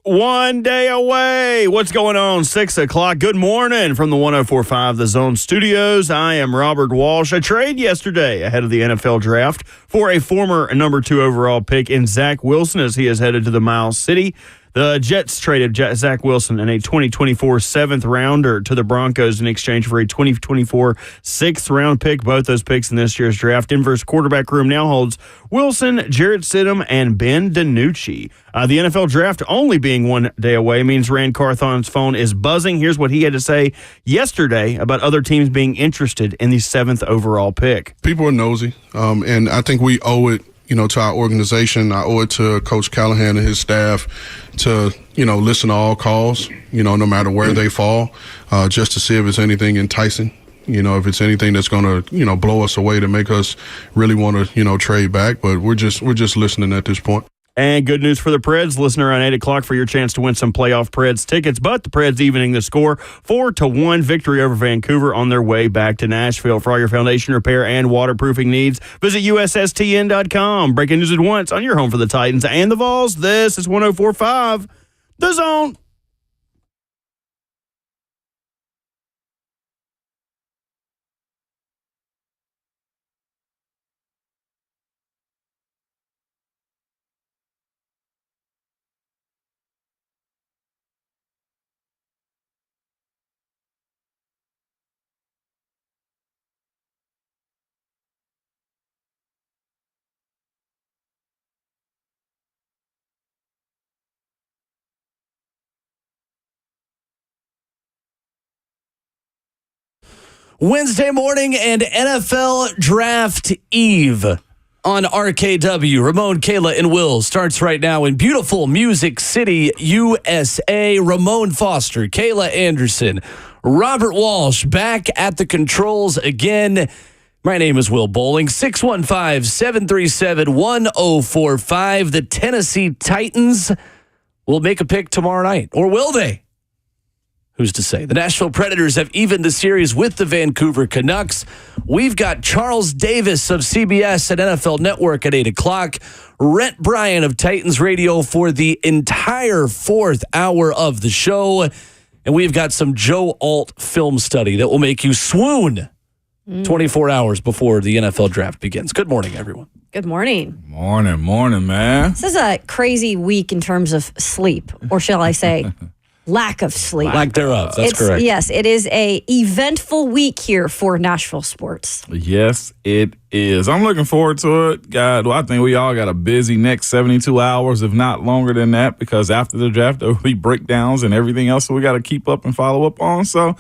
1 day away. What's going on? 6 o'clock. Good morning from the 104.5 The Zone Studios. I am Robert Walsh. A trade yesterday ahead of the NFL draft for a former number 2 overall pick in Zach Wilson as he is headed to the Miles City. The Jets traded Zach Wilson and a 2024 7th rounder to the Broncos in exchange for a 2024 6th round pick. Both those picks in this year's draft. Denver's quarterback room now holds Wilson, Jarrett Stidham, and Ben DiNucci. The NFL draft only being 1 day away means Ran Carthon's phone is buzzing. Here's what he had to say yesterday about other teams being interested in the 7th overall pick. People are nosy, and I think we owe it, to our organization. I owe it to Coach Callahan and his staff to, listen to all calls, no matter where they fall, just to see if it's anything enticing, if it's anything that's going to, blow us away to make us really want to, trade back. But we're just listening at this point. And good news for the Preds. Listen around 8 o'clock for your chance to win some playoff Preds tickets. But the Preds evening the score, 4-1 victory over Vancouver on their way back to Nashville. For all your foundation repair and waterproofing needs, visit USSTN.com. Breaking news at once on your home for the Titans and the Vols. This is 104.5 The Zone. Wednesday morning and NFL Draft Eve on RKW. Ramon, Kayla, and Will starts right now in beautiful Music City, USA. Ramon Foster, Kayla Anderson, Robert Walsh back at the controls again. My name is Will Bowling. 615-737-1045. The Tennessee Titans will make a pick tomorrow night. Or will they? Who's to say? The Nashville Predators have evened the series with the Vancouver Canucks. We've got Charles Davis of CBS and NFL Network at 8 o'clock. Rhett Bryan of Titans Radio for the entire 4th hour of the show. And we've got some Joe Alt film study that will make you swoon 24 hours before the NFL draft begins. Good morning, everyone. Good morning. Morning, man. This is a crazy week in terms of sleep, or shall I say, lack of sleep. Lack thereof. That's correct. Yes, it is a eventful week here for Nashville sports. Yes, it is. I'm looking forward to it. God, I think we all got a busy next 72 hours, if not longer than that, because after the draft, there will be breakdowns and everything else that we got to keep up and follow up on. So,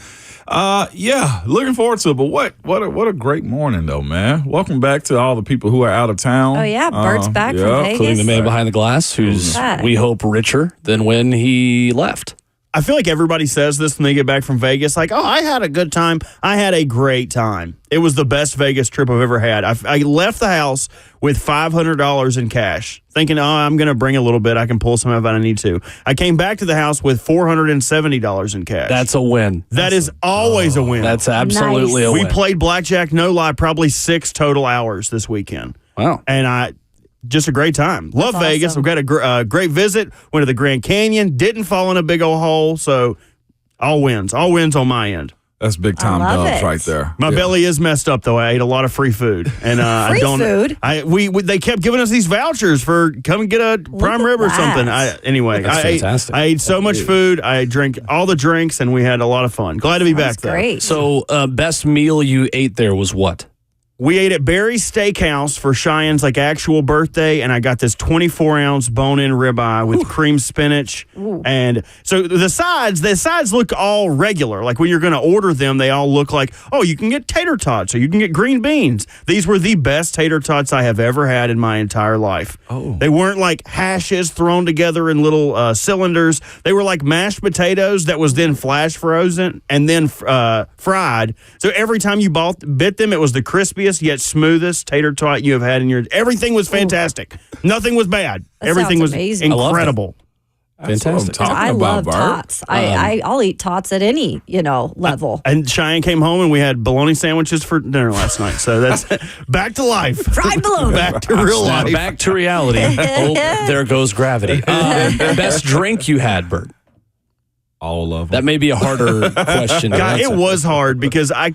looking forward to it. But what a great morning, though, man. Welcome back to all the people who are out of town. Oh, yeah. Bert's back from Vegas. Including the man behind the glass, who's, we hope, richer than when he left. I feel like everybody says this when they get back from Vegas, like, oh, I had a good time. I had a great time. It was the best Vegas trip I've ever had. I left the house with $500 in cash, thinking, oh, I'm going to bring a little bit. I can pull some if I need to. I came back to the house with $470 in cash. That's a win. That is always a win. That's absolutely a win. We played blackjack, no lie, probably 6 total hours this weekend. Wow. And just a great time. Love That's Vegas. awesome. We've got a great visit. Went to the Grand Canyon. Didn't fall in a big old hole. So all wins. All wins on my end. That's big time dubs right there. My belly is messed up though. I ate a lot of free food, and I don't. Food? They kept giving us these vouchers for come and get a prime rib or something. Anyway, That's fantastic. I ate so much food. I drank all the drinks, and we had a lot of fun. Glad to be back there. Great. So, best meal you ate there was what? We ate at Barry's Steakhouse for Cheyenne's actual birthday, and I got this 24-ounce bone-in ribeye with cream spinach. Ooh. And so the sides look all regular. Like when you're going to order them, they all look like, oh, you can get tater tots or you can get green beans. These were the best tater tots I have ever had in my entire life. Oh. They weren't like hashes thrown together in little cylinders. They were like mashed potatoes that was then flash frozen and then fried. So every time you bit them, it was the crispiest yet smoothest tater tot you have had in your. Everything was fantastic. Nothing was bad. That Everything sounds was amazing. incredible. Fantastic. Talking I about, love Bert. tots. I'll eat tots at any, level. And Cheyenne came home and we had bologna sandwiches for dinner last night. So that's back to life. Fried bologna. Back to real Now life. back to reality. Oh, there goes gravity. Best drink you had, Bert? All of them. That may be a harder question. to God, it answer. was hard because I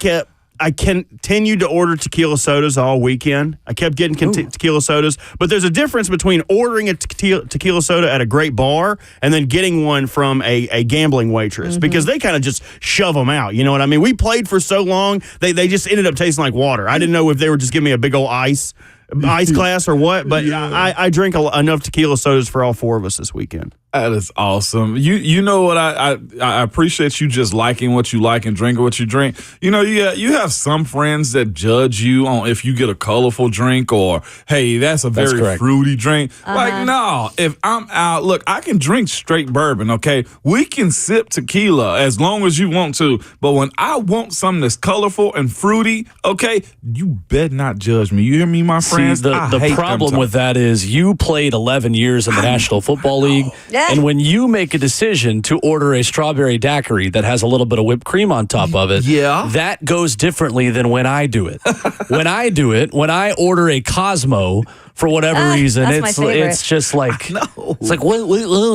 continued to order tequila sodas all weekend. I kept getting tequila sodas, but there's a difference between ordering a tequila soda at a great bar and then getting one from a gambling waitress because they kind of just shove them out. You know what I mean? We played for so long, they just ended up tasting like water. I didn't know if they were just giving me a big old ice class or what, but I drink enough tequila sodas for all four of us this weekend. That is awesome. You know what I appreciate you just liking what you like and drinking what you drink. You have some friends that judge you on if you get a colorful drink or hey, that's a very fruity drink. Like no, if I'm out, look, I can drink straight bourbon. Okay, we can sip tequila as long as you want to, but when I want something that's colorful and fruity, okay, you better not judge me. You hear me, my friends? See, the problem with that is you played 11 years in the National Football League. And when you make a decision to order a strawberry daiquiri that has a little bit of whipped cream on top of it, that goes differently than when I do it. When I order a Cosmo for whatever reason, it's just like it's like what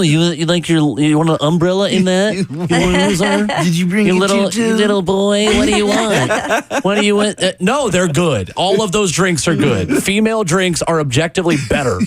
you like you want an umbrella in that? You want a loser? Did you bring your little boy? What do you want? What do you want? No, they're good. All of those drinks are good. Female drinks are objectively better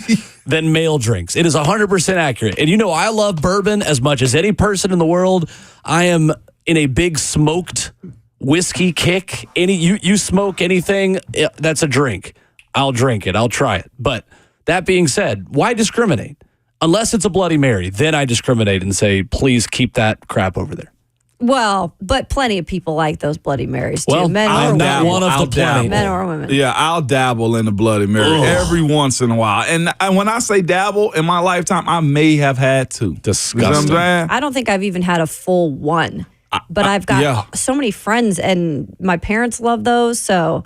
than male drinks. It is 100% accurate. And I love bourbon as much as any person in the world. I am in a big smoked whiskey kick. You smoke anything, that's a drink. I'll drink it. I'll try it. But that being said, why discriminate? Unless it's a Bloody Mary, then I discriminate and say, please keep that crap over there. Well, but plenty of people like those Bloody Marys too. Well, men I'm or not women. one of the plenty. Men or women. Yeah, I'll dabble in the Bloody Mary every once in a while. And when I say dabble in my lifetime, I may have had to. Disgusting. You know what I'm saying? I don't think I've even had a full one. But I've got so many friends, and my parents love those, so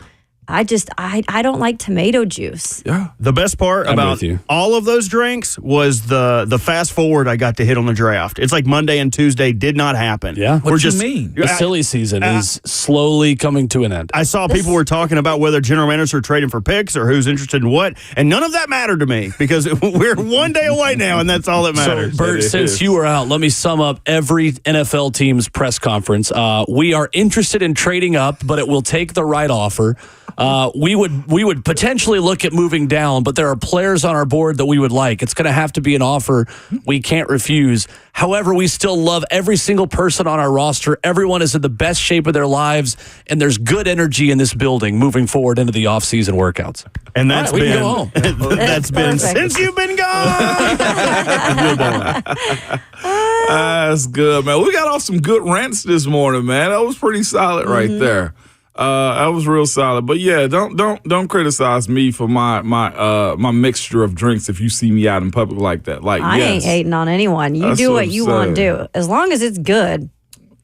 I don't like tomato juice. Yeah. The best part about all of those drinks was the fast forward I got to hit on the draft. It's like Monday and Tuesday did not happen. Yeah. What do you mean? The silly season is slowly coming to an end. I saw people were talking about whether general managers are trading for picks or who's interested in what, and none of that mattered to me because we're one day away now, and that's all that matters. So, Bert, since you were out, let me sum up every NFL team's press conference. We are interested in trading up, but it will take the right offer. We would potentially look at moving down, but there are players on our board that we would like. It's going to have to be an offer we can't refuse. However, we still love every single person on our roster. Everyone is in the best shape of their lives, and there's good energy in this building moving forward into the off-season workouts. And that's we can go home. That's been since you've been gone. That's good, man. We got off some good rants this morning, man. That was pretty solid right there. That was real solid. But yeah, don't criticize me for my mixture of drinks if you see me out in public like that. Like I ain't hating on anyone. You do what you want to do. As long as it's good.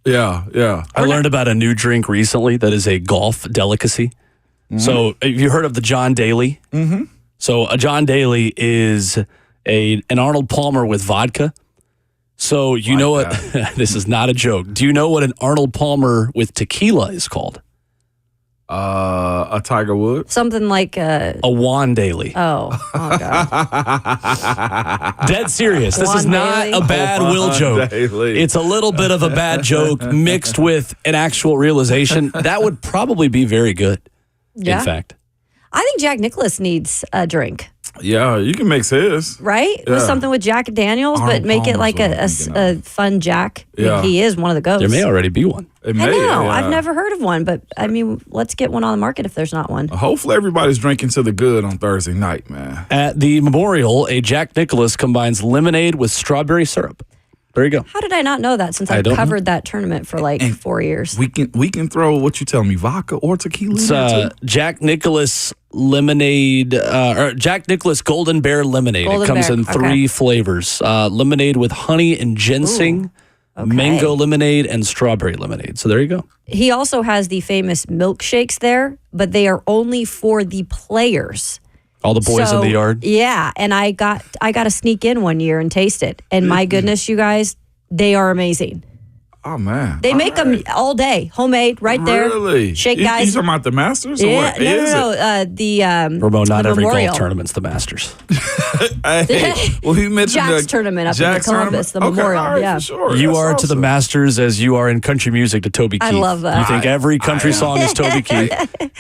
Yeah. I learned about a new drink recently that is a golf delicacy. So have you heard of the John Daly? Mm-hmm. So a John Daly is an Arnold Palmer with vodka. So you know what? This is not a joke. Do you know what an Arnold Palmer with tequila is called? A Tiger Woods? Something like a Juan Daly. Oh God. Dead serious. This is not a bad Will joke. Daly. It's a little bit of a bad joke mixed with an actual realization. That would probably be very good. Yeah. In fact. I think Jack Nicklaus needs a drink. Yeah, you can mix his. Right? Yeah. With something with Jack Daniels, Arnold but make it like a fun Jack. I mean, he is one of the goats. There may already be one. I know. I've never heard of one, but I mean, let's get one on the market if there's not one. Hopefully everybody's drinking to the good on Thursday night, man. At the Memorial, a Jack Nicklaus combines lemonade with strawberry syrup. There you go. How did I not know that since I've covered that tournament for like 4 years? We can throw what you tell me, vodka or tequila. It's Jack Nicklaus lemonade, or Jack Nicklaus Golden Bear lemonade. It comes in 3 flavors: lemonade with honey and ginseng, mango lemonade, and strawberry lemonade. So there you go. He also has the famous milkshakes there, but they are only for the players. All the boys in the yard. Yeah, and I got to sneak in one year and taste it. And my goodness, you guys, they are amazing. Oh, man. They make them all day, homemade, right there. Really? Shake, guys. You talking about the Masters? Yeah, Or what? no. The Ramon, not the every Memorial. golf tournament's the Masters. Hey, well, he mentioned Jack's tournament up in Columbus, the Memorial. All right, Yeah. for sure. You That's are to the awesome. Masters as you are in country music to Toby Keith. I love that. You think every country song is Toby Keith,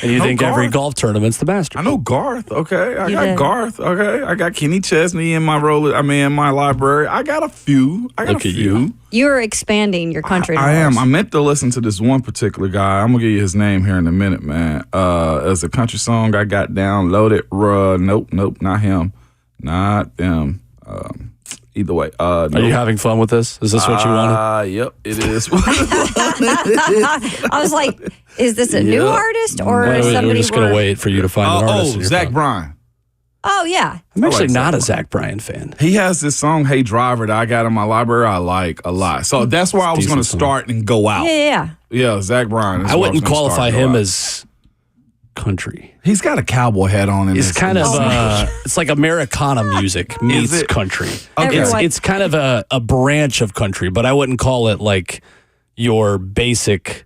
and you think every Garth. golf tournament's the Masters. I know Garth. Okay, I You got did. Garth. Okay, I got Kenny Chesney in my in my library. I got a few. Look at you. You're expanding your country. I am. knowledge. I meant to listen to this one particular guy. I'm gonna give you his name here in a minute, man. As a country song I got downloaded. Nope, not him, not them. Either way. Are you having fun with this? Is this what you wanted? Yep, it is. I was like, is this a new artist or is We're somebody? just going to wait for you to find an artist. in your Zach phone. Bryan. Oh yeah. I'm actually like not a Zach Zach Bryan fan. He has this song, Hey Driver, that I got in my library I like a lot. So that's where I was going to decent song. start and go out. Yeah. Yeah, Zach Bryan. is I where wouldn't was gonna qualify start and go him out. as country. He's got a cowboy hat on. It's kind of it's like Americana music meets it? country. Everyone- It's kind of a branch of country, but I wouldn't call it like your basic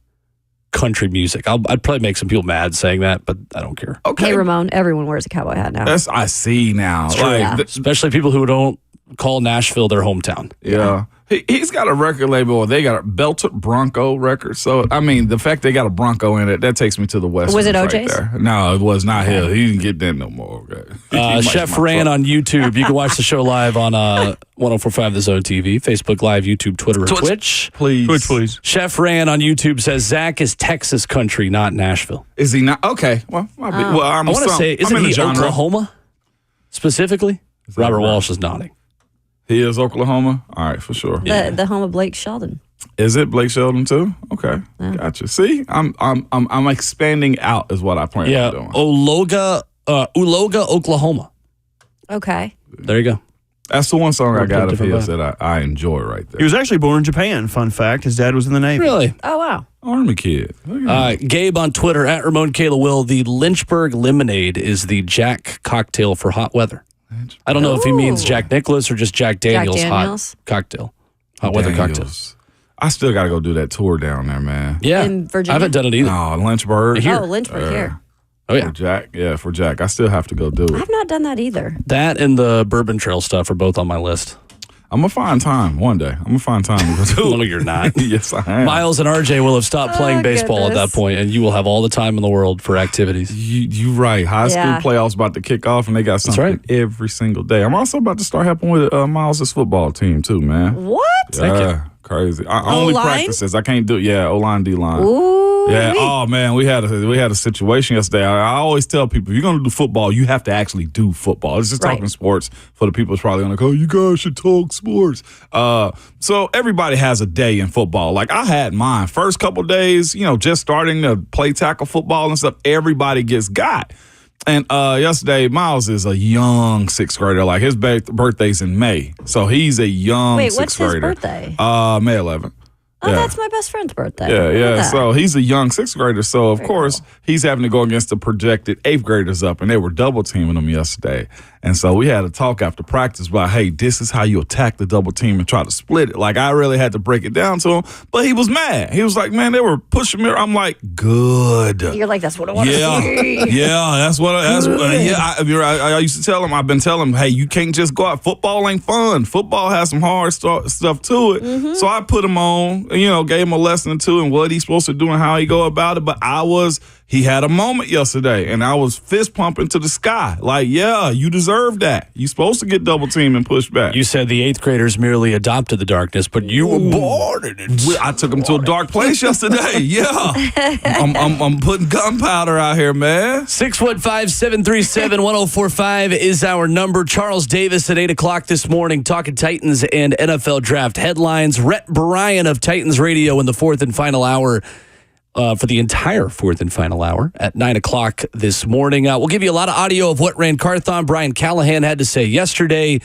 country music. I'd probably make some people mad saying that, but I don't care. okay. Hey Ramon, everyone wears a cowboy hat now. That's I see now. Yeah. Especially people who don't call Nashville their hometown. Yeah. He's got a record label, or they got a Belted Bronco record. So, I mean, the fact they got a Bronco in it, that takes me to the West. Was it right OJ's? there. No, it was not his. He didn't get that no more. Okay. Chef Ran on YouTube. You can watch the show live on 104.5 The Zone TV, Facebook Live, YouTube, Twitter, and Twitch. Please. Twitch, please. Chef Ran on YouTube says Zach is Texas country, not Nashville. Is he not? Okay. Well, might be. Well, I want to say, I'm isn't in the he genre. Oklahoma specifically? that Robert right? Walsh is nodding. He is Oklahoma? All right, for sure. The home of Blake Sheldon. Is it Blake Sheldon too? Okay. Gotcha. See, I'm expanding out is what I plan Yeah, on doing. Uloga, Oklahoma. Okay. There you go. That's the one song I Put got of different his vibe. that I enjoy right He there. was actually born in Japan. Fun fact: his dad was in the Navy. Really? Oh wow. Army kid. Look at him. Gabe on Twitter at Ramon Kayla Will. The Lynchburg Lemonade is the Jack cocktail for hot weather. I don't know if he means Ooh. Jack Nicholas or just Jack Daniels, Daniels. hot cocktail, hot weather cocktail. Daniels. I still got to go do that tour down there, man. Yeah, In Virginia? I haven't done it either. Oh, Lynchburg. Here. Oh, Lynchburg here. Oh For yeah, Jack. Yeah, for Jack. I still have to go do it. I've not done that either. that and the Bourbon Trail stuff are both on my list. I'm going to find time one day. I'm going to find time to go do No, it. you're not. Yes, I am. Miles and RJ will have stopped playing Oh, baseball at that goodness. point, and you will have all the time in the world for activities. You right. High Yeah. school playoffs about to kick off, and they got something right. every single day. I'm also about to start helping with Miles' football team, too, man. What? Yeah, crazy. Only O-line? practices. I can't do. Yeah, O-line, D-line. Ooh. Yeah. Oh man, we had a situation yesterday. I always tell people, if you're gonna do football, you have to actually do football. It's just Right. talking sports for the people that's probably gonna go, you guys should talk sports. So everybody has a day in football. Like I had mine. First couple days, just starting to play tackle football and stuff. Everybody gets got. And yesterday, Miles is a young sixth grader. Like his birthday's in May, so he's a young Wait, sixth what's his grader. birthday? May 11th. Oh, yeah. that's my best friend's birthday. Yeah, Look at yeah. that. So he's a young sixth grader. So, of Very course, cool. he's having to go against the projected eighth graders up, and they were double teaming him yesterday. And so we had a talk after practice about, hey, this is how you attack the double team and try to split it. Like, I really had to break it down to him, but he was mad. He was like, man, they were pushing me. I'm like, good. You're like, that's what I want to Yeah, see. yeah, I used to tell him, I've been telling him, hey, you can't just go out. Football ain't fun. Football has some hard stuff to it. Mm-hmm. So I put him on, gave him a lesson or two and what he's supposed to do and how he go about it. But he had a moment yesterday and I was fist pumping to the sky. Like, yeah, you deserve that. You supposed to get double teamed and pushed back. You said the eighth graders merely adopted the darkness, but you were born in it. I took him to a dark place yesterday. Yeah. I'm putting gunpowder out here, man. 615-737-1045 is our number. Charles Davis at 8 o'clock this morning talking Titans and NFL draft headlines. Rhett Bryan of Titans Radio in the fourth and final hour for the entire fourth and final hour at 9 o'clock this morning. We'll give you a lot of audio of what Ran Carthon, Brian Callahan had to say yesterday,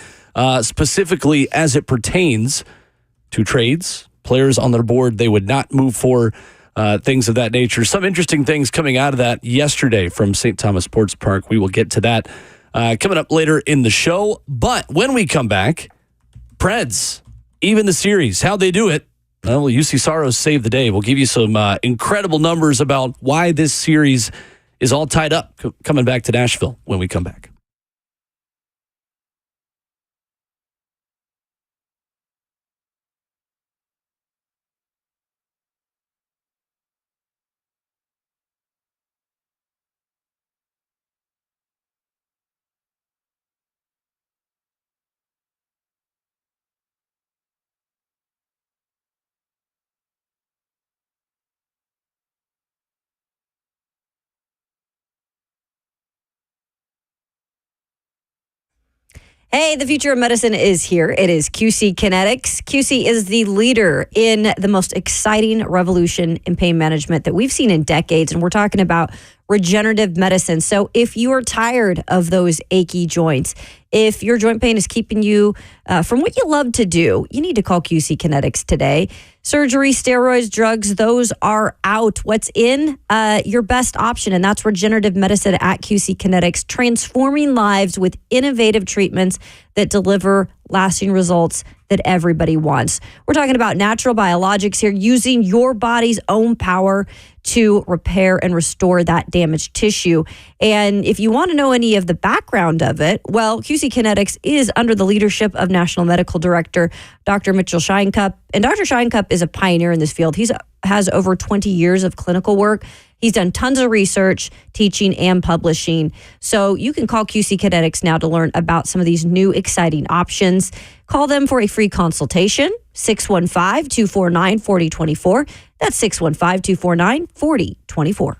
specifically as it pertains to trades, players on their board they would not move for, things of that nature. Some interesting things coming out of that yesterday from St. Thomas Sports Park. We will get to that coming up later in the show. But when we come back, Preds, even the series, how'd they do it? Well, UC Saros saved the day. We'll give you some incredible numbers about why this series is all tied up. Coming back to Nashville when we come back. Hey, the future of medicine is here. It is QC Kinetics. QC is the leader in the most exciting revolution in pain management that we've seen in decades. And we're talking about regenerative medicine. So if you are tired of those achy joints, if your joint pain is keeping you from what you love to do, you need to call QC Kinetics today. Surgery, steroids, drugs, those are out. What's in? Your best option, and that's regenerative medicine at QC Kinetics, transforming lives with innovative treatments that deliver lasting results that everybody wants. We're talking about natural biologics here, using your body's own power to repair and restore that damaged tissue. And if you want to know any of the background of it, well, QC Kinetics is under the leadership of National Medical Director Dr. Mitchell Scheinkupp. And Dr. Scheinkupp is a pioneer in this field. He has over 20 years of clinical work. He's done tons of research, teaching, and publishing. So you can call QC Kinetics now to learn about some of these new exciting options. Call them for a free consultation, 615-249-4024. That's 615-249-4024.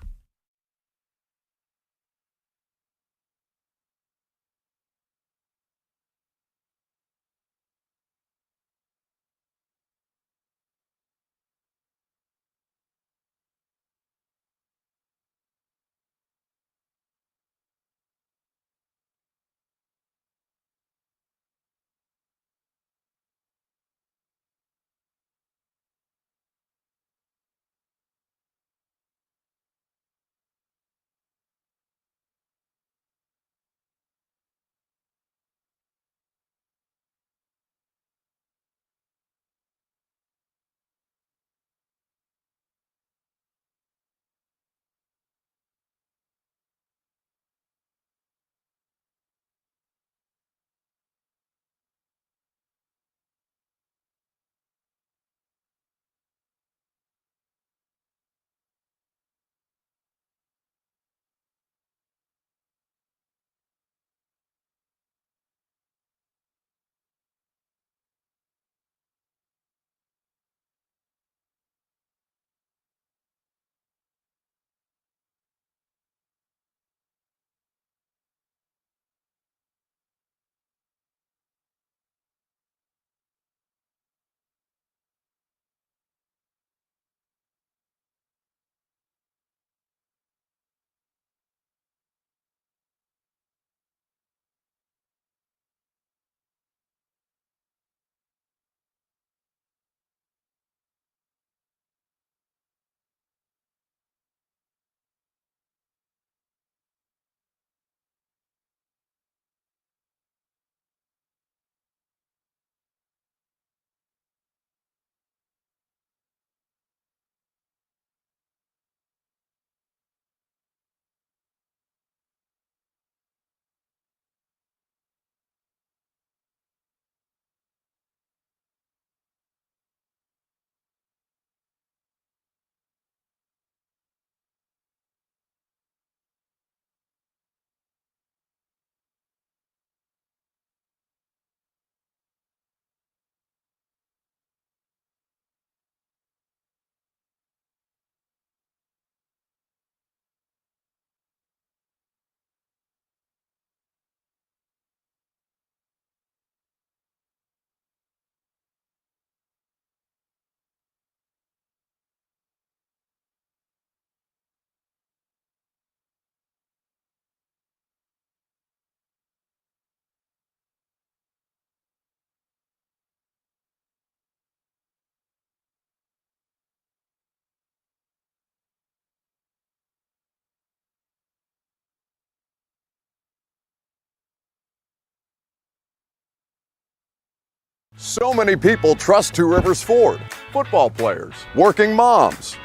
So many people trust Two Rivers Ford. Football players, working moms,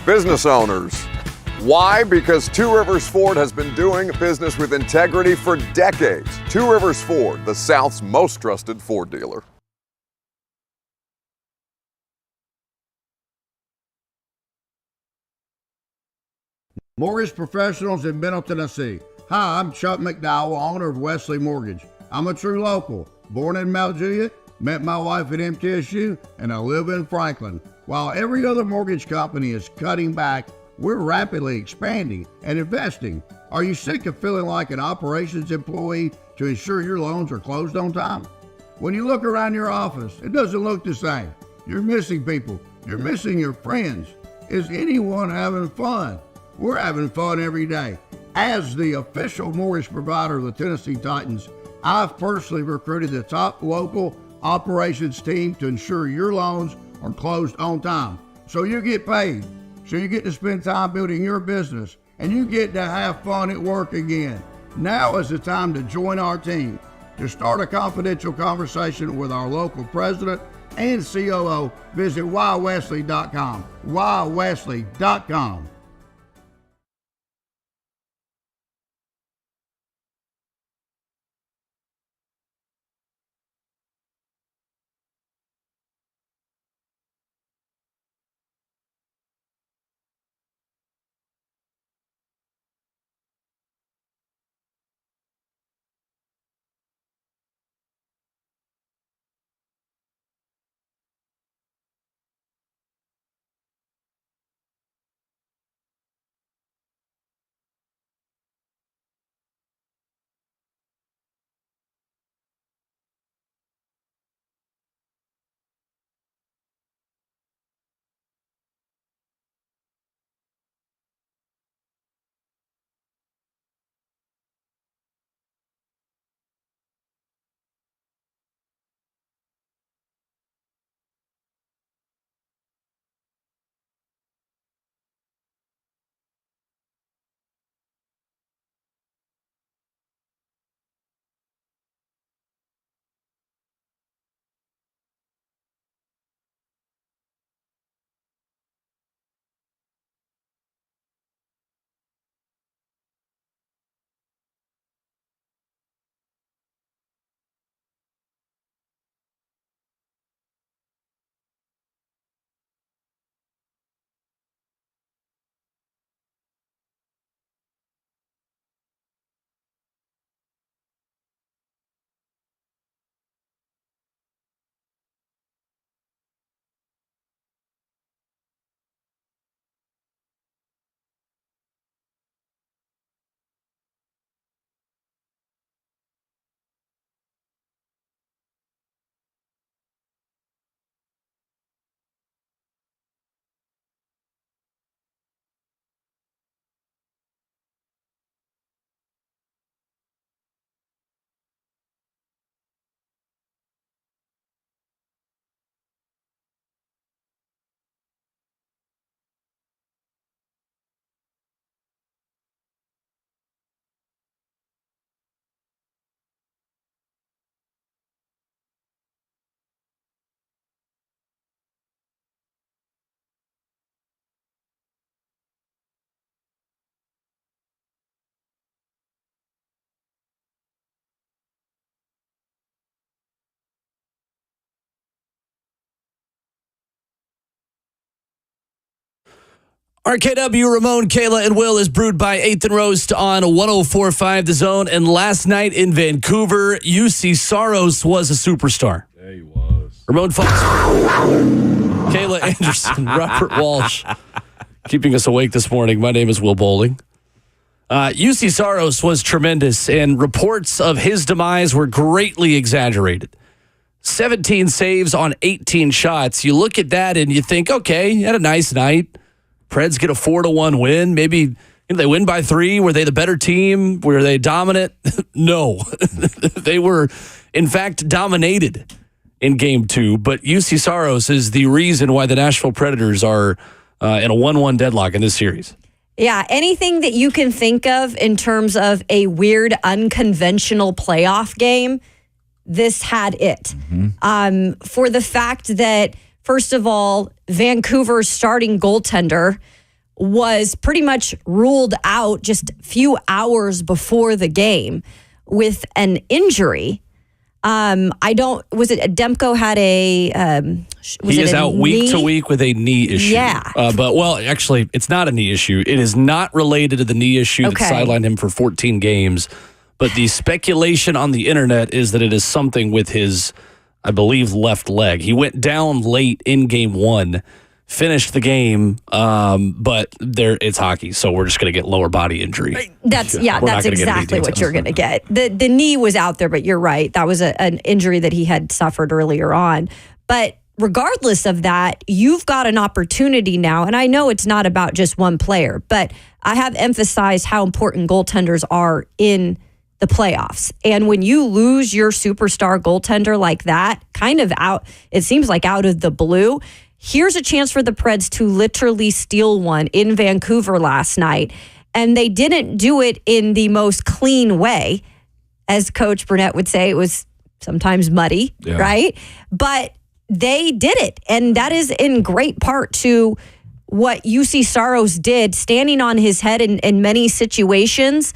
business owners. Why? Because Two Rivers Ford has been doing business with integrity for decades. Two Rivers Ford, the South's most trusted Ford dealer. Mortgage professionals in Middle Tennessee. Hi, I'm Chuck McDowell, owner of Wesley Mortgage. I'm a true local, born in Mount Juliet, met my wife at MTSU, and I live in Franklin. While every other mortgage company is cutting back, we're rapidly expanding and investing. Are you sick of feeling like an operations employee to ensure your loans are closed on time? When you look around your office, it doesn't look the same. You're missing people. You're missing your friends. Is anyone having fun? We're having fun every day. As the official mortgage provider of the Tennessee Titans, I've personally recruited the top local operations team to ensure your loans are closed on time. So you get paid, so you get to spend time building your business, and you get to have fun at work again. Now is the time to join our team. To start a confidential conversation with our local president and COO, visit whywesley.com. whywesley.com. RKW, Ramon, Kayla, and Will is brewed by 8th and Roast on 104.5 The Zone. And last night in Vancouver, UC Saros was a superstar. Yeah, he was. Ramon Fox, Kayla Anderson, Robert Walsh, keeping us awake this morning. My name is Will Bowling. UC Saros was tremendous, and reports of his demise were greatly exaggerated. 17 saves on 18 shots. You look at that and you think, okay, he had a nice night. Preds get a 4-1 win. Maybe they win by 3. Were they the better team? Were they dominant? No. They were, in fact, dominated in Game 2. But UC Saros is the reason why the Nashville Predators are in a 1-1 deadlock in this series. Yeah, anything that you can think of in terms of a weird, unconventional playoff game, this had it. For the fact that, first of all, Vancouver's starting goaltender was pretty much ruled out just a few hours before the game with an injury. Was it Demko had he is out week to week with a knee issue. Yeah. Actually, it's not a knee issue. It is not related to the knee issue that sidelined him for 14 games. But the speculation on the internet is that it is something with his, I believe, left leg. He went down late in game 1, finished the game, but it's hockey, so we're just going to get lower body injury. That's exactly what you're going to get. The knee was out there, but you're right. That was an injury that he had suffered earlier on. But regardless of that, you've got an opportunity now, and I know it's not about just one player, but I have emphasized how important goaltenders are in the playoffs. And when you lose your superstar goaltender like that, kind of out, it seems like out of the blue, here's a chance for the Preds to literally steal one in Vancouver last night. And they didn't do it in the most clean way. As Coach Burnett would say, it was sometimes muddy, right? But they did it. And that is in great part to what UC Saros did, standing on his head in many situations.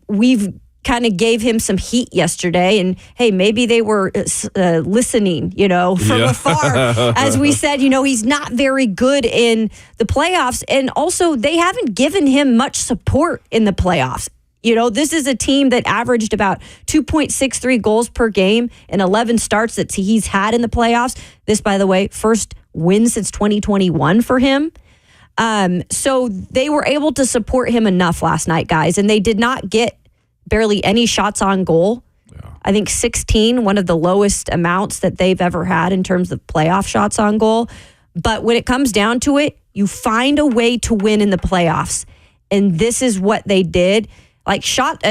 We've kind of gave him some heat yesterday, and hey, maybe they were listening, from afar. As we said, he's not very good in the playoffs, and also they haven't given him much support in the playoffs. This is a team that averaged about 2.63 goals per game in 11 starts that he's had in the playoffs. This, by the way, first win since 2021 for him. So they were able to support him enough last night, guys, and they did not get barely any shots on goal. Yeah. I think 16, one of the lowest amounts that they've ever had in terms of playoff shots on goal. But when it comes down to it, you find a way to win in the playoffs. And this is what they did. Like shots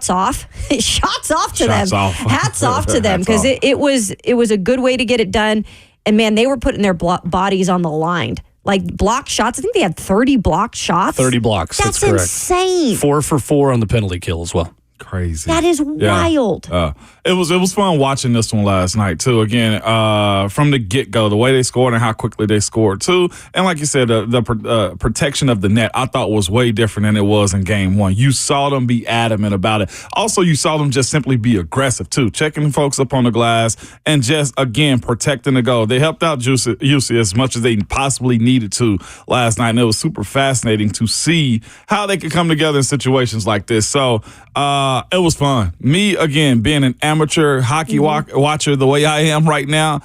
off. Shots off to them. Hats off to them, because it was a good way to get it done. And man, they were putting their bodies on the line. Like blocked shots. I think they had 30 blocked shots. 30 blocks. That's correct. Insane. 4 for 4 on the penalty kill as well. Crazy. That is wild. It was fun watching this one last night too. Again, from the get go, the way they scored and how quickly they scored too, and like you said, the protection of the net I thought was way different than it was in game 1. You saw them be adamant about it. Also, you saw them just simply be aggressive too, checking folks up on the glass and just again protecting the goal. They helped out UC as much as they possibly needed to last night, and it was super fascinating to see how they could come together in situations like this. So. It was fun. Me, again, being an amateur hockey watcher the way I am right now,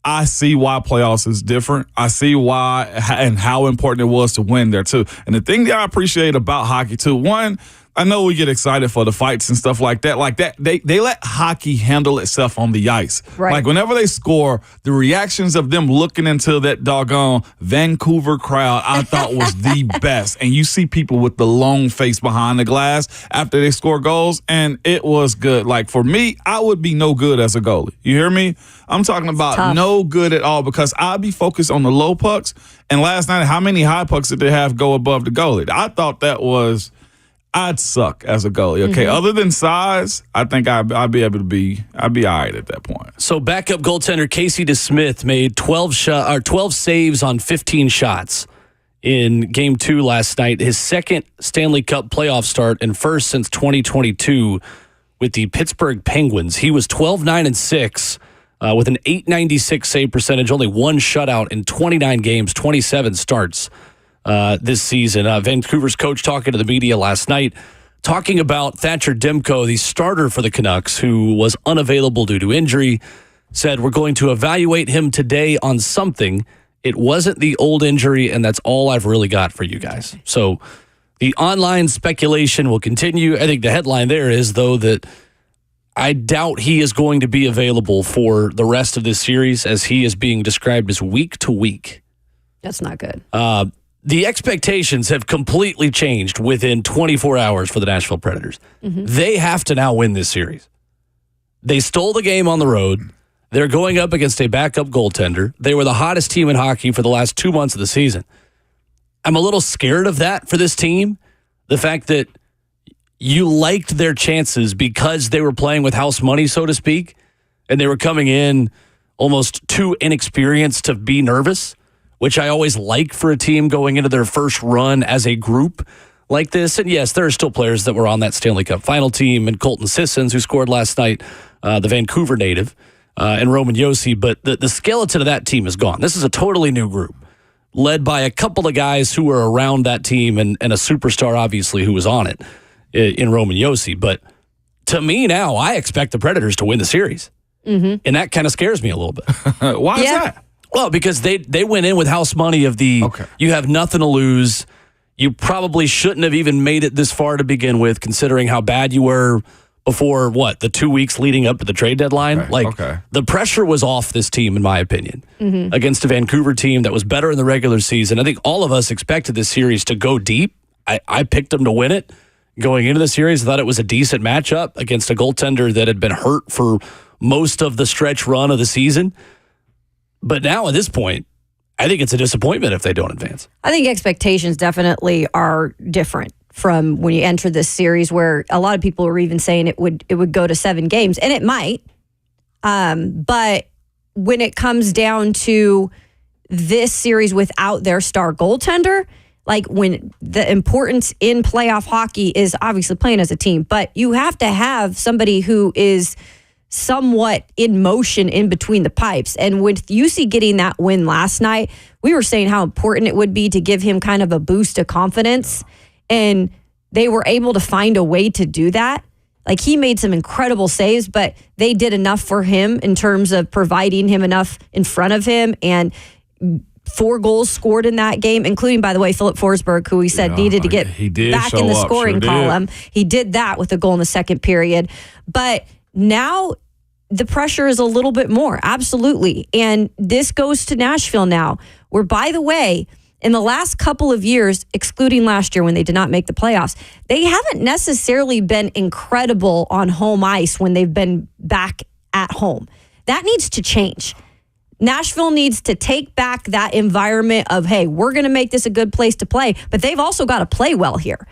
I see why playoffs is different. I see why and how important it was to win there, too. And the thing that I appreciate about hockey, too, one, I know we get excited for the fights and stuff like that. Like that, they let hockey handle itself on the ice. Right. Like whenever they score, the reactions of them looking into that doggone Vancouver crowd, I thought was the best. And you see people with the long face behind the glass after they score goals, and it was good. Like for me, I would be no good as a goalie. You hear me? I'm talking about no good at all, because I'd be focused on the low pucks. And last night, how many high pucks did they have go above the goalie? I thought that was... I'd suck as a goalie. Okay, other than size, I think I'd be able to I'd be all right at that point. So backup goaltender Casey DeSmith made 12 saves on 15 shots in Game 2 last night. His second Stanley Cup playoff start and first since 2022 with the Pittsburgh Penguins. He was 12-9-6 with an .896 save percentage, only one shutout in 29 games, 27 starts. This season. Vancouver's coach talking to the media last night, talking about Thatcher Demko, the starter for the Canucks, who was unavailable due to injury, said, "We're going to evaluate him today on something. It wasn't the old injury, and that's all I've really got for you guys." So the online speculation will continue. I think the headline there is, though, that I doubt he is going to be available for the rest of this series, as he is being described as week to week. That's not good. The expectations have completely changed within 24 hours for the Nashville Predators. They have to now win this series. They stole the game on the road. They're going up against a backup goaltender. They were the hottest team in hockey for the last 2 months of the season. I'm a little scared of that for this team. The fact that you liked their chances because they were playing with house money, so to speak. and they were coming in almost too inexperienced to be nervous, which I always like for a team going into their first run as a group like this. And yes, there are still players that were on that Stanley Cup final team, and Colton Sissons, who scored last night, the Vancouver native, and Roman Josi, but the skeleton of that team is gone. This is a totally new group, led by a couple of guys who were around that team and a superstar, obviously, who was on it in Roman Josi. But to me now, I expect the Predators to win the series. And that kind of scares me a little bit. Why is that? Well, because they went in with house money of you have nothing to lose. You probably shouldn't have even made it this far to begin with, considering how bad you were before, the 2 weeks leading up to the trade deadline. The pressure was off this team, in my opinion, against a Vancouver team that was better in the regular season. I think all of us expected this series to go deep. I picked them to win it. Going into the series, I thought it was a decent matchup against a goaltender that had been hurt for most of the stretch run of the season. But now at this point, I think it's a disappointment if they don't advance. I think expectations definitely are different from when you enter this series, where a lot of people are even saying it would go to 7 games, and it might. But when it comes down to this series without their star goaltender, like when the importance in playoff hockey is obviously playing as a team, but you have to have somebody who is somewhat in motion in between the pipes. And with UC getting that win last night, we were saying how important it would be to give him kind of a boost of confidence. And they were able to find a way to do that. Like, he made some incredible saves, but they did enough for him in terms of providing him enough in front of him. And 4 goals scored in that game, including, by the way, Philip Forsberg, who we said needed to get back in the scoring column. He did that with a goal in the second period. But now the pressure is a little bit more. Absolutely. And this goes to Nashville now, where, by the way, in the last couple of years, excluding last year when they did not make the playoffs, they haven't necessarily been incredible on home ice when they've been back at home. That needs to change. Nashville needs to take back that environment of, hey, we're going to make this a good place to play, but they've also got to play well here.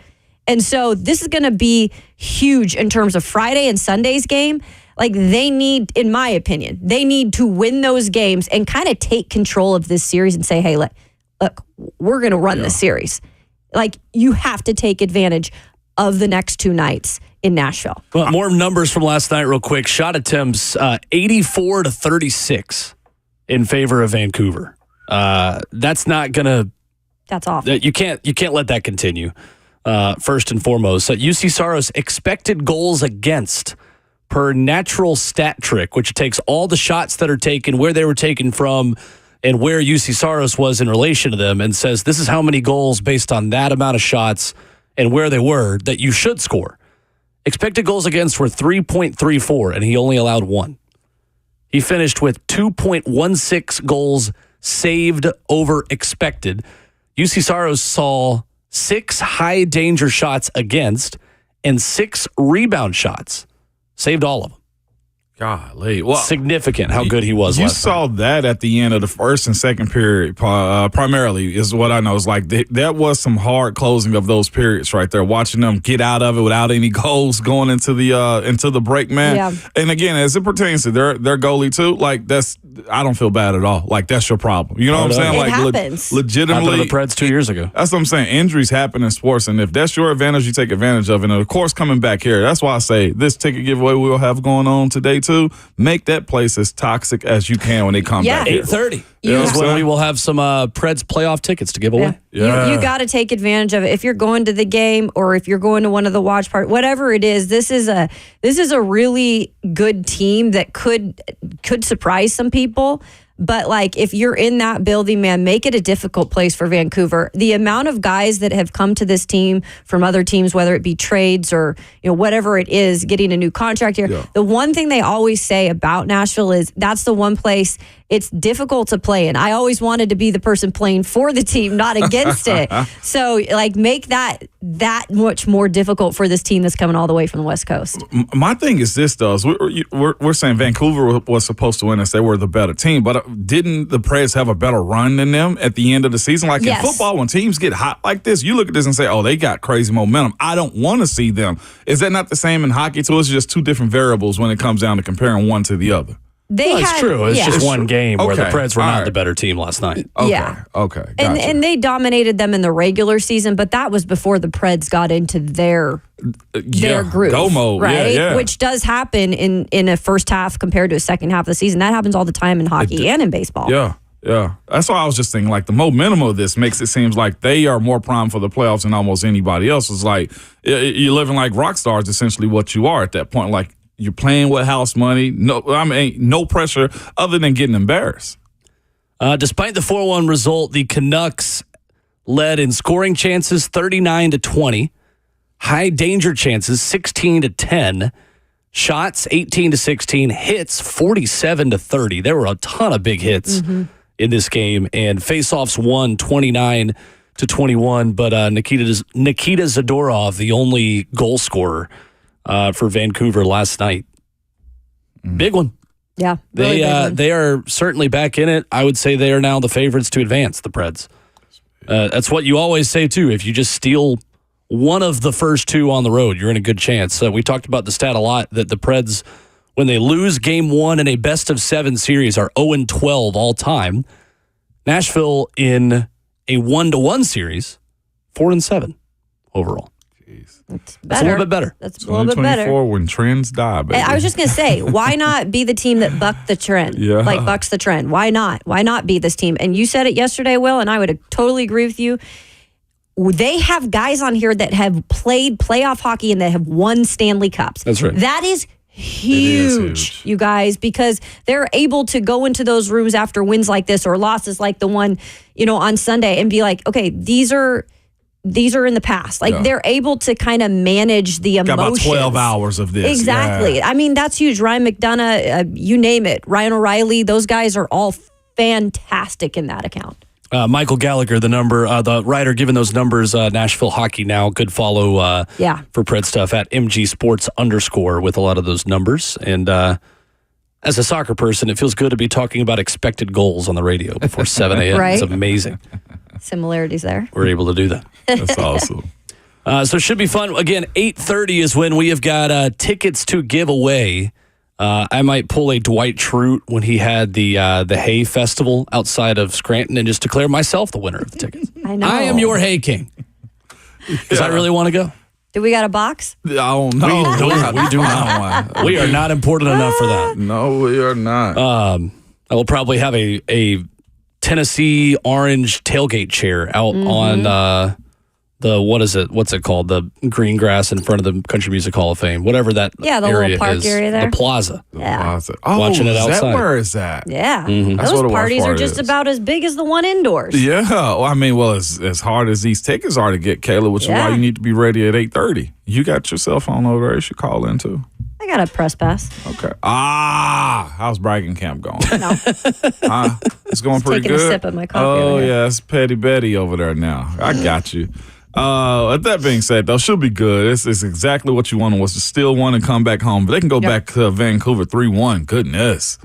And so this is going to be huge in terms of Friday and Sunday's game. Like, they need, in my opinion, they need to win those games and kind of take control of this series and say, hey, look, we're going to run this series. Like, you have to take advantage of the next 2 nights in Nashville. Well, more numbers from last night real quick. Shot attempts, 84-36 in favor of Vancouver. That's not going to... That's awful. You can't let that continue. First and foremost, UC Saros expected goals against per natural stat trick, which takes all the shots that are taken, where they were taken from, and where UC Saros was in relation to them, and says this is how many goals based on that amount of shots and where they were that you should score. Expected goals against were 3.34, and he only allowed 1. He finished with 2.16 goals saved over expected. UC Saros saw 6 high danger shots against and 6 rebound shots. Saved all of them. Golly. Well, significant how good he was you last saw night. That at the end of the first and second period, primarily, is what I know. It's like that was some hard closing of those periods right there, watching them get out of it without any goals going into the break, man. Yeah. And again, as it pertains to their goalie too, like, I don't feel bad at all. Like, that's your problem. You know what I'm saying? It like, happens. Legitimately. Happened to the Preds 2 years ago. That's what I'm saying. Injuries happen in sports, and if that's your advantage, you take advantage of it. And of course, coming back here, that's why I say this ticket giveaway we'll have going on today too. Make that place as toxic as you can when they come back here. 8:30 You is know when we will have some Preds playoff tickets to give away. Yeah. You got to take advantage of it. If you're going to the game or if you're going to one of the watch parties, whatever it is, this is a really good team that could surprise some people. But, like, if you're in that building, man, make it a difficult place for Vancouver. The amount of guys that have come to this team from other teams, whether it be trades or, whatever it is, getting a new contract here. Yeah. The one thing they always say about Nashville is that's the one place it's difficult to play in. I always wanted to be the person playing for the team, not against it. So, like, make that much more difficult for this team that's coming all the way from the West Coast. My thing is this, though. Is we're saying Vancouver was supposed to win and say we're the better team, but didn't the Preds have a better run than them at the end of the season? Like, yes. In football, when teams get hot like this, you look at this and say, oh, they got crazy momentum. I don't want to see them. Is that not the same in hockey, too? It's just 2 different variables when it comes down to comparing one to the other. It's true. It's just one game where the Okay. Preds were All not right. the better team last night. Okay. Yeah. Okay. And Gotcha. and they dominated them in the regular season, but that was before the Preds got into their groove. Go mode. Right? Yeah. Which does happen in a first half compared to a second half of the season. That happens all the time in hockey and in baseball. Yeah. Yeah. That's why I was just thinking, like, the momentum of this makes it seem like they are more primed for the playoffs than almost anybody else. It's like you're living like rock stars, essentially what you are at that point. Like, you're playing with house money. No pressure other than getting embarrassed. Despite the 4-1 result, the Canucks led in scoring chances 39-20, high danger chances 16-10, shots 18-16, hits 47-30. There were a ton of big hits in this game, and faceoffs won 29-21. But Nikita Zadorov, the only goal scorer for Vancouver last night. Big one. Yeah. Really big one. They are certainly back in it. I would say they are now the favorites to advance, the Preds. That's what you always say, too. If you just steal one of the first two on the road, you're in a good chance. We talked about the stat a lot that the Preds, when they lose game one in a best-of-7 series, are 0-12 all time. Nashville in a 1-1 series, 4-7 overall. It's That's a little bit better. That's a little bit better. 2024 when trends die, baby. I was just going to say, why not be the team that bucked the trend? Yeah. Like bucks the trend. Why not? Why not be this team? And you said it yesterday, Will, and I would totally agree with you. They have guys on here that have played playoff hockey and that have won Stanley Cups. That's right. That is huge, you guys, because they're able to go into those rooms after wins like this or losses like the one, on Sunday and be like, okay, these are in the past. Like they're able to kind of manage the emotions. Got about 12 hours of this. Exactly. Yeah. I mean, that's huge. Ryan McDonough, you name it. Ryan O'Reilly, those guys are all fantastic in that account. Michael Gallagher, the writer giving those numbers, Nashville Hockey Now. Good follow for Pred stuff at MG Sports _ with a lot of those numbers. And as a soccer person, it feels good to be talking about expected goals on the radio before 7 a.m. Right. It's amazing. Similarities there. We're able to do that. That's awesome. So it should be fun. Again, 8:30 is when we have got tickets to give away. I might pull a Dwight Schrute when he had the Hay Festival outside of Scranton and just declare myself the winner of the tickets. I know. I am your Hay King. Because I really want to go. Do we got a box? I don't know. We do not. We are not important enough for that. No, we are not. I will probably have a Tennessee orange tailgate chair out on what's it called? The green grass in front of the Country Music Hall of Fame. Whatever that the area little park is. area there. The plaza. Yeah. Watching it is outside. that where is that? Yeah. That's Those what a watch parties are party just is. about as big as the one indoors. Yeah. Well, I mean, as hard as these tickets are to get, Kayla, which is why you need to be ready at 8:30. You got your cell phone over there. You should call in, too. I got a press pass. Okay. How's bragging camp going? No. It's going pretty taking a good. sip of my coffee Oh, over here. yeah. It's Petty Betty over there now. I got you. With that being said, though, she'll be good. It's exactly what you wanted was to steal one and come back home. But they can go back to Vancouver 3-1. Goodness.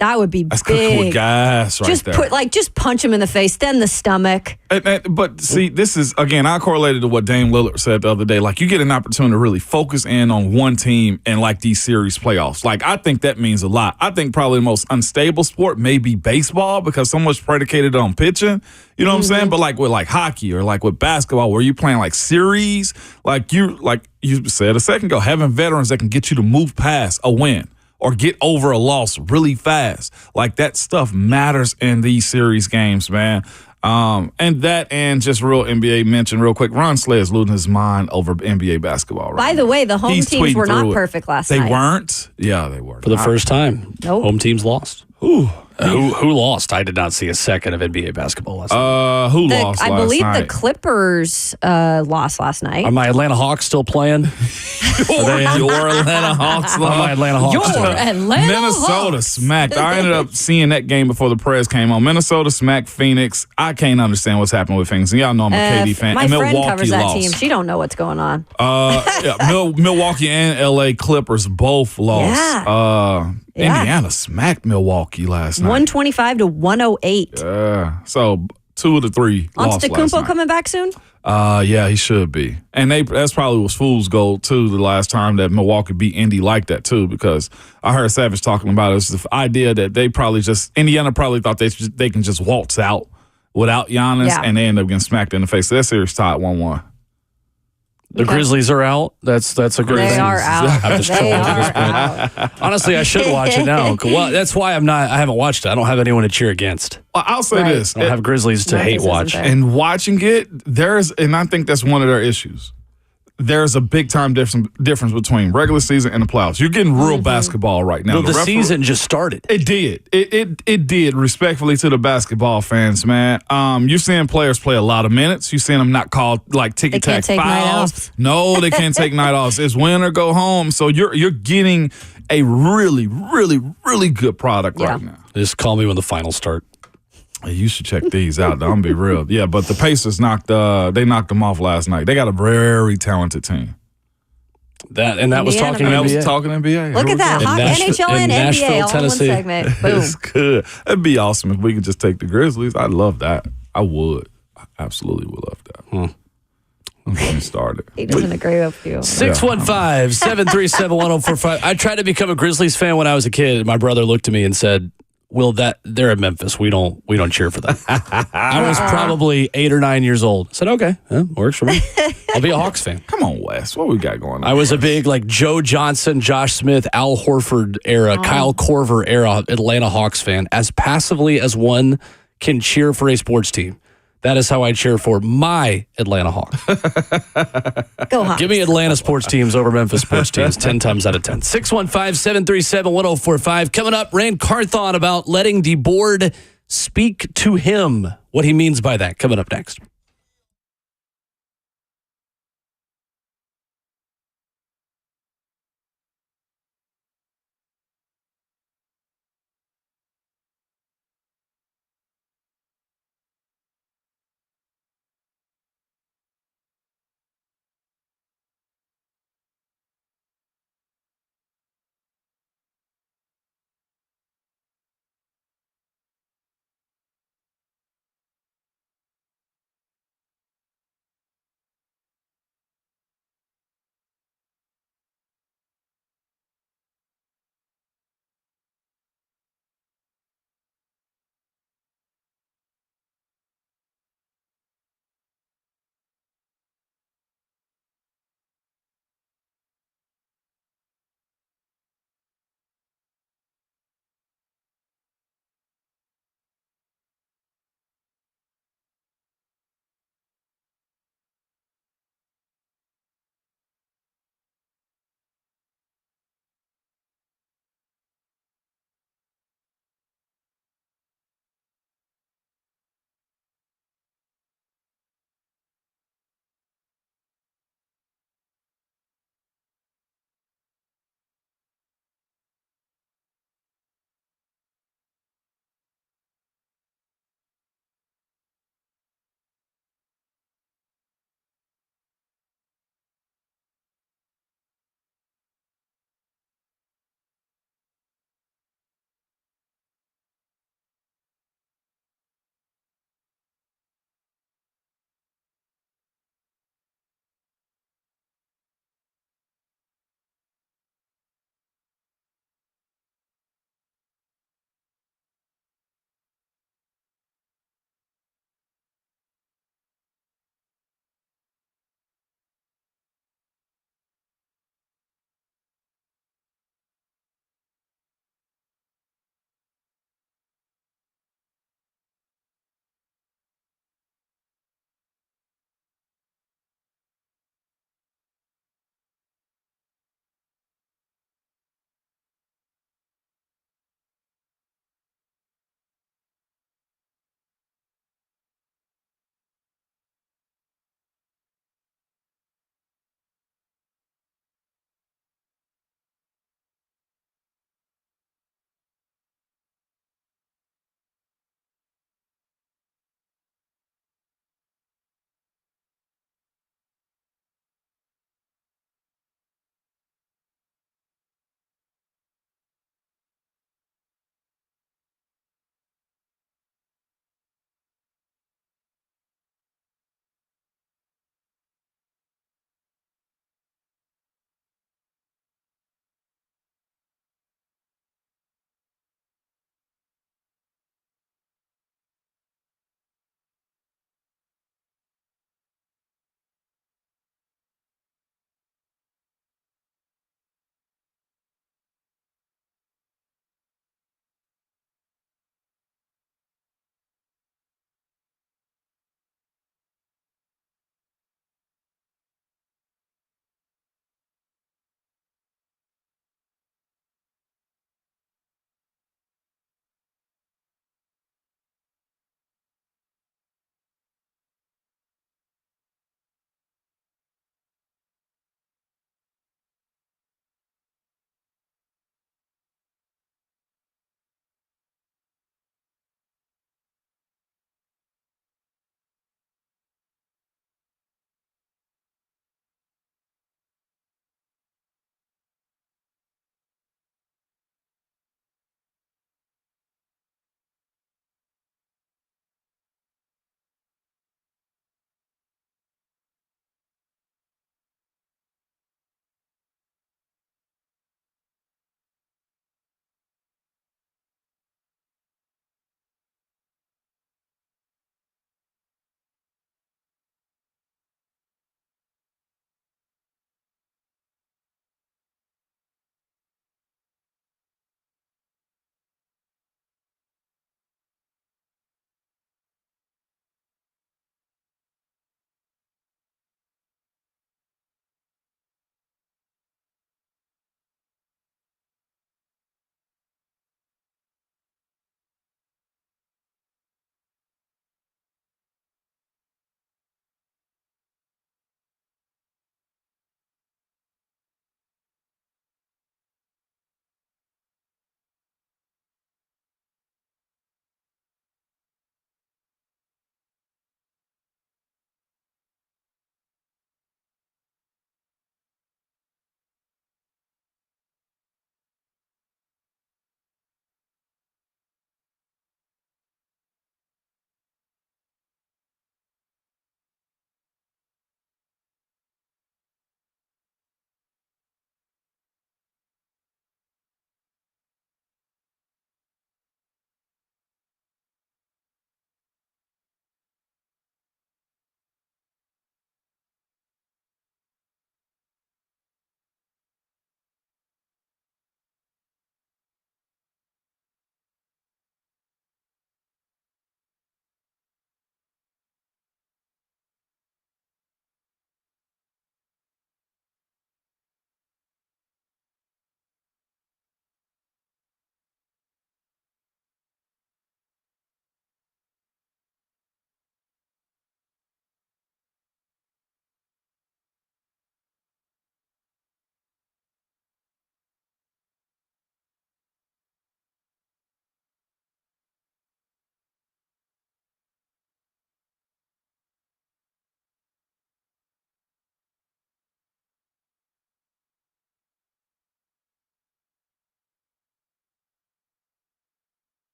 That would be That's big. cool gas right just there. just punch him in the face, then the stomach. But see, this is, again, I correlated to what Dame Lillard said the other day. Like, you get an opportunity to really focus in on one team in, like, these series playoffs. Like, I think that means a lot. I think probably the most unstable sport may be baseball because so much predicated on pitching. You know what I'm saying? But, like, with, like, hockey or, like, with basketball where you playing, like, series, like you said a second ago, having veterans that can get you to move past a win or get over a loss really fast. Like, that stuff matters in these series games, man. And just real NBA mention real quick. Ron Sled's losing his mind over NBA basketball right By the now. way, the home He's teams tweeting were not through it. perfect last They night. weren't? Yeah, they were. For the first time. Nope. Home teams lost. Who lost? I did not see a second of NBA basketball last night. Who lost I last believe night? the Clippers lost last night. Are my Atlanta Hawks still playing? Your Atlanta Hawks Are my Atlanta Hawks still? Atlanta Minnesota smacked. I ended up seeing that game before the Preds came on. Minnesota smacked Phoenix. I can't understand what's happening with Phoenix. And y'all know I'm a KD fan. My and friend Milwaukee covers that lost. team. She don't know what's going on. Milwaukee and LA Clippers both lost. Yeah. Indiana smacked Milwaukee last night. 125 to 108. So 2 of the 3 lost last Antetokounmpo night. coming back soon? Yeah, he should be. And that's probably was fool's gold, too, the last time that Milwaukee beat Indy like that, too, because I heard Savage talking about it. It's the idea that they probably Indiana probably thought they can just waltz out without Giannis, and they end up getting smacked in the face. So that series tied 1-1. The Grizzlies are out. That's a great thing. They are out. I'm just They trolling are at this point. out. Honestly, I should watch it now. Well, that's why I haven't watched it. I don't have anyone to cheer against. Well, I'll say this. I don't have Grizzlies to hate watch. And watching it, and I think that's one of their issues. There's a big time difference between regular season and the playoffs. You're getting real basketball right now. Well, the season just started. It did. It did, respectfully to the basketball fans, man. You're seeing players play a lot of minutes. You're seeing them not called like ticky-tack fouls. No, they can't take night offs. It's win or go home. So you're getting a really, really, really good product right now. Just call me when the finals start. You should check these out, though. I'm gonna be real. Yeah, but the Pacers knocked them off last night. They got a very talented team. That was talking That NBA. was talking NBA. Look at that. Hot NHL and NBA Nashville, all in one Tennessee. segment. Boom. It's good. It'd be awesome if we could just take the Grizzlies. I'd love that. I would. I absolutely would love that. I'm getting started. He doesn't agree with you. 615-737-1045. I tried to become a Grizzlies fan when I was a kid. My brother looked at me and said, "Well, they're in Memphis. We don't cheer for them." I was probably 8 or 9 years old. I said, "Okay, works for me. I'll be a Hawks fan." Come on, Wes. What we got going on? I was a big Joe Johnson, Josh Smith, Al Horford era, Kyle Korver era Atlanta Hawks fan. As passively as one can cheer for a sports team, that is how I cheer for my Atlanta Hawks. Go Hawks. Give me Atlanta sports teams over Memphis sports teams 10 times out of 10. 615-737-1045. Coming up, Ran Carthon about letting the board speak to him. What he means by that. Coming up next.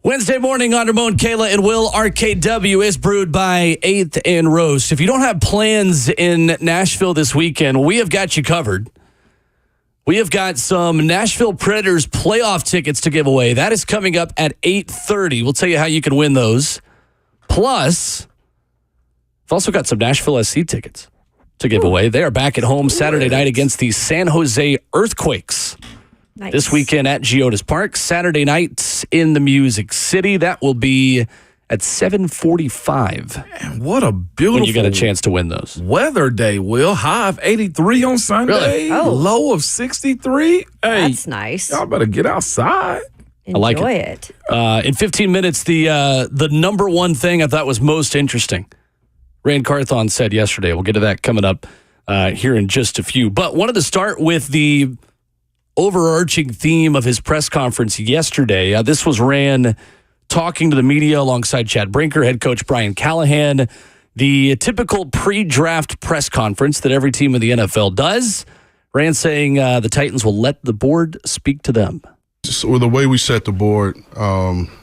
Wednesday morning on Ramon, Kayla, and Will. RKW is brewed by 8th and Roast. If you don't have plans in Nashville this weekend, we have got you covered. We have got some Nashville Predators playoff tickets to give away. That is coming up at 8:30. We'll tell you how you can win those. Plus, we've also got some Nashville SC tickets to give away. They are back at home Saturday night against the San Jose Earthquakes. Nice. This weekend at Geodis Park. Saturday night in the Music City. That will be at 7:45. Man, what a beautiful when you get a chance to win those. weather day, Will. High of 83 on Sunday. Really? Oh. Low of 63. Hey, That's nice. y'all better get outside. Enjoy like it. In 15 minutes, the number one thing I thought was most interesting, Ran Carthon said yesterday. We'll get to that coming up here in just a few. But wanted to start with the overarching theme of his press conference yesterday. This was Ran talking to the media alongside Chad Brinker, head coach Brian Callahan. The typical pre-draft press conference that every team in the NFL does. Ran saying the Titans will let the board speak to them. So the way we set the board,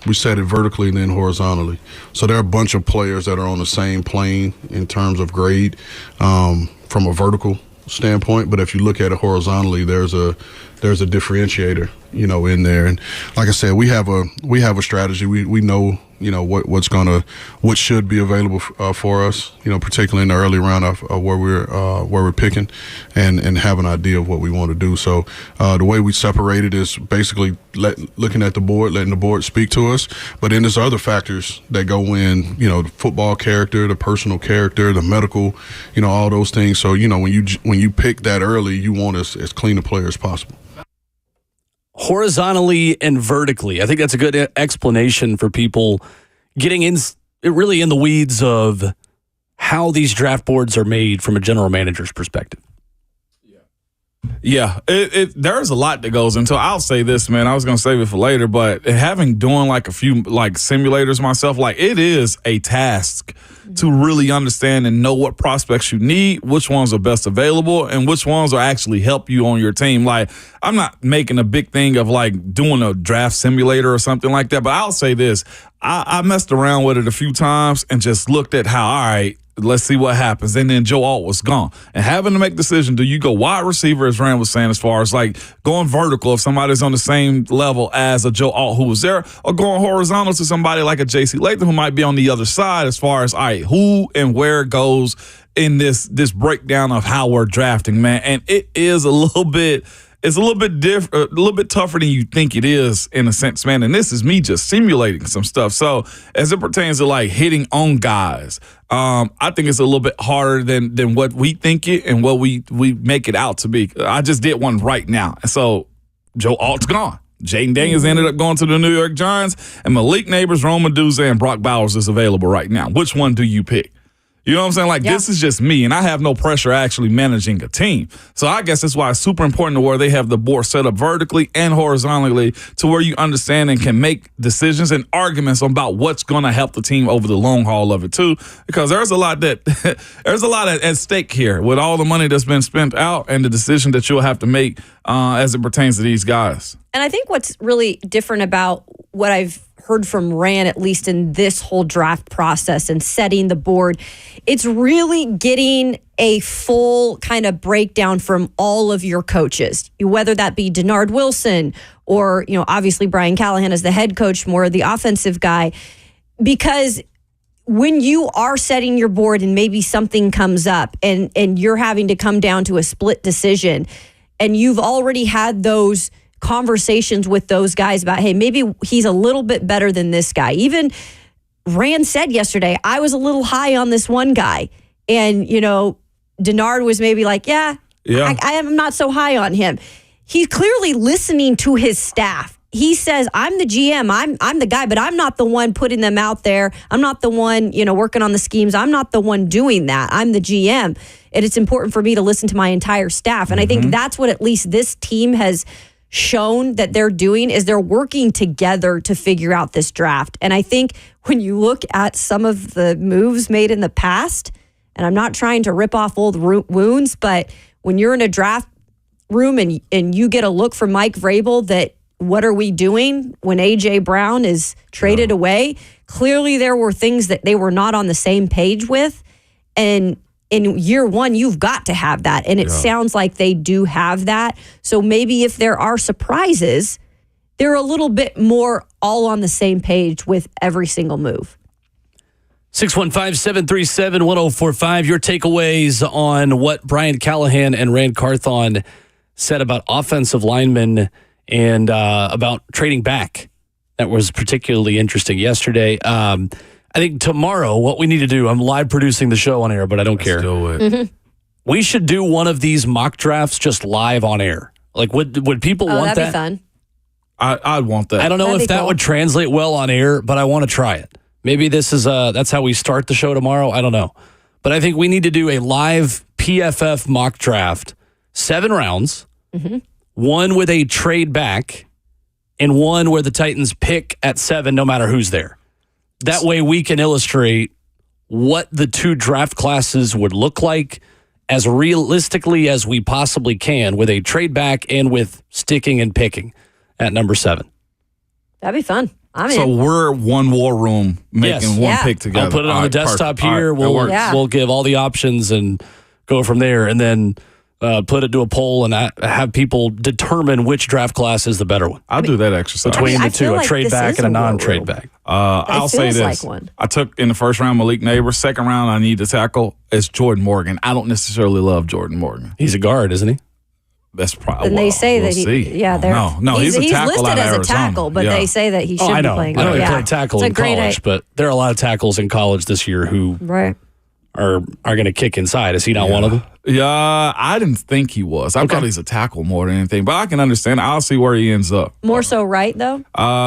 we set it vertically and then horizontally. So there are a bunch of players that are on the same plane in terms of grade from a vertical standpoint. But if you look at it horizontally, there's a differentiator, in there. And like I said, we have a strategy. We know, what should be available for us, particularly in the early round of where we're picking, and have an idea of what we want to do. So the way we separate it is basically looking at the board, letting the board speak to us. But then there's other factors that go in, the football character, the personal character, the medical, all those things. So when you pick that early, you want as clean a player as possible. Horizontally and vertically. I think that's a good explanation for people getting in really in the weeds of how these draft boards are made from a general manager's perspective. Yeah, there's a lot that goes into it. I'll say this, man. I was going to save it for later, but doing like a few like simulators myself, like it is a task to really understand and know what prospects you need, which ones are best available, and which ones will actually help you on your team. Like, I'm not making a big thing of like doing a draft simulator or something like that, but I'll say this. I messed around with it a few times and just looked at how, all right, let's see what happens. And then Joe Alt was gone. And having to make a decision, do you go wide receiver, as Rand was saying, as far as like going vertical if somebody's on the same level as a Joe Alt who was there, or going horizontal to somebody like a J.C. Latham who might be on the other side as far as, all right, who and where goes in this breakdown of how we're drafting, man. And it is a little bit different, a little bit tougher than you think it is in a sense, man. And this is me just simulating some stuff. So as it pertains to like hitting on guys, I think it's a little bit harder than what we think it and what we make it out to be. I just did one right now. And so Joe Alt's gone. Jaden Daniels ended up going to the New York Giants, and Malik Neighbors, Rome Medusa, and Brock Bowers is available right now. Which one do you pick? You know what I'm saying? Like, This is just me, and I have no pressure actually managing a team. So I guess that's why it's super important to where they have the board set up vertically and horizontally to where you understand and can make decisions and arguments about what's going to help the team over the long haul of it too. Because there's a lot at stake here with all the money that's been spent out and the decision that you'll have to make as it pertains to these guys. And I think what's really different about what I've heard from Ran, at least in this whole draft process and setting the board, it's really getting a full kind of breakdown from all of your coaches, whether that be Denard Wilson or, obviously Brian Callahan as the head coach, more the offensive guy, because when you are setting your board and maybe something comes up and you're having to come down to a split decision and you've already had those conversations with those guys about, hey, maybe he's a little bit better than this guy. Even Rand said yesterday, I was a little high on this one guy. And, Denard was maybe like, I am not so high on him. He's clearly listening to his staff. He says, I'm the GM, I'm the guy, but I'm not the one putting them out there. I'm not the one, working on the schemes. I'm not the one doing that. I'm the GM. And it's important for me to listen to my entire staff. And I think that's what at least this team has shown that they're doing, is they're working together to figure out this draft. And I think when you look at some of the moves made in the past, and I'm not trying to rip off old wounds, but when you're in a draft room and you get a look from Mike Vrabel that what are we doing when A.J. Brown is traded away? Clearly, there were things that they were not on the same page with. And in year one, you've got to have that. And it sounds like they do have that. So maybe if there are surprises, they're a little bit more all on the same page with every single move. 615-737-1045. Your takeaways on what Brian Callahan and Ran Carthon said about offensive linemen and about trading back. That was particularly interesting yesterday. I think tomorrow, what we need to do, I'm live producing the show on air, but I don't care. Do it. Mm-hmm. We should do one of these mock drafts just live on air. Like, would people want that'd that? Be fun. I'd want that. I don't know That'd if be that cool. would translate well on air, but I want to try it. Maybe this is that's how we start the show tomorrow. I don't know. But I think we need to do a live PFF mock draft, 7 rounds, one with a trade back, and one where the Titans pick at 7 no matter who's there. That way we can illustrate what the 2 draft classes would look like as realistically as we possibly can with a trade back and with sticking and picking at number 7. That'd be fun. I'm So in. we're one war room making Yes. one Yeah. pick together. I'll put it on All the right, desktop perfect. All here. right, that works. We'll give all the options and go from there, and then put it to a poll and have people determine which draft class is the better one I'll do that exercise. between I the two, feel a like trade this back is and a a war non-trade room. back. I'll say feels this. like one. I took in the first round Malik Neighbors. Second round, I need to tackle. It's Jordan Morgan. I don't necessarily love Jordan Morgan. He's a guard, isn't he? That's probably. And they say that he's a tackle listed out of as a Arizona. tackle, but Yeah. they say that he should I be know. playing. I know he yeah. played tackle It's a in great college, but there are a lot of tackles in college this year who right. are going to kick inside. Is he not one of them? Yeah, I didn't think he was. I thought he's a tackle more than anything, but I can understand. I'll see where he ends up. More so, right though.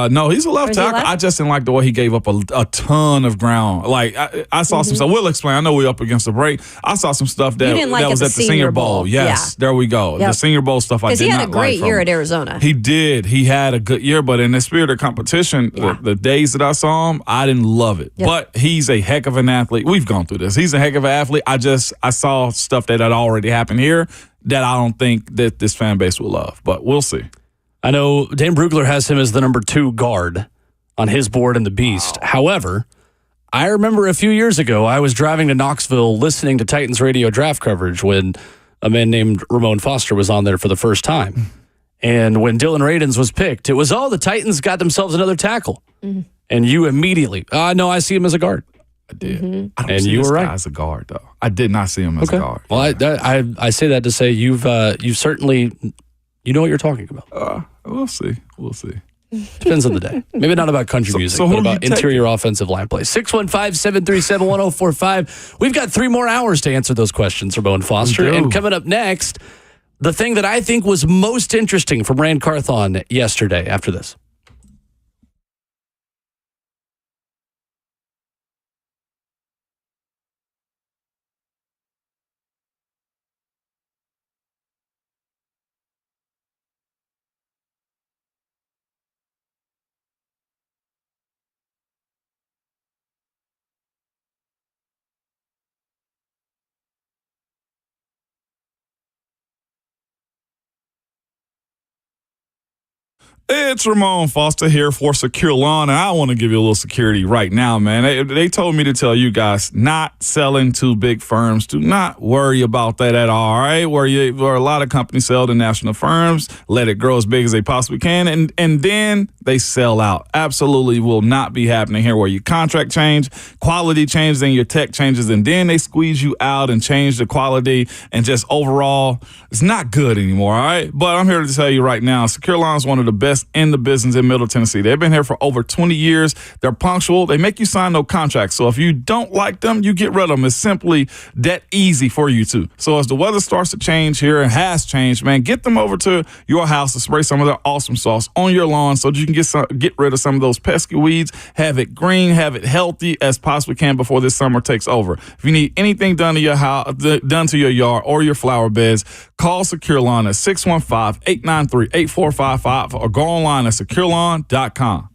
No, he's a left Is he tackle. left? I just didn't like the way he gave up a ton of ground. Like I saw some stuff. We'll explain. I know we're up against the break. I saw some stuff that, You didn't like that at was the at the Senior Senior Bowl. Bowl. Yes, Yeah. there we go. Yep. The Senior Bowl stuff I Because did he had not a great like year from at him. Arizona. He did. He had a good year, but in the spirit of competition, the days that I saw him, I didn't love it. Yep. But he's a heck of an athlete. We've gone through this. He's a heck of an athlete. I saw stuff that had already happened here that I don't think that this fan base will love, but we'll see. I know Dan Brugler has him as the number 2 guard on his board in the Beast. However, I remember a few years ago, I was driving to Knoxville listening to Titans radio draft coverage when a man named Ramon Foster was on there for the first time. And when Dylan Radins was picked, it was, the Titans got themselves another tackle. And you immediately, no, I see him as a guard. I did. I don't And see you this were guy right. as a guard, though. I did not see him as a guard. Well, I say that to say you've certainly, you know what you're talking about. We'll see. We'll see. Depends on the day. Maybe not about country music, so but who about you taking? interior offensive line play. 615-737-1045. We've got 3 more hours to answer those questions, Ramon Foster. We do. And coming up next, the thing that I think was most interesting from Ran Carthon yesterday after this. It's Ramon Foster here for Secure Lawn, and I want to give you a little security right now, man. They told me to tell you guys not selling to big firms. Do not worry about that at all, all right? Where a lot of companies sell to national firms, let it grow as big as they possibly can, and then they sell out. Absolutely will not be happening here where your contract change, quality changes, and your tech changes, and then they squeeze you out and change the quality, and just overall, it's not good anymore, all right? But I'm here to tell you right now, Secure Lawn is one of the best in the business in Middle Tennessee. They've been here for over 20 years. They're punctual. They make you sign no contracts. So if you don't like them, you get rid of them. It's simply that easy for you to. So as the weather starts to change here and has changed, man, get them over to your house to spray some of their awesome sauce on your lawn so that you can get rid of some of those pesky weeds, have it green, have it healthy as possibly can before this summer takes over. If you need anything done to your house, done to your yard or your flower beds, call Secure Lawn at 615-893-8455 or go online at securelawn.com.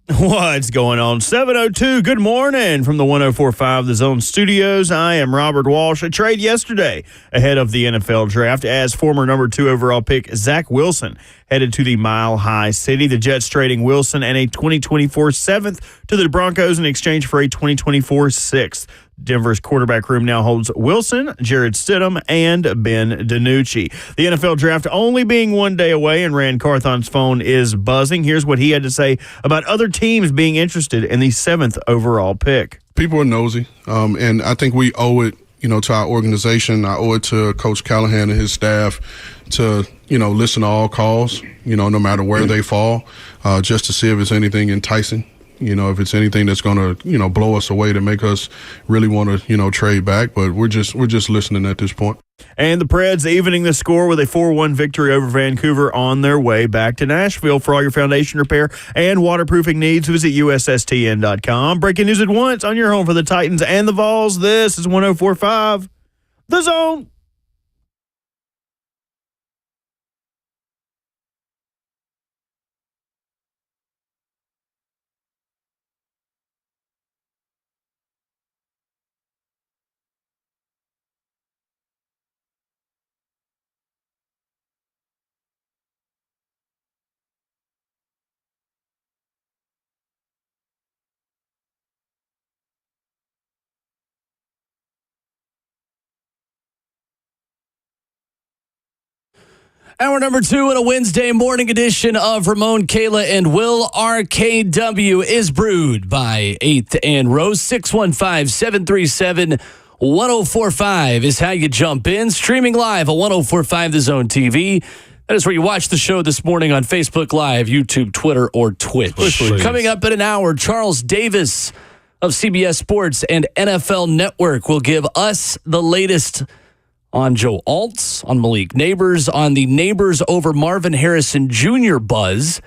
What's going on? 7:02. Good morning from the 104.5 The Zone Studios. I am Robert Walsh. A trade yesterday ahead of the NFL draft as former number 2 overall pick Zach Wilson headed to the Mile High City. The Jets trading Wilson and a 2024 7th to the Broncos in exchange for a 2024 6th. Denver's quarterback room now holds Wilson, Jared Stidham, and Ben DiNucci. The NFL draft only being one day away, and Ran Carthon's phone is buzzing. Here's what he had to say about other teams being interested in the 7th overall pick. People are nosy, and I think we owe it, to our organization. I owe it to Coach Callahan and his staff to, listen to all calls, no matter where they fall, just to see if it's anything enticing. If it's anything that's going to, blow us away to make us really want to, trade back. But we're just listening at this point. And the Preds evening the score with a 4-1 victory over Vancouver on their way back to Nashville. For all your foundation repair and waterproofing needs, visit USSTN.com. Breaking news at once on your home for the Titans and the Vols. This is 104.5 The Zone. Hour number 2 in a Wednesday morning edition of Ramon, Kayla, and Will. RKW is brewed by 8th and Rose. 615-737-1045 is how you jump in. Streaming live at 1045 The Zone TV. That is where you watch the show this morning on Facebook Live, YouTube, Twitter, or Twitch. Please. Coming up in an hour, Charles Davis of CBS Sports and NFL Network will give us the latest on Joe Alt, on Malik Neighbors, on the Neighbors over Marvin Harrison Jr. buzz,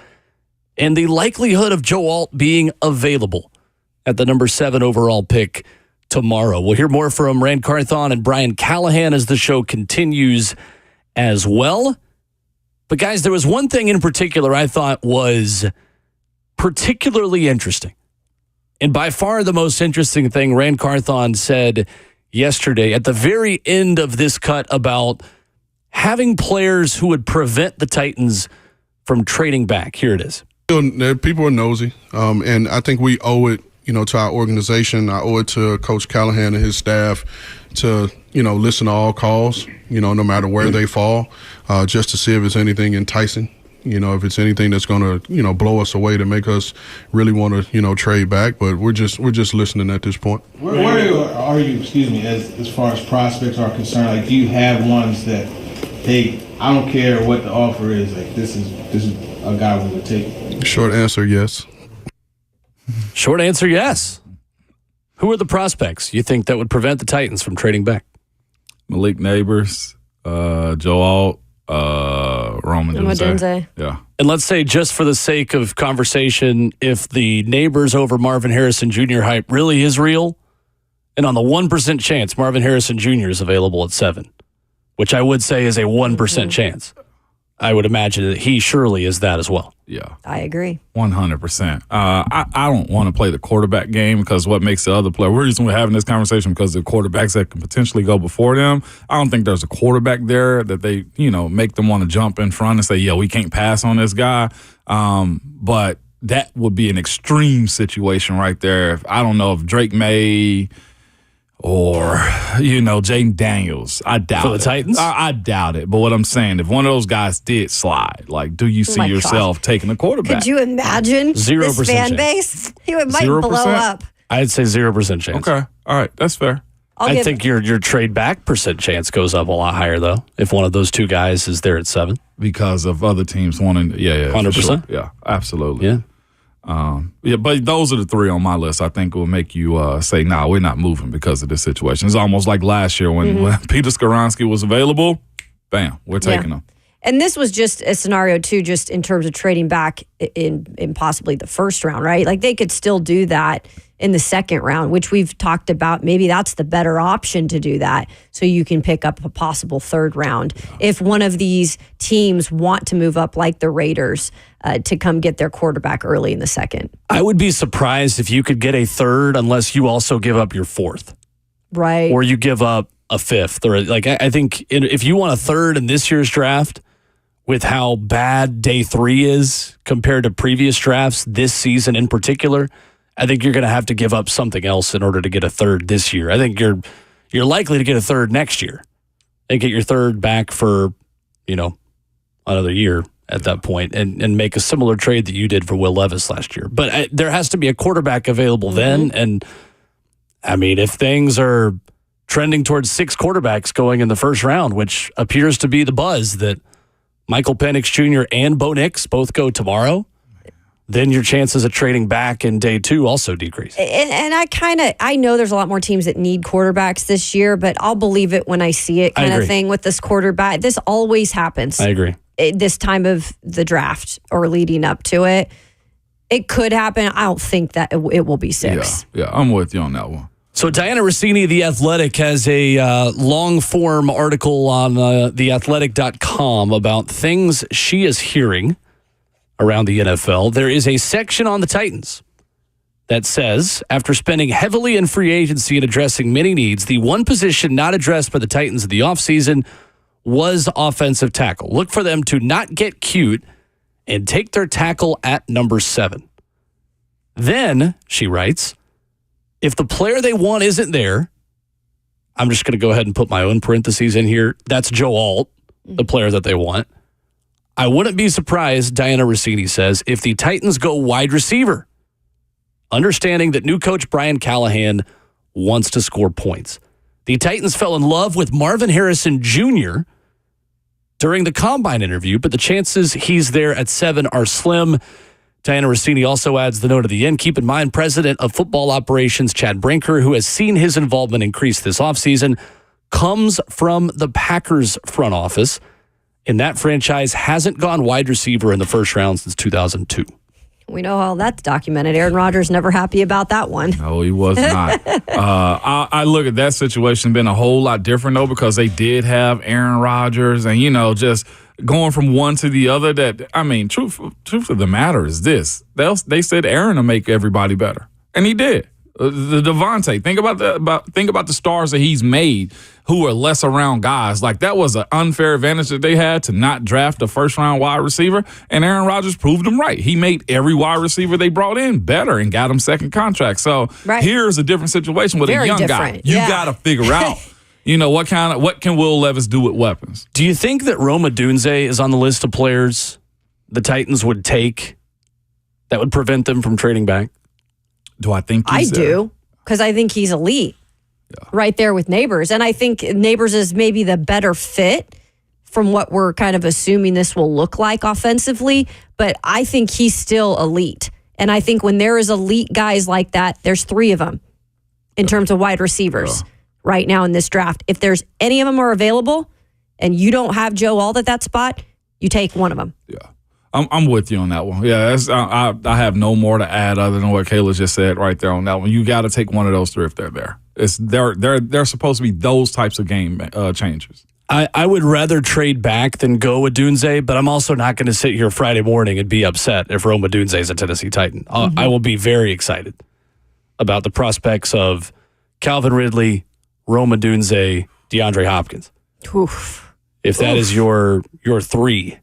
and the likelihood of Joe Alt being available at the number 7 overall pick tomorrow. We'll hear more from Ran Carthon and Brian Callahan as the show continues as well. But guys, there was one thing in particular I thought was particularly interesting. And by far the most interesting thing Ran Carthon said yesterday at the very end of this cut about having players who would prevent the Titans from trading back. Here it is. People are nosy, and I think we owe it, to our organization. I owe it to Coach Callahan and his staff to, listen to all calls, no matter where they fall, just to see if it's anything enticing. If it's anything that's going to, blow us away to make us really want to, trade back. But we're just listening at this point. Where are you, as far as prospects are concerned? Like, do you have ones that, hey, I don't care what the offer is, like this is a guy we would take? Short answer, yes. Short answer, yes. Who are the prospects you think that would prevent the Titans from trading back? Malik Neighbors, Joe Alt, Roman Denze. Yeah. And let's say, just for the sake of conversation, if the Neighbors over Marvin Harrison Jr. hype really is real, and on the 1% chance Marvin Harrison Jr. is available at 7, which I would say is a 1% chance, I would imagine that he surely is that as well. Yeah. I agree. 100%. I don't want to play the quarterback game because what makes the other player, we're just having this conversation because the quarterbacks that can potentially go before them. I don't think there's a quarterback there that they, make them want to jump in front and say, yeah, we can't pass on this guy. But that would be an extreme situation right there. I don't know if Drake May or, Jaden Daniels. I doubt it. For the Titans? I doubt it. But what I'm saying, if one of those guys did slide, like, do you see yourself taking a quarterback? Could you imagine 0% this fan chance. base? He might 0%? blow up. I'd say 0% chance. Okay. All right. That's fair. I think your trade back percent chance goes up a lot higher, though, if one of those two guys is there at 7. Because of other teams wanting, 100%. Sure. Yeah, absolutely. Yeah. But those are the 3 on my list I think will make you say, nah, we're not moving because of this situation. It's almost like last year when Peter Skoronski was available, bam, we're taking him. And this was just a scenario too, just in terms of trading back in possibly the first round, right? Like they could still do that in the second round, which we've talked about. Maybe that's the better option to do that, so you can pick up a possible third round if one of these teams want to move up, like the Raiders, to come get their quarterback early in the second. I would be surprised if you could get a third unless you also give up your fourth. Right. Or you give up a fifth. Or like I think if you want a third in this year's draft, with how bad day 3 is compared to previous drafts this season in particular, I think you're going to have to give up something else in order to get a third this year. I think you're likely to get a third next year and get your third back for, another year at that point and make a similar trade that you did for Will Levis last year. But there has to be a quarterback available then. And I mean, if things are trending towards 6 quarterbacks going in the first round, which appears to be the buzz that Michael Penix Jr. and Bo Nix both go tomorrow, then your chances of trading back in day 2 also decrease. And I know there's a lot more teams that need quarterbacks this year, but I'll believe it when I see it kind of thing with this quarterback. This always happens. I agree. This time of the draft or leading up to it. It could happen. I don't think that it will be 6. Yeah, I'm with you on that one. So Diana Rossini, The Athletic, has a long-form article on theathletic.com about things she is hearing around the NFL. There is a section on the Titans that says, after spending heavily in free agency and addressing many needs, the one position not addressed by the Titans in the offseason was offensive tackle. Look for them to not get cute and take their tackle at number 7. Then, she writes, if the player they want isn't there, I'm just going to go ahead and put my own parentheses in here. That's Joe Alt, the player that they want. I wouldn't be surprised, Diana Rossini says, if the Titans go wide receiver, understanding that new coach Brian Callahan wants to score points. The Titans fell in love with Marvin Harrison Jr. during the combine interview, but the chances he's there at 7 are slim. Diana Rossini also adds the note at the end. Keep in mind, President of Football Operations Chad Brinker, who has seen his involvement increase this offseason, comes from the Packers front office, and that franchise hasn't gone wide receiver in the first round since 2002. We know how that's documented. Aaron Rodgers never happy about that one. No, he was not. I look at that situation been a whole lot different, though, because they did have Aaron Rodgers and, just going from one to the other. Truth of the matter is this. They said Aaron will make everybody better, and he did. The Devontae, think about the stars that he's made who are less around guys. Like, that was an unfair advantage that they had to not draft a first-round wide receiver, and Aaron Rodgers proved them right. He made every wide receiver they brought in better and got him second contract. So here's a different situation with a young guy. You got to figure out, what can Will Levis do with weapons? Do you think that Rome Odunze is on the list of players the Titans would take that would prevent them from trading back? Do I think I do, because I think he's elite. Right there with Neighbors. And I think Neighbors is maybe the better fit from what we're kind of assuming this will look like offensively. But I think he's still elite. And I think when there is elite guys like that, there's 3 of them in terms of wide receivers right now in this draft. If there's any of them are available and you don't have Joe Alt at that spot, you take one of them. Yeah. I'm with you on that one. Yeah, I have no more to add other than what Kayla just said right there on that one. You got to take one of those 3 if they're there. They're supposed to be those types of game changers. I would rather trade back than go with Odunze, but I'm also not going to sit here Friday morning and be upset if Rome Odunze is a Tennessee Titan. I will be very excited about the prospects of Calvin Ridley, Rome Odunze, DeAndre Hopkins. Oof. If that is your 3.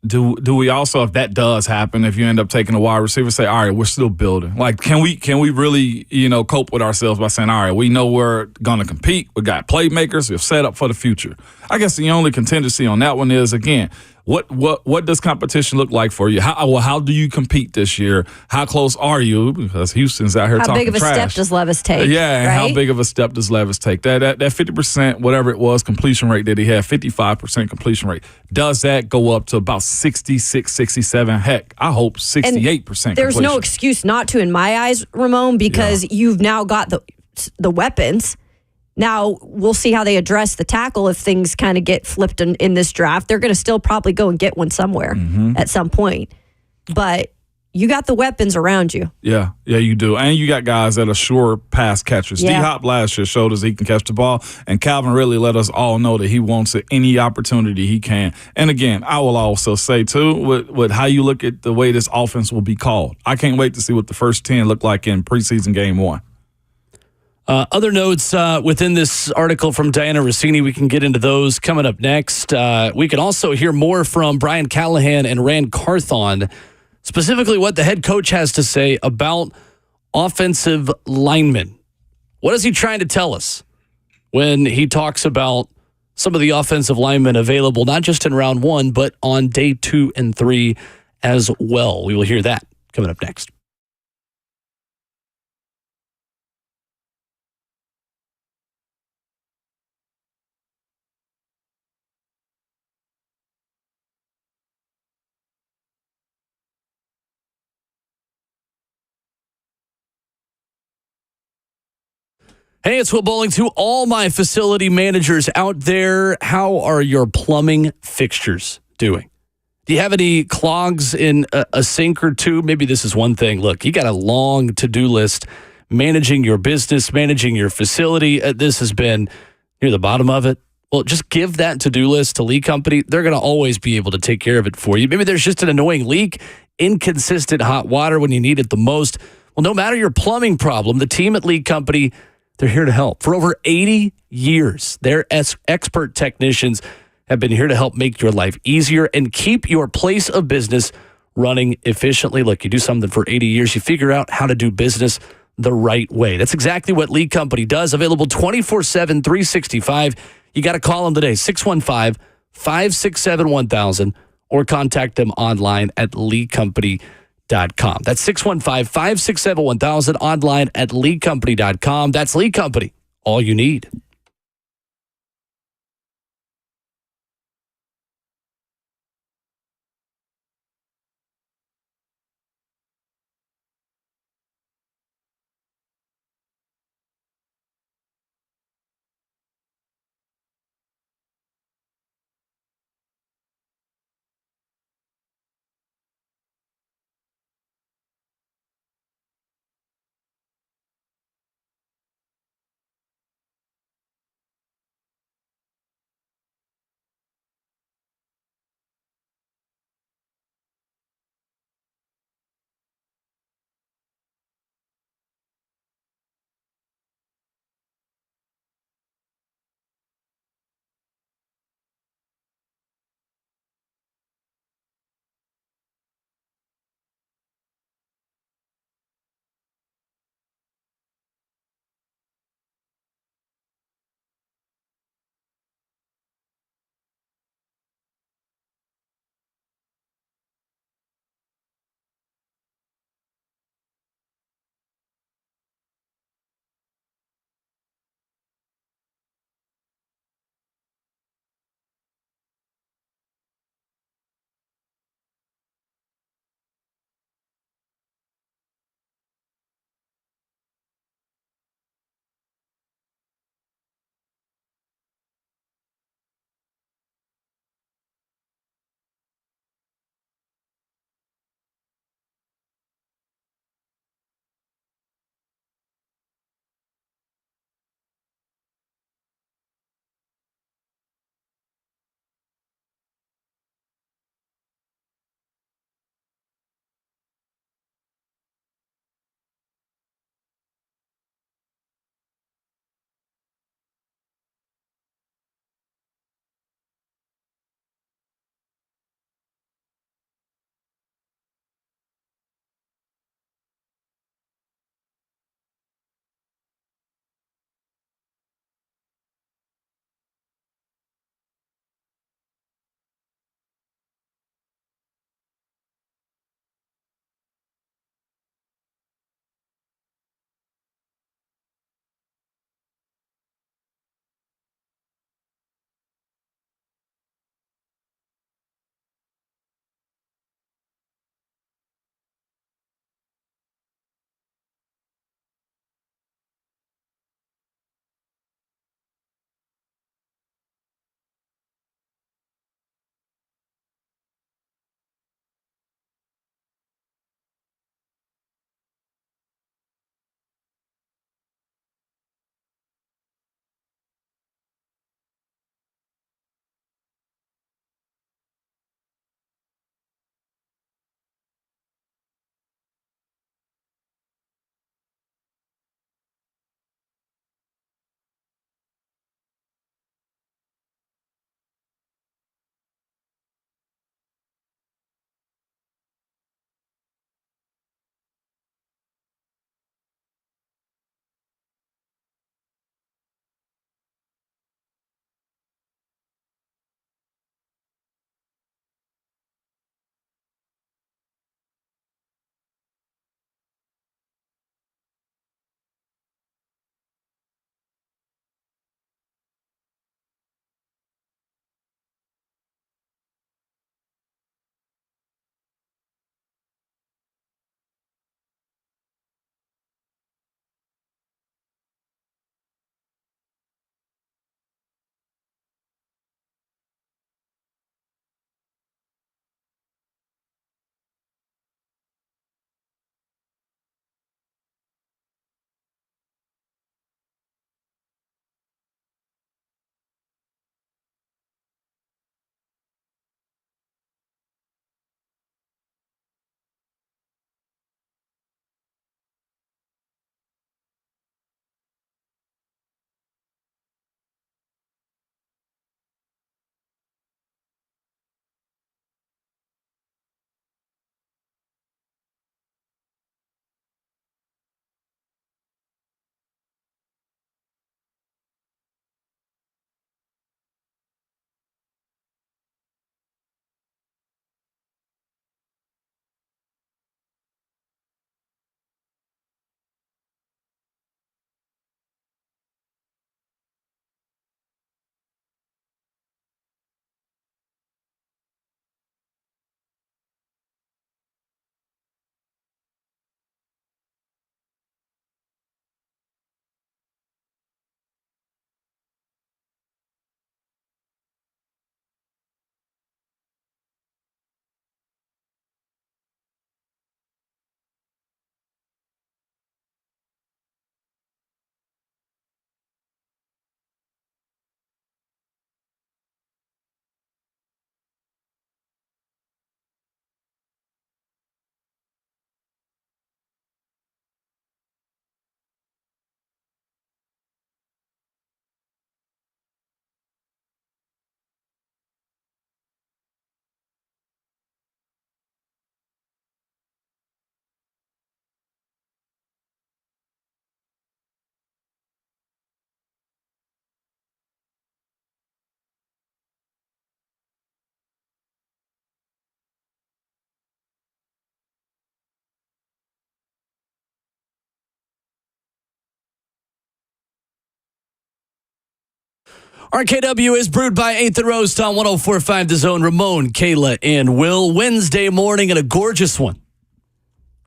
Do we also, if that does happen, if you end up taking a wide receiver, say, all right, we're still building. Like, can we really, cope with ourselves by saying, all right, we know we're going to compete. We got playmakers. We're set up for the future. I guess the only contingency on that one is, again, what does competition look like for you? How do you compete this year? How close are you? Because Houston's out here talking trash. How big of a step does Levis take? Yeah, and how big of a step does Levis take? That 50%, whatever it was, completion rate that he had, 55% completion rate. Does that go up to about 66, 67? Heck, I hope 68% completion. There's no excuse not to, in my eyes, Ramon, because you've now got the weapons. Now, we'll see how they address the tackle if things kind of get flipped in this draft. They're going to still probably go and get one somewhere at some point. But you got the weapons around you. Yeah, you do. And you got guys that are sure pass catchers. Yeah. D-Hop last year showed us he can catch the ball, and Calvin really let us all know that he wants it any opportunity he can. And again, I will also say, too, with how you look at the way this offense will be called, I can't wait to see what the first 10 look like in preseason game 1. Other notes within this article from Diana Rossini, we can get into those coming up next. We can also hear more from Brian Callahan and Ran Carthon, specifically what the head coach has to say about offensive linemen. What is he trying to tell us when he talks about some of the offensive linemen available, not just in round 1, but on day 2 and 3 as well? We will hear that coming up next. Hey, it's Will Bowling to all my facility managers out there. How are your plumbing fixtures doing? Do you have any clogs in a sink or two? Maybe this is one thing. Look, you got a long to-do list managing your business, managing your facility. This has been near the bottom of it. Well, just give that to-do list to Lee Company. They're going to always be able to take care of it for you. Maybe there's just an annoying leak, inconsistent hot water when you need it the most. Well, no matter your plumbing problem, the team at Lee Company, they're here to help. For over 80 years, their expert technicians have been here to help make your life easier and keep your place of business running efficiently. Look, you do something for 80 years, you figure out how to do business the right way. That's exactly what Lee Company does. Available 24/7, 365. You got to call them today, 615-567-1000, or contact them online at leecompany.com. That's 615-567-1000, online at leecompany.com. That's Lee Company, all you need. RKW is brewed by 8th and Roast on 104.5 The Zone. Ramon, Kayla, and Will. Wednesday morning and a gorgeous one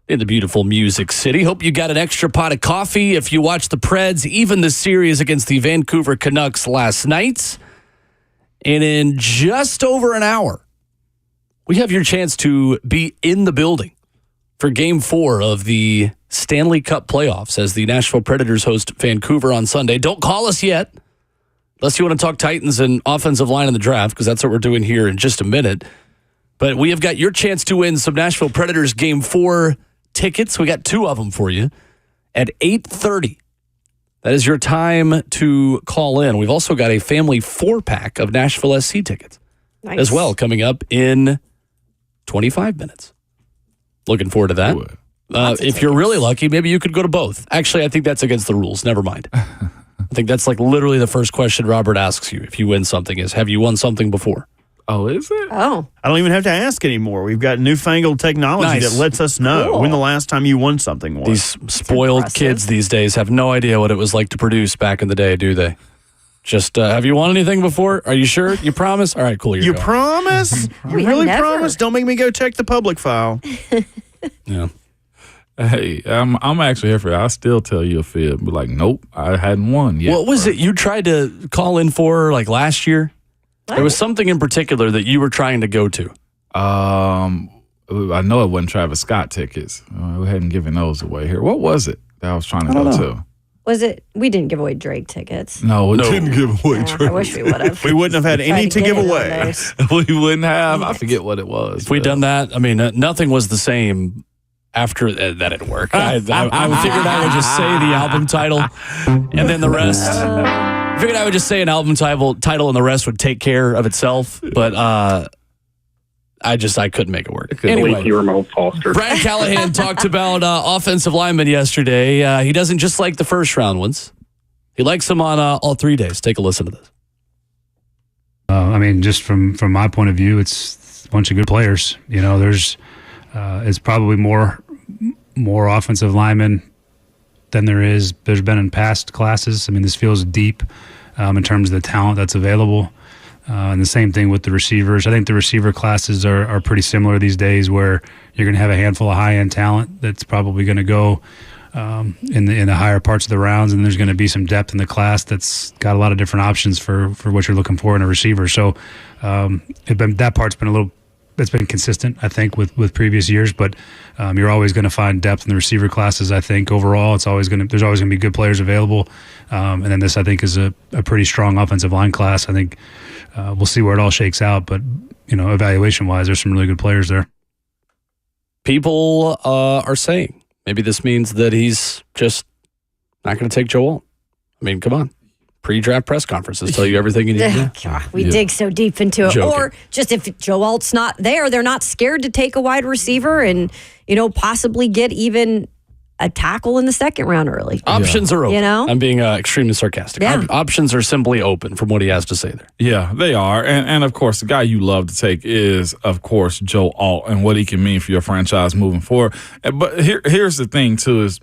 in the beautiful Music City. Hope you got an extra pot of coffee if you watched the Preds, even the series against the Vancouver Canucks last night. And in just over an hour, we have your chance to be in the building for Game 4 of the Stanley Cup playoffs as the Nashville Predators host Vancouver on Sunday. Don't call us yet, unless you want to talk Titans and offensive line in the draft, because that's what we're doing here in just a minute. But we have got your chance to win some Nashville Predators Game 4 tickets. We got 2 of them for you at 8:30. That is your time to call in. We've also got a family 4-pack of Nashville SC tickets as well coming up in 25 minutes. Looking forward to that. If you're really lucky, maybe you could go to both. Actually, I think that's against the rules. Never mind. I think that's like literally the first question Robert asks you if you win something is, have you won something before? Oh, is it? Oh. I don't even have to ask anymore. We've got newfangled technology that lets us know when the last time you won something was. These spoiled kids these days have no idea what it was like to produce back in the day, do they? Just, have you won anything before? Are you sure? You promise? All right, cool. You promise? You really promise? Don't make me go check the public file. Yeah. Hey, I'm actually here for you. I'll still tell you a fib. But like, nope, I hadn't won yet. What was it you tried to call in for like last year? What? There was something in particular that you were trying to go to. I know it wasn't Travis Scott tickets. We hadn't given those away here. What was it that I was trying to go to? Was it? We didn't give away Drake tickets. No, we didn't give away Drake. I wish we would have. We wouldn't have had any to give away. We wouldn't have. I forget what it was. If we'd done that, I mean, nothing was the same after that didn't work. I figured I would just say the album title and then the rest. I figured I would just say an album title and the rest would take care of itself. But I couldn't make it work. Anyway, Brian Callahan talked about offensive linemen yesterday. He doesn't just like the first round ones. He likes them on all 3 days. Take a listen to this. I mean, just from my point of view, it's a bunch of good players. You know, there's probably more offensive linemen than there's been in past classes. I mean, this feels deep in terms of the talent that's available. And the same thing with the receivers. I think the receiver classes are pretty similar these days, where you're going to have a handful of high-end talent that's probably going to go in the higher parts of the rounds, and there's going to be some depth in the class that's got a lot of different options for what you're looking for in a receiver. So that part's been it's been consistent, I think, with previous years, but you're always going to find depth in the receiver classes. I think overall, there's always going to be good players available, and then this, I think, is a pretty strong offensive line class. I think we'll see where it all shakes out, but evaluation wise, there's some really good players there. People are saying maybe this means that he's just not going to take Joe Alt. I mean, come on. Pre-draft press conferences tell you everything you need to know. We dig so deep into it. Joking. Or just if Joe Alt's not there, they're not scared to take a wide receiver and, possibly get even a tackle in the second round early. Options are open. I'm being extremely sarcastic. Yeah. Options are simply open from what he has to say there. Yeah, they are. And of course, the guy you love to take is, of course, Joe Alt and what he can mean for your franchise moving forward. But here's the thing, too, is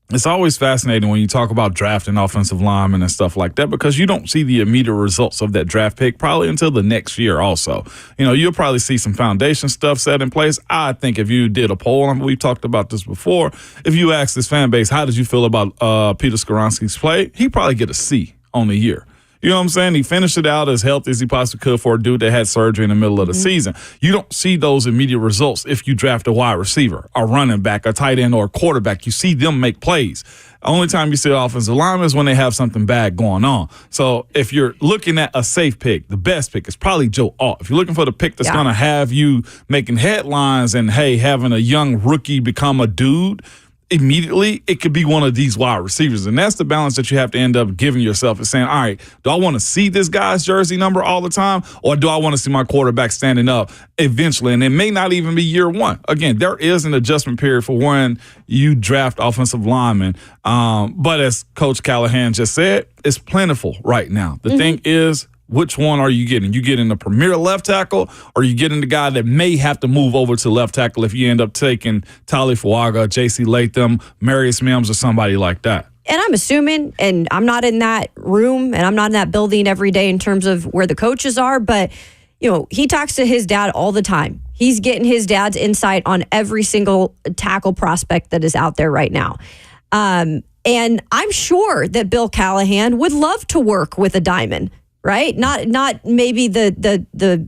it's always fascinating when you talk about drafting offensive linemen and stuff like that, because you don't see the immediate results of that draft pick probably until the next year also. You'll probably see some foundation stuff set in place. I think if you did a poll, and we've talked about this before, if you asked this fan base, how did you feel about Peter Skoronski's play, he'd probably get a C on the year. You know what I'm saying? He finished it out as healthy as he possibly could for a dude that had surgery in the middle of the season. You don't see those immediate results if you draft a wide receiver, a running back, a tight end, or a quarterback. You see them make plays. The only time you see offensive linemen is when they have something bad going on. So if you're looking at a safe pick, the best pick is probably Joe Alt. If you're looking for the pick that's going to have you making headlines and, hey, having a young rookie become a dude, immediately, it could be one of these wide receivers. And that's the balance that you have to end up giving yourself, is saying, all right, do I want to see this guy's jersey number all the time, or do I want to see my quarterback standing up eventually? And it may not even be year one. Again, there is an adjustment period for when you draft offensive linemen. But as Coach Callahan just said, it's plentiful right now. The thing is, which one are you getting? You getting the premier left tackle, or you getting the guy that may have to move over to left tackle if you end up taking Tali Fuaga, J.C. Latham, Marius Mims, or somebody like that? and I'm assuming, and I'm not in that room and I'm not in that building every day in terms of where the coaches are, but he talks to his dad all the time. He's getting his dad's insight on every single tackle prospect that is out there right now. And I'm sure that Bill Callahan would love to work with a diamond, right? Not maybe the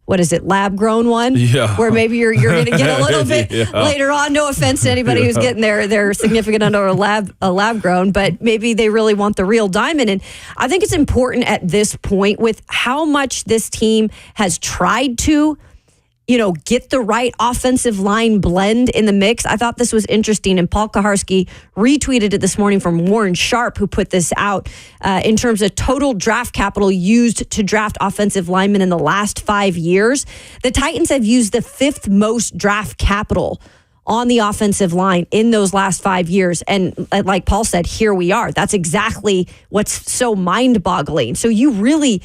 what is it, lab-grown one? Yeah. Where maybe you're going to get a little bit later on. No offense to anybody who's getting their significant under a lab-grown, but maybe they really want the real diamond. And I think it's important at this point with how much this team has tried to get the right offensive line blend in the mix. I thought this was interesting, and Paul Kaharski retweeted it this morning from Warren Sharp, who put this out in terms of total draft capital used to draft offensive linemen in the last 5 years. The Titans have used the 5th most draft capital on the offensive line in those last 5 years. And like Paul said, here we are. That's exactly what's so mind-boggling. So you really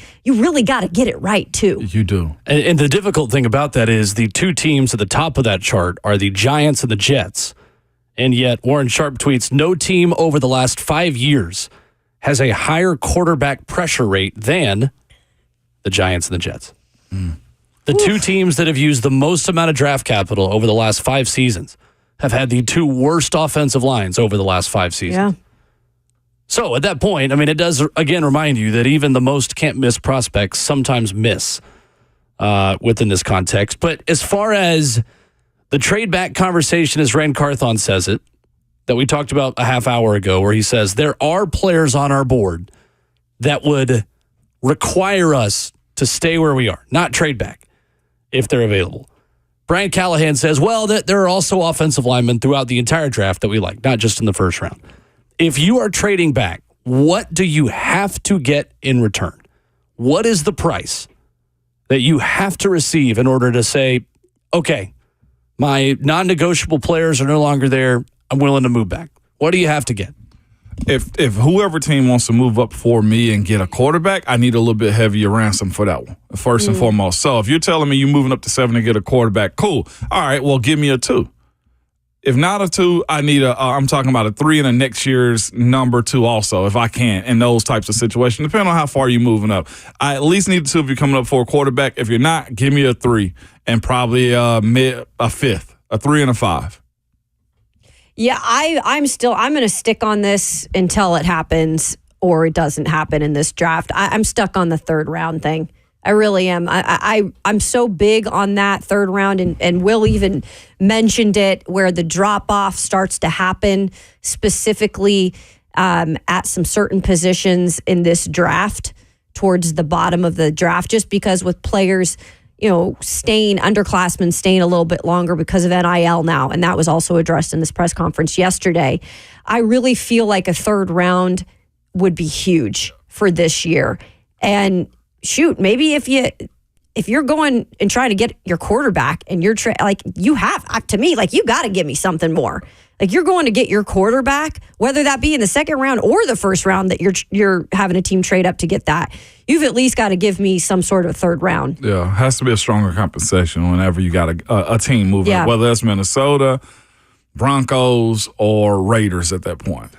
got to get it right, too. You do. And the difficult thing about that is the two teams at the top of that chart are the Giants and the Jets. And yet Warren Sharp tweets, no team over the last 5 years has a higher quarterback pressure rate than the Giants and the Jets. The two teams that have used the most amount of draft capital over the last 5 seasons have had the 2 worst offensive lines over the last 5 seasons. Yeah. So at that point, it does, again, remind you that even the most can't-miss prospects sometimes miss within this context. But as far as the trade-back conversation, as Ran Carthon says it, that we talked about a half hour ago, where he says, there are players on our board that would require us to stay where we are, not trade back, if they're available. Brian Callahan says, well, there are also offensive linemen throughout the entire draft that we like, not just in the first round. If you are trading back, what do you have to get in return? What is the price that you have to receive in order to say, okay, my non-negotiable players are no longer there, I'm willing to move back? What do you have to get? If whoever team wants to move up for me and get a quarterback, I need a little bit heavier ransom for that one, first and foremost. So if you're telling me you're moving up to 7 to get a quarterback, cool. All right, well, give me a 2. If not a 2, I need I'm talking about a 3 and a next year's number 2 also, if I can, in those types of situations, depending on how far you're moving up. I at least need a 2 if you're coming up for a quarterback. If you're not, give me a 3 and probably a 5th, a 3 and a 5. Yeah, I'm going to stick on this until it happens or it doesn't happen in this draft. I'm stuck on the 3rd round thing. I really am. I'm so big on that 3rd round, and Will even mentioned it, where the drop-off starts to happen specifically at some certain positions in this draft towards the bottom of the draft, just because with players underclassmen staying a little bit longer because of NIL now. And that was also addressed in this press conference yesterday. I really feel like a 3rd round would be huge for this year. And shoot, maybe if you're going and trying to get your quarterback and you're you got to give me something more. Like, you're going to get your quarterback, whether that be in the 2nd round or the 1st round that you're having a team trade up to get that. You've at least got to give me some sort of 3rd round. Yeah, has to be a stronger compensation whenever you got a team moving up, whether that's Minnesota, Broncos, or Raiders at that point.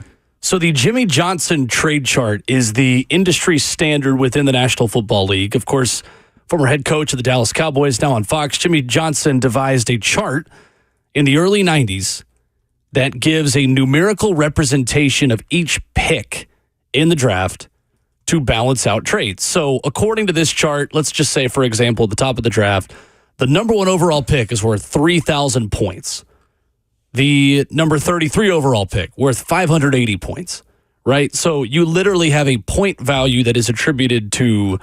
So the Jimmy Johnson trade chart is the industry standard within the National Football League. Of course, former head coach of the Dallas Cowboys, now on Fox, Jimmy Johnson devised a chart in the early 90s that gives a numerical representation of each pick in the draft to balance out trades. So according to this chart, let's just say, for example, at the top of the draft, the number 1 overall pick is worth 3,000 points. The number 33 overall pick worth 580 points, right? So you literally have a point value that is attributed to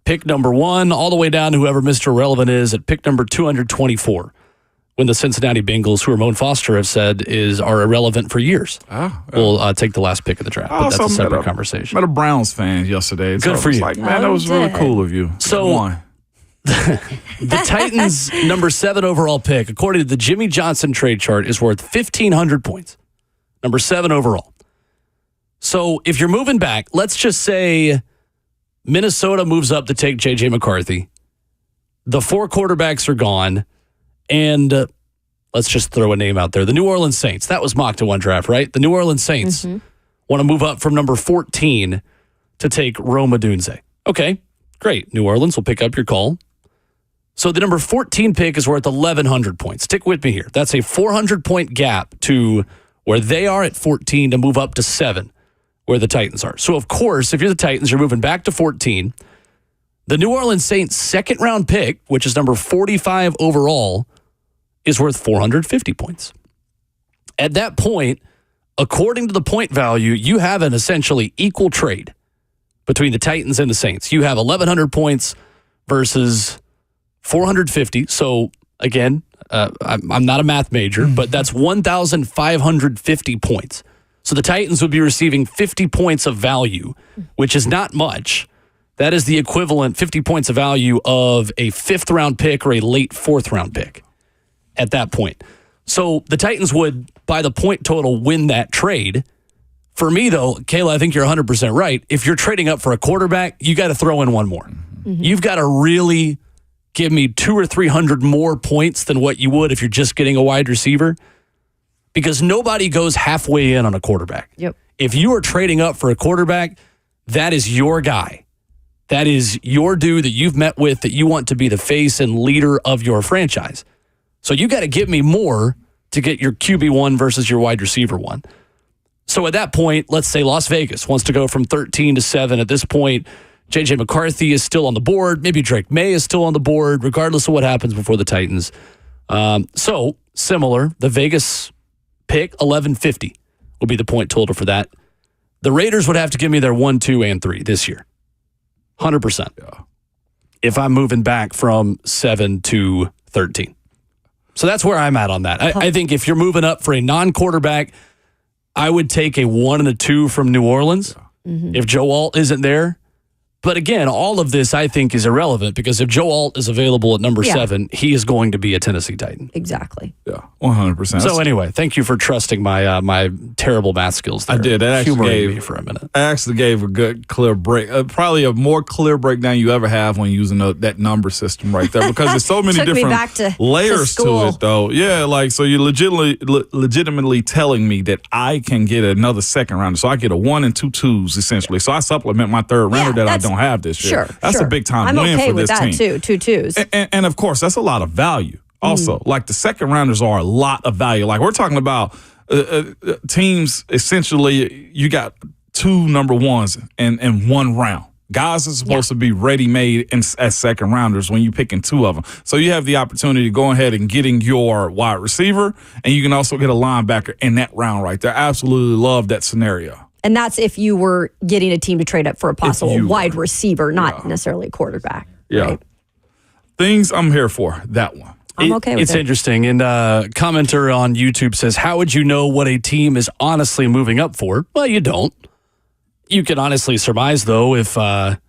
pick number 1 all the way down to whoever Mr. Relevant is at pick number 224. When the Cincinnati Bengals, who Ramon Foster have said are irrelevant for years, will take the last pick of the draft. But that's a separate conversation. I met a Browns fan yesterday. Good for you. Like, man, that was really cool of you. So the Titans' number 7 overall pick, according to the Jimmy Johnson trade chart, is worth 1,500 points. Number 7 overall. So if you're moving back, let's just say Minnesota moves up to take J.J. McCarthy. The 4 quarterbacks are gone. And let's just throw a name out there. The New Orleans Saints. That was mocked in one draft, right? The New Orleans Saints want to move up from number 14 to take Rome Odunze. Okay, great. New Orleans will pick up your call. So the number 14 pick is worth 1,100 points. Stick with me here. That's a 400-point gap to where they are at 14 to move up to 7, where the Titans are. So, of course, if you're the Titans, you're moving back to 14. The New Orleans Saints' second-round pick, which is number 45 overall, is worth 450 points. At that point, according to the point value, you have an essentially equal trade between the Titans and the Saints. You have 1,100 points versus 450. So, again, I'm not a math major, but that's 1,550 points. So the Titans would be receiving 50 points of value, which is not much. That is the equivalent 50 points of value of a 5th-round pick or a late 4th-round pick at that point. So the Titans would, by the point total, win that trade. For me, though, Kayla, I think you're 100% right. If you're trading up for a quarterback, you got to throw in one more. Mm-hmm. You've got to really give me 200 or 300 more points than what you would if you're just getting a wide receiver, because nobody goes halfway in on a quarterback. Yep. If you are trading up for a quarterback, that is your guy. That is your dude that you've met with, that you want to be the face and leader of your franchise. So you got to give me more to get your QB1 versus your wide receiver 1. So at that point, let's say Las Vegas wants to go from 13 to 7. At this point, J.J. McCarthy is still on the board. Maybe Drake May is still on the board, regardless of what happens before the Titans. So similar, the Vegas pick, 1,150 will be the point total for that. The Raiders would have to give me their 1, 2, and 3 this year. 100%. Yeah. If I'm moving back from 7 to 13. So that's where I'm at on that. I think if you're moving up for a non-quarterback, I would take a 1 and a 2 from New Orleans if Joe Alt isn't there. But again, all of this I think is irrelevant, because if Joe Alt is available at number 7, he is going to be a Tennessee Titan. Exactly. Yeah, 100%. So anyway, thank you for trusting my my terrible math skills there. I did. That actually Humoring gave me for a minute. I actually gave a good, clear break. Probably a more clear breakdown you ever have when using that number system right there, because there's so many different layers to it, though. Yeah, like, so you're legitimately telling me that I can get another second rounder. So I get a 1 and 2 2s, essentially. So I supplement my third rounder that I don't have this year. Sure, that's a big time win for this team. I'm okay with that too, 2 2s. And of course, that's a lot of value. Also, like, the second rounders are a lot of value. Like, we're talking about teams, essentially, you got 2 number 1s in 1 round. Guys are supposed to be ready-made as second rounders when you're picking 2 of them. So you have the opportunity to go ahead and getting your wide receiver, and you can also get a linebacker in that round right there. I absolutely love that scenario. And that's if you were getting a team to trade up for a possible wide receiver, not necessarily a quarterback. Yeah. Right? Things I'm here for, that one. I'm okay with it. It's interesting. And commenter on YouTube says, how would you know what a team is honestly moving up for? Well, you don't. You can honestly surmise, though, if a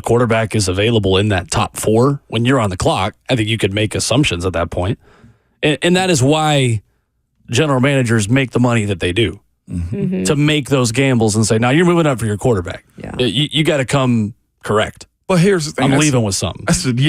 quarterback is available in that top 4 when you're on the clock. I think you could make assumptions at that point. And that is why general managers make the money that they do. Mm-hmm. To make those gambles and say, now you're moving up for your quarterback. Yeah. You got to come correct. But here's the thing. I'm leaving with something. I said,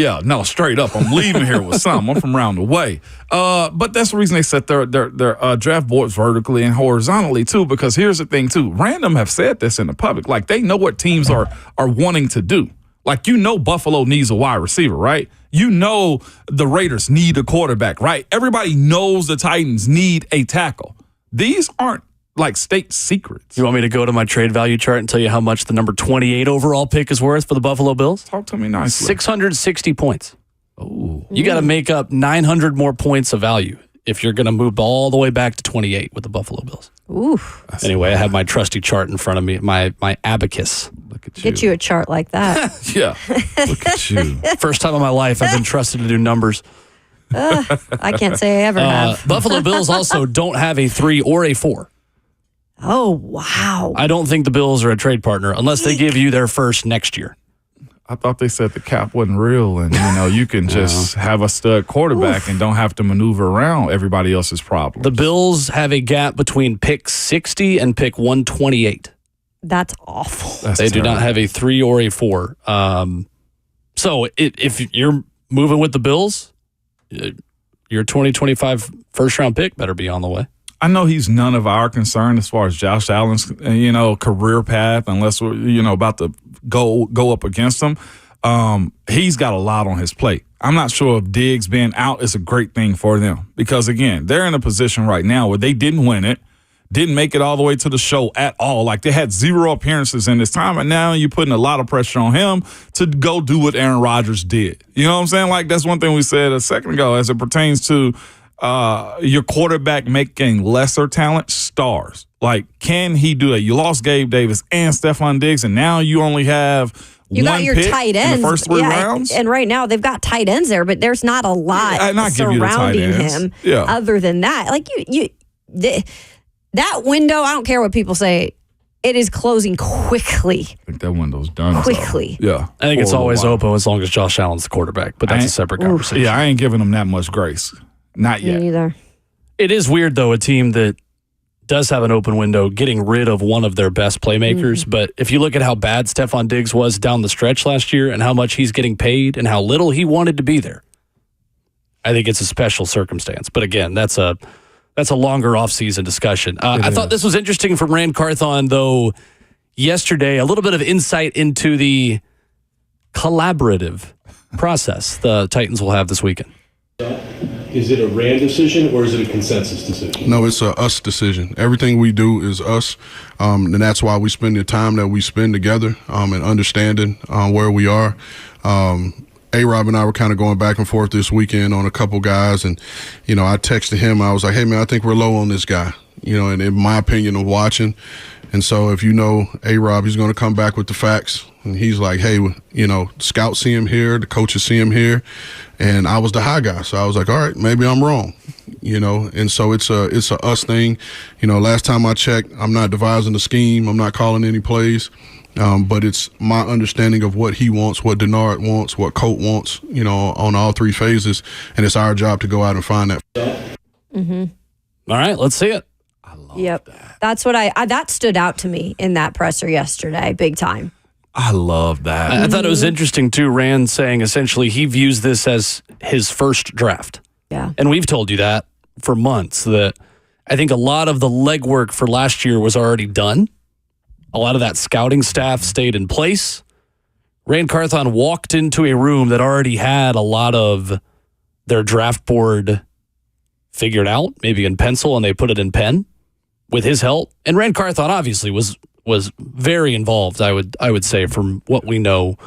straight up. I'm leaving here with something. I'm from around the way. But that's the reason they set their draft boards vertically and horizontally, too, because here's the thing, too. Random have said this in the public. Like, they know what teams are wanting to do. Like, Buffalo needs a wide receiver, right? The Raiders need a quarterback, right? Everybody knows the Titans need a tackle. These aren't like state secrets. You want me to go to my trade value chart and tell you how much the number 28 overall pick is worth for the Buffalo Bills? Talk to me nicely. 660 points. Oh, you got to make up 900 more points of value if you're going to move all the way back to 28 with the Buffalo Bills. Ooh. Anyway, I have my trusty chart in front of me, my abacus. Look at you. Get you a chart like that. Yeah. Look at you. First time in my life I've been trusted to do numbers. I can't say I ever have. Buffalo Bills also don't have a 3 or a 4. Oh, wow. I don't think the Bills are a trade partner unless they give you their first next year. I thought they said the cap wasn't real, and you can just have a stud quarterback and don't have to maneuver around everybody else's problems. The Bills have a gap between pick 60 and pick 128. That's awful. They do not have a 3 or a 4. So if you're moving with the Bills, your 2025 first round pick better be on the way. I know he's none of our concern as far as Josh Allen's, career path, unless we're, about to go up against him. He's got a lot on his plate. I'm not sure if Diggs being out is a great thing for them because, again, they're in a position right now where they didn't win it, didn't make it all the way to the show at all. Like, they had 0 appearances in this time, and now you're putting a lot of pressure on him to go do what Aaron Rodgers did. You know what I'm saying? Like, that's one thing we said a second ago as it pertains to your quarterback making lesser talent stars. Like, can he do that? You lost Gabe Davis and Stephon Diggs, and now you only have you got your tight ends in the first 3 rounds. And right now they've got tight ends there, but there's not a lot surrounding him other than that. Like that window, I don't care what people say, it is closing quickly. I think that window's done. Quickly. So, yeah. I think it's always open as long as Josh Allen's the quarterback, but that's a separate conversation. Yeah, I ain't giving him that much grace. Not yet. Me either. It is weird, though, a team that does have an open window getting rid of one of their best playmakers. But if you look at how bad Stephon Diggs was down the stretch last year and how much he's getting paid and how little he wanted to be there, I think it's a special circumstance. But again, that's a longer offseason discussion. I thought this was interesting from Ran Carthon, though, yesterday, a little bit of insight into the collaborative process the Titans will have this weekend. Is it a Ran decision or is it a consensus decision? No, it's a us decision. Everything we do is us, and that's why we spend the time that we spend together and understanding where we are. A-Rob and I were kind of going back and forth this weekend on a couple guys, and, I texted him. I was like, hey, man, I think we're low on this guy, and in my opinion of watching. And so if A-Rob, he's going to come back with the facts. And he's like, hey, scouts see him here, the coaches see him here. And I was the high guy. So I was like, all right, maybe I'm wrong, And so it's a us thing. Last time I checked, I'm not devising a scheme. I'm not calling any plays. But it's my understanding of what he wants, what Denard wants, what Colt wants, on all 3 phases. And it's our job to go out and find that. Mm-hmm. All right, let's see it. I love that. That's what that stood out to me in that presser yesterday, big time. I love that. I thought it was interesting, too, Rand saying essentially he views this as his first draft. Yeah. And we've told you that for months, that I think a lot of the legwork for last year was already done. A lot of that scouting staff stayed in place. Ran Carthon walked into a room that already had a lot of their draft board figured out, maybe in pencil, and they put it in pen with his help. And Ran Carthon obviously was very involved, I would say, from what we know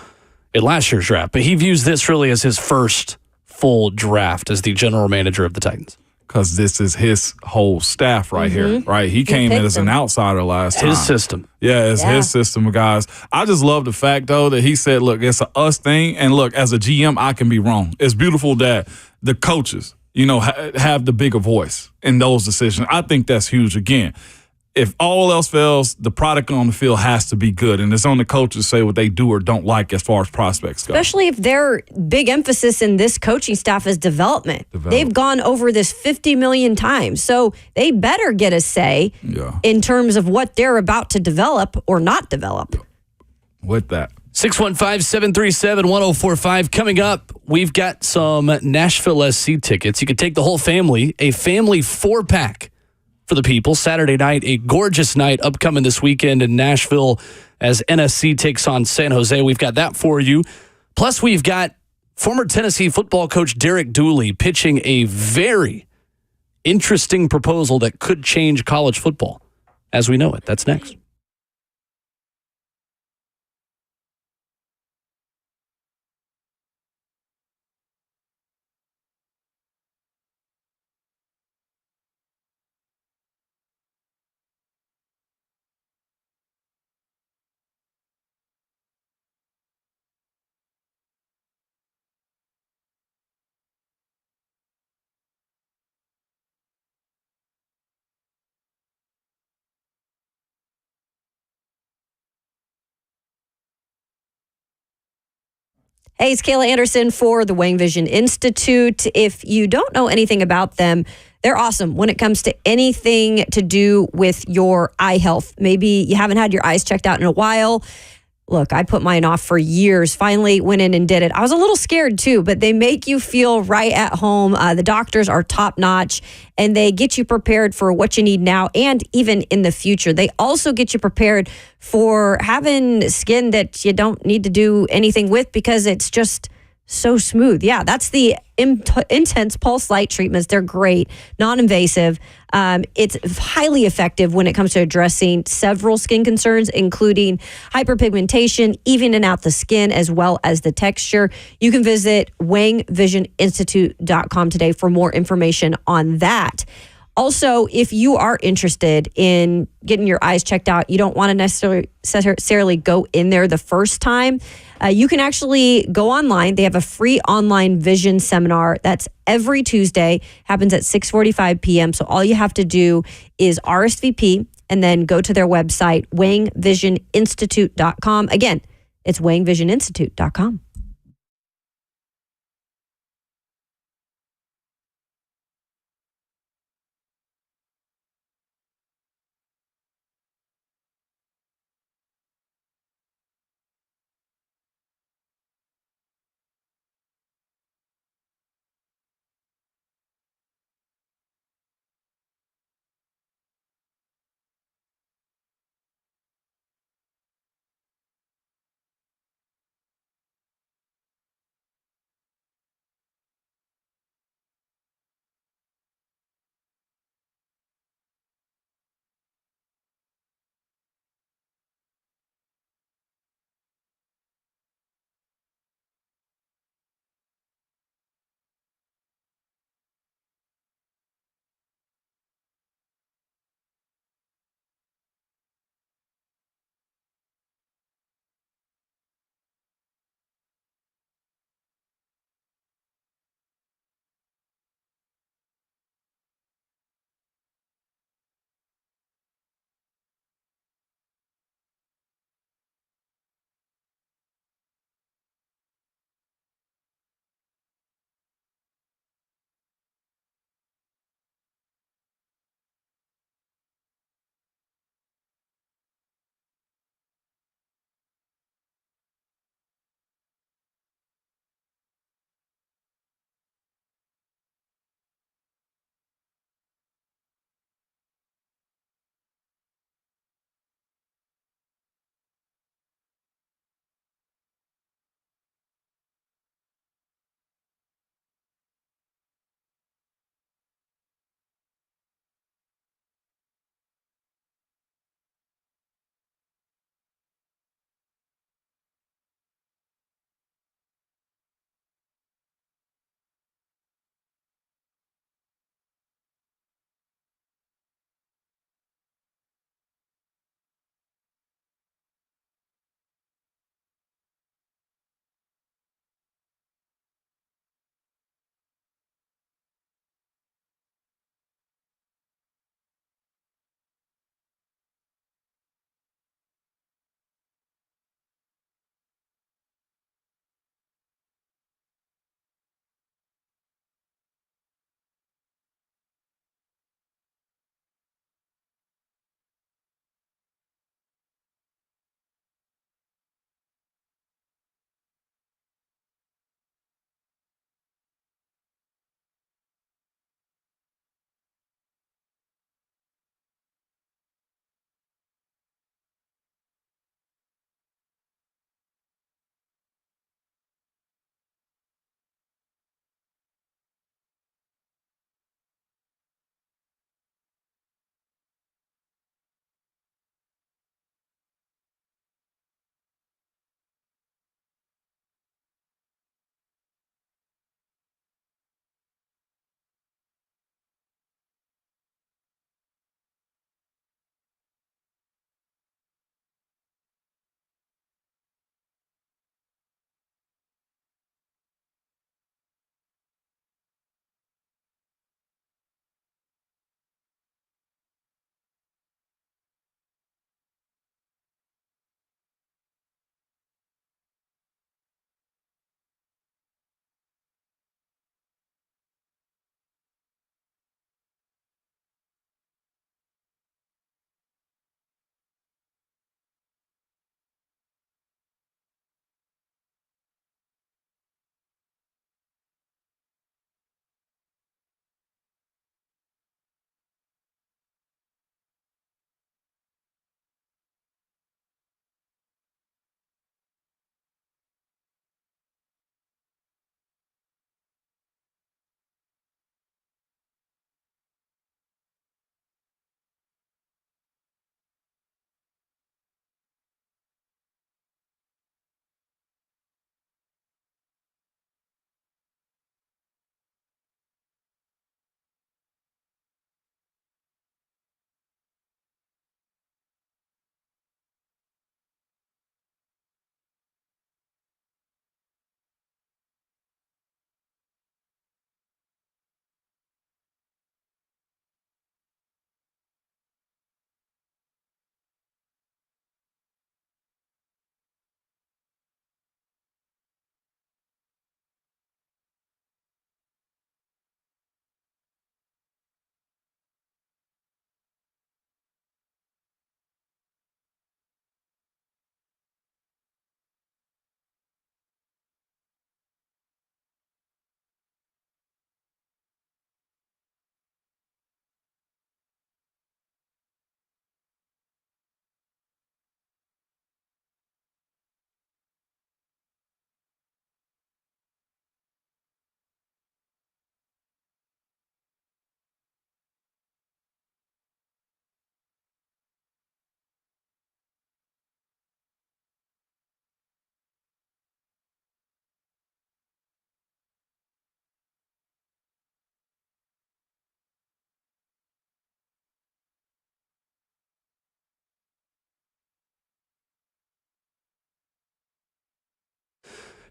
in last year's draft. But he views this really as his first full draft as the general manager of the Titans. Because this is his whole staff right here, right? He came in as an outsider last time. His system. Yeah, it's his system, guys. I just love the fact, though, that he said, look, it's a us thing. And look, as a GM, I can be wrong. It's beautiful that the coaches, have the bigger voice in those decisions. I think that's huge. Again, if all else fails, the product on the field has to be good. And it's on the coaches to say what they do or don't like as far as prospects go. Especially if their big emphasis in this coaching staff is development. They've gone over this 50 million times. So they better get a say in terms of what they're about to develop or not develop. With that. 615-737-1045. Coming up, we've got some Nashville SC tickets. You could take the whole family, a family 4-pack. For the people, Saturday night, a gorgeous night upcoming this weekend in Nashville as NSC takes on San Jose. We've got that for you. Plus, we've got former Tennessee football coach Derek Dooley pitching a very interesting proposal that could change college football as we know it. That's next. Hey, it's Kayla Anderson for the Wang Vision Institute. If you don't know anything about them, they're awesome when it comes to anything to do with your eye health. Maybe you haven't had your eyes checked out in a while. Look, I put mine off for years, finally went in and did it. I was a little scared too, but they make you feel right at home. The doctors are top notch and they get you prepared for what you need now and even in the future. They also get you prepared for having skin that you don't need to do anything with because it's just so smooth. Yeah, that's the intense pulse light treatments. They're great, non-invasive. It's highly effective when it comes to addressing several skin concerns, including hyperpigmentation, evening out the skin, as well as the texture. You can visit wangvisioninstitute.com today for more information on that. Also, if you are interested in getting your eyes checked out, you don't want to necessarily go in there the first time. You can actually go online. They have a free online vision seminar that's every Tuesday, happens at 6:45 p.m. So all you have to do is RSVP and then go to their website, wangvisioninstitute.com. Again, it's wangvisioninstitute.com.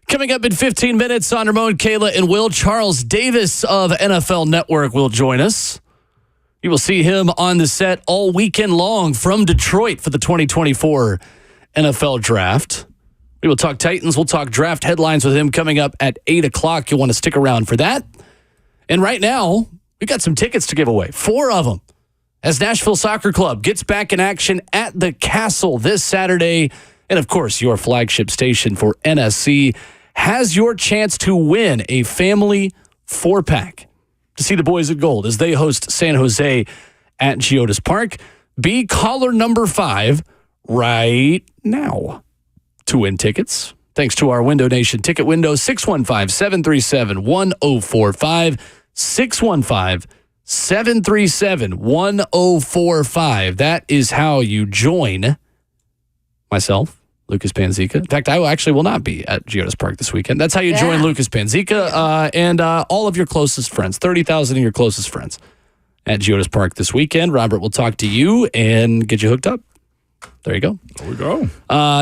Coming up in 15 minutes on Ramon, Kayla, and Will, Charles Davis of NFL Network will join us. You will see him on the set all weekend long from Detroit for the 2024 NFL Draft. We will talk Titans. We'll talk draft headlines with him coming up at 8 o'clock. You'll want to stick around for that. And right now, we got some tickets to give away, 4 of them, as Nashville Soccer Club gets back in action at the Castle this Saturday. And of course, your flagship station for NSC has your chance to win a family 4-pack to see the boys in gold as they host San Jose at Geodis Park. Be caller number 5 right now to win tickets. Thanks to our Window Nation ticket window, 615-737-1045, 615-737-1045. That is how you join myself, Lucas Panzica. In fact, I actually will not be at Geodis Park this weekend. That's how you join Lucas Panzica and all of your closest friends, 30,000 of your closest friends at Geodis Park this weekend. Robert will talk to you and get you hooked up. There you go. There we go.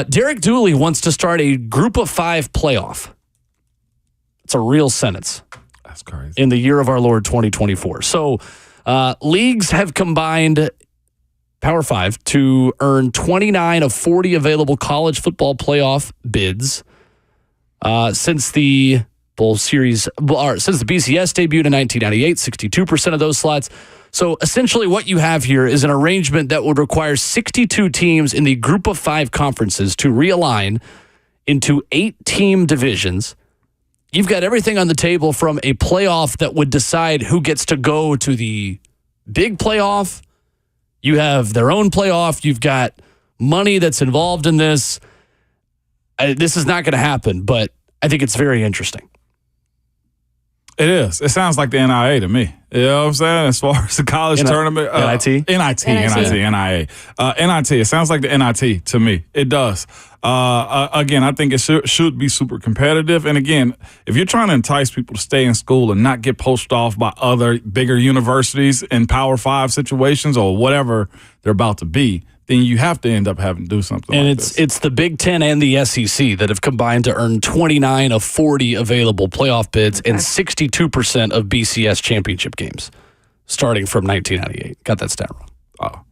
Derek Dooley wants to start a group of 5 playoff. It's a real sentence. That's crazy. In the year of our Lord 2024. So leagues have combined Power 5 to earn 29 of 40 available college football playoff bids since the Bowl Series, since the BCS debuted in 1998, 62% of those slots. So essentially what you have here is an arrangement that would require 62 teams in the group of 5 conferences to realign into 8-team divisions. You've got everything on the table from a playoff that would decide who gets to go to the big playoff. You have their own playoff. You've got money that's involved in this. This is not going to happen, but I think it's very interesting. It is. It sounds like the NIA to me. You know what I'm saying? As far as the college tournament. NIT? NIA. NIT. It sounds like the NIT to me. It does. Again, I think it should be super competitive. And again, if you're trying to entice people to stay in school and not get poached off by other bigger universities in Power 5 situations or whatever they're about to be, then you have to end up having to do something and like this. It's the Big Ten and the SEC that have combined to earn 29 of 40 available playoff bids and 62% of BCS championship games starting from 1998. Got that stat wrong.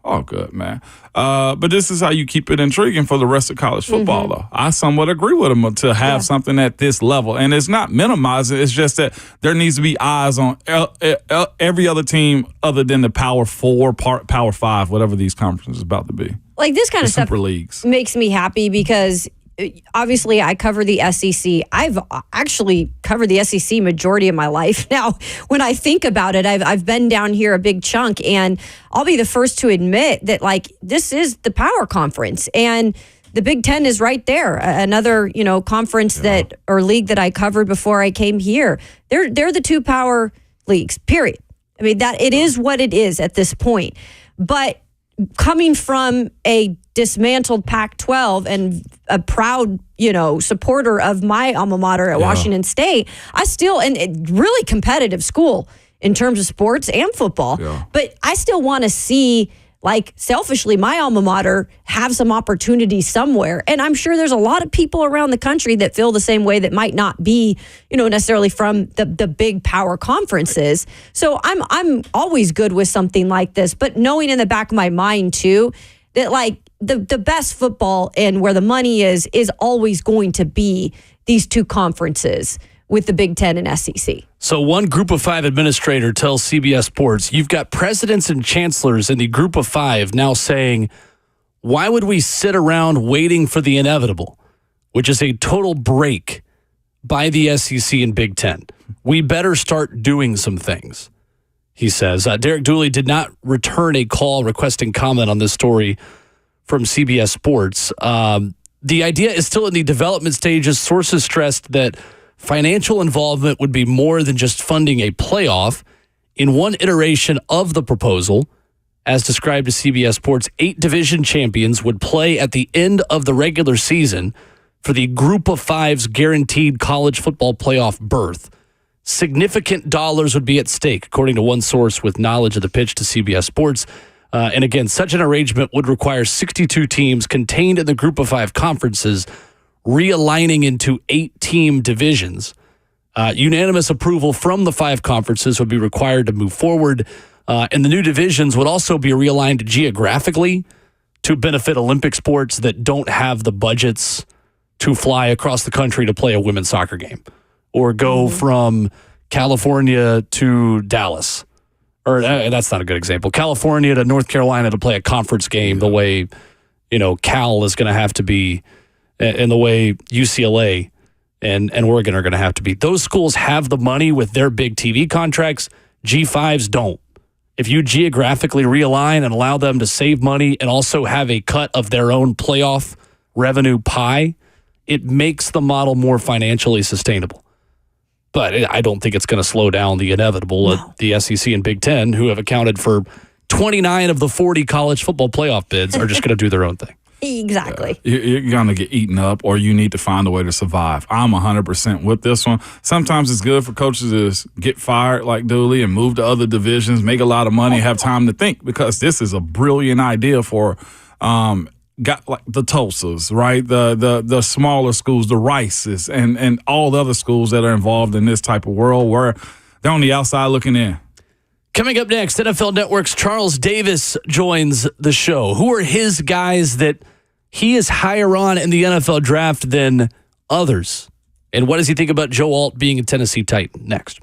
Oh, good, man. But this is how you keep it intriguing for the rest of college football, though. I somewhat agree with them to have something at this level. And it's not minimizing. It's just that there needs to be eyes on every other team other than the Power 4, Power 5, whatever these conferences is about to be. Like this kind of stuff leagues makes me happy because obviously I cover the SEC. I've actually covered the SEC majority of my life. Now, when I think about it, I've been down here a big chunk, and I'll be the first to admit that like this is the power conference, and the Big Ten is right there. Another conference that or league that I covered before I came here. They're the 2 power leagues. Period. I mean that it is what it is at this point, but coming from a dismantled Pac-12 and a proud, supporter of my alma mater at Washington State, I still, and really competitive school in terms of sports and football, but I still want to see, like, selfishly, my alma mater have some opportunity somewhere. And I'm sure there's a lot of people around the country that feel the same way that might not be, necessarily from the big power conferences. So I'm always good with something like this, but knowing in the back of my mind too, that like the best football and where the money is always going to be these 2 conferences with the Big Ten and SEC. So one group of 5 administrator tells CBS Sports, you've got presidents and chancellors in the group of 5 now saying, why would we sit around waiting for the inevitable, which is a total break by the SEC and Big Ten? We better start doing some things, he says. Derek Dooley did not return a call requesting comment on this story from CBS Sports. The idea is still in the development stages. Sources stressed that financial involvement would be more than just funding a playoff. In one iteration of the proposal, as described to CBS Sports, 8 division champions would play at the end of the regular season for the group of 5's guaranteed college football playoff berth. Significant dollars would be at stake, according to one source with knowledge of the pitch to CBS Sports. And again, such an arrangement would require 62 teams contained in the group of 5 conferences realigning into 8-team divisions. Unanimous approval from the 5 conferences would be required to move forward. And the new divisions would also be realigned geographically to benefit Olympic sports that don't have the budgets to fly across the country to play a women's soccer game or go from California to Dallas. Or that's not a good example. California to North Carolina to play a conference game the way, Cal is going to have to be and the way UCLA and Oregon are going to have to be. Those schools have the money with their big TV contracts. G5s don't. If you geographically realign and allow them to save money and also have a cut of their own playoff revenue pie, it makes the model more financially sustainable. But I don't think it's going to slow down the inevitable. No. The SEC and Big Ten, who have accounted for 29 of the 40 college football playoff bids, are just going to do their own thing. Exactly. You're going to get eaten up, or you need to find a way to survive. I'm 100% with this one. Sometimes it's good for coaches to get fired like Dooley and move to other divisions, make a lot of money, have time to think, because this is a brilliant idea for got like the Tulsas, right? The smaller schools, the Rices, and all the other schools that are involved in this type of world where they're on the outside looking in. Coming up next, NFL Network's Charles Davis joins the show. Who are his guys that he is higher on in the NFL draft than others? And what does he think about Joe Alt being a Tennessee Titan? Next.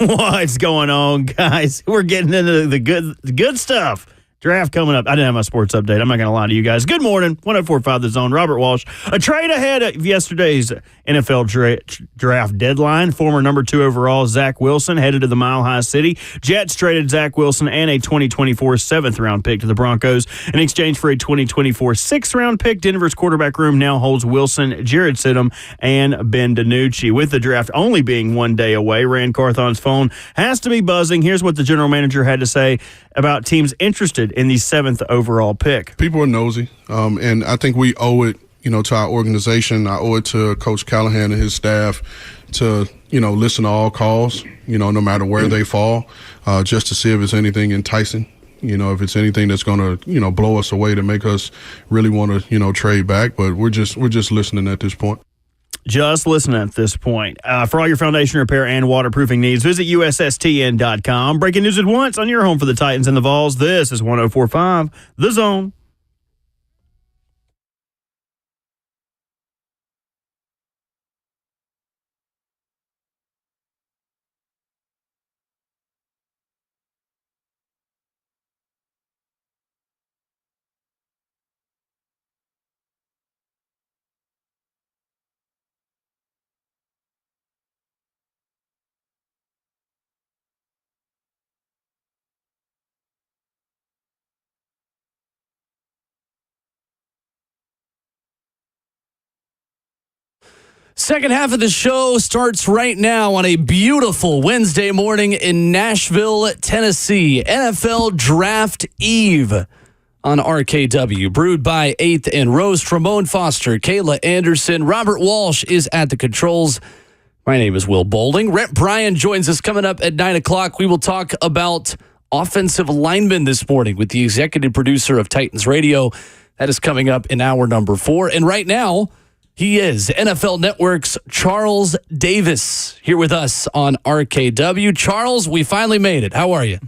What's going on, guys? We're getting into the good stuff. Draft coming up. I didn't have my sports update. I'm not going to lie to you guys. Good morning. 104.5 The Zone. Robert Walsh. A trade ahead of yesterday's NFL draft deadline. Former number 2 overall Zach Wilson headed to the Mile High City. Jets traded Zach Wilson and a 2024 7th-round pick to the Broncos in exchange for a 2024 6th-round pick. Denver's quarterback room now holds Wilson, Jared Stidham, and Ben DiNucci. With the draft only being 1 day away, Ran Carthon's phone has to be buzzing. Here's what the general manager had to say about teams interested in the 7th overall pick. People are nosy, and I think we owe it, to our organization. I owe it to Coach Callahan and his staff to, listen to all calls, no matter where they fall, just to see if it's anything enticing, if it's anything that's going to, blow us away to make us really want to, trade back. But we're just listening at this point. Just listen at this point. For all your foundation repair and waterproofing needs, visit USSTN.com. Breaking news at once on your home for the Titans and the Vols. This is 104.5 The Zone. Second half of the show starts right now on a beautiful Wednesday morning in Nashville, Tennessee. NFL Draft Eve on RKW. Brewed by 8th and Roast. Ramon Foster, Kayla Anderson, Robert Walsh is at the controls. My name is Will Boulding. Rhett Bryan joins us coming up at 9 o'clock. We will talk about offensive linemen this morning with the executive producer of Titans Radio. That is coming up in hour number 4. And right now, he is NFL Network's Charles Davis here with us on RKW. Charles, we finally made it. How are you?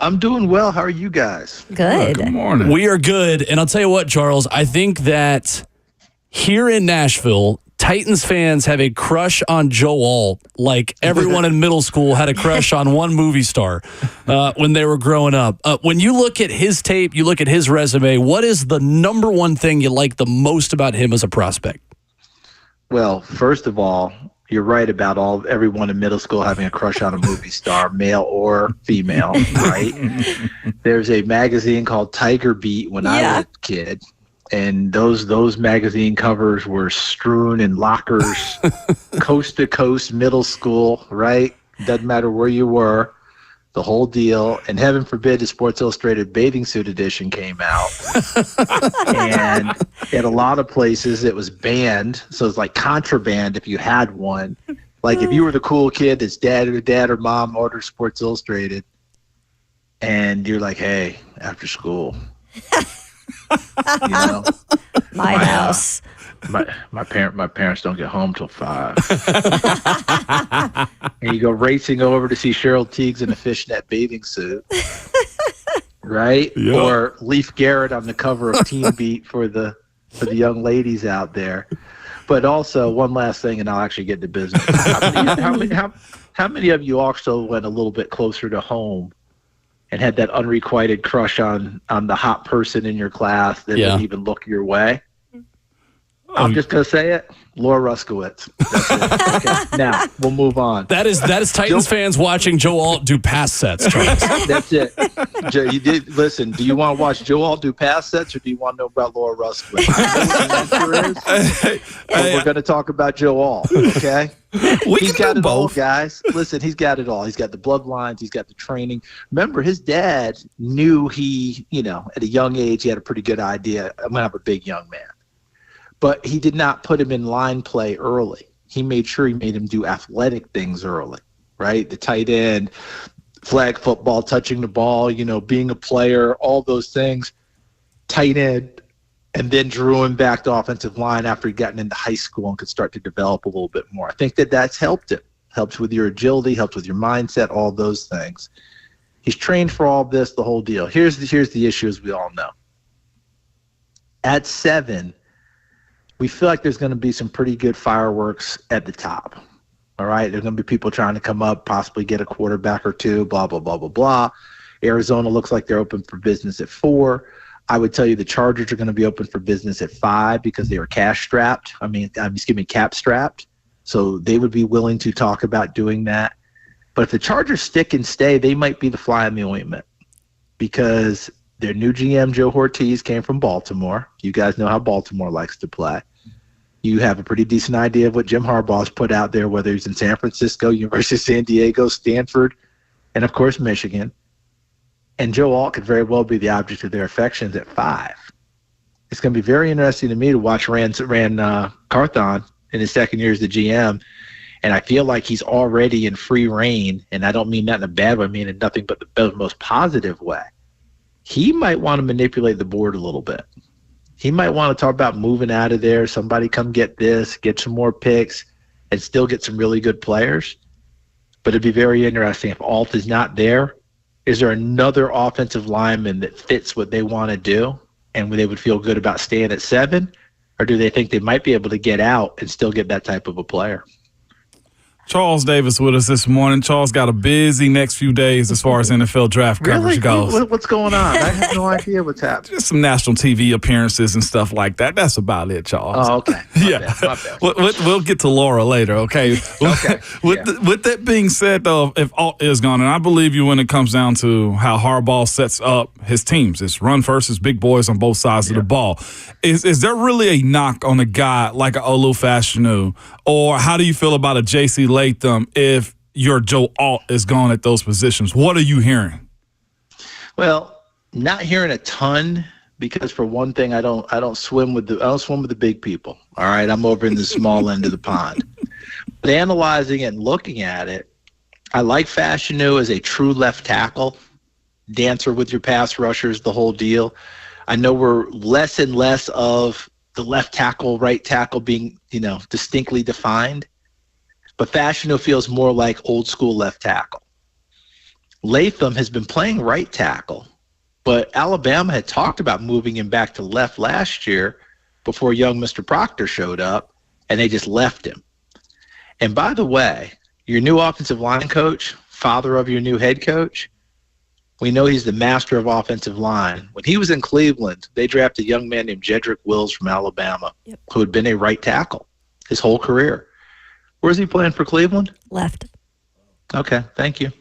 I'm doing well. How are you guys? Good. Good morning. We are good. And I'll tell you what, Charles, I think that here in Nashville, Titans fans have a crush on Joe Alt, like everyone in middle school had a crush on one movie star when they were growing up. When you look at his tape, you look at his resume, what is the number one thing you like the most about him as a prospect? Well, first of all, you're right about everyone in middle school having a crush on a movie star, male or female, right? There's a magazine called Tiger Beat when I was a kid. And those magazine covers were strewn in lockers, coast to coast, middle school, right? Doesn't matter where you were, the whole deal. And heaven forbid the Sports Illustrated bathing suit edition came out. And at a lot of places it was banned. So it's like contraband if you had one. Like if you were the cool kid that's dad or mom ordered Sports Illustrated and you're like, hey, after school. My house. My parents don't get home till 5. And you go racing over to see Cheryl Teagues in a fishnet bathing suit, right? Yep. Or Leif Garrett on the cover of Teen Beat for the young ladies out there. But also one last thing, and I'll actually get to business. How many of you also went a little bit closer to home and had that unrequited crush on the hot person in your class that didn't even look your way? I'm just going to say it. Laura Ruskowitz. That's it. Okay. Now, we'll move on. That is Titans fans watching Joe Alt do pass sets, Charles. That's it. You did listen. Do you want to watch Joe Alt do pass sets, or do you want to know about Laura Ruskowitz? We're going to talk about Joe Alt, okay? He's got it all, guys. Listen, he's got it all. He's got the bloodlines. He's got the training. Remember, his dad knew at a young age, he had a pretty good idea. I'm going to have a big young man. But he did not put him in line play early. He made sure he made him do athletic things early, right? The tight end, flag football, touching the ball, being a player, all those things. Tight end, and then drew him back to offensive line after he'd gotten into high school and could start to develop a little bit more. I think that's helped him. Helps with your agility, helps with your mindset, all those things. He's trained for all this, the whole deal. Here's the issue, as we all know. At 7, we feel like there's going to be some pretty good fireworks at the top. All right, there's going to be people trying to come up, possibly get a quarterback or two, blah, blah, blah, blah, blah. Arizona looks like they're open for business at 4. I would tell you the Chargers are going to be open for business at 5 because they were cap strapped. So they would be willing to talk about doing that. But if the Chargers stick and stay, they might be the fly in the ointment because their new GM, Joe Ortiz, came from Baltimore. You guys know how Baltimore likes to play. You have a pretty decent idea of what Jim Harbaugh's put out there, whether he's in San Francisco, University of San Diego, Stanford, and, of course, Michigan. And Joe Alt could very well be the object of their affections at 5. It's going to be very interesting to me to watch Ran Carthon in his second year as the GM, and I feel like he's already in free reign, and I don't mean that in a bad way, I mean in nothing but the most positive way. He might want to manipulate the board a little bit. He might want to talk about moving out of there, somebody come get this, get some more picks, and still get some really good players. But it'd be very interesting if Alt is not there. Is there another offensive lineman that fits what they want to do and they would feel good about staying at 7? Or do they think they might be able to get out and still get that type of a player? Charles Davis with us this morning. Charles got a busy next few days as far as NFL draft coverage goes. What's going on? I have no idea what's happening. Just some national TV appearances and stuff like that. That's about it, Charles. Oh, okay. My bad. We'll get to Laura later, okay? Okay. With that being said, though, if Alt is gone, and I believe you when it comes down to how Harbaugh sets up his teams, it's run first, it's big boys on both sides of the ball. Is there really a knock on a guy like a Olu Fashanu, or how do you feel about a J.C. Latham if your Joe Alt is gone at those positions? What are you hearing? Well, not hearing a ton because for one thing, I don't swim with the big people. All right, I'm over in the small end of the pond. But analyzing it and looking at it, I like Fashanu as a true left tackle, dancer with your pass rushers, the whole deal. I know we're less and less of the left tackle, right tackle being, distinctly defined. But Fashanu feels more like old school left tackle. Latham has been playing right tackle, but Alabama had talked about moving him back to left last year before young Mr. Proctor showed up, and they just left him. And by the way, your new offensive line coach, father of your new head coach, we know he's the master of offensive line. When he was in Cleveland, they drafted a young man named Jedrick Wills from Alabama, who had been a right tackle his whole career. Where's he playing for Cleveland? Left. Okay, thank you.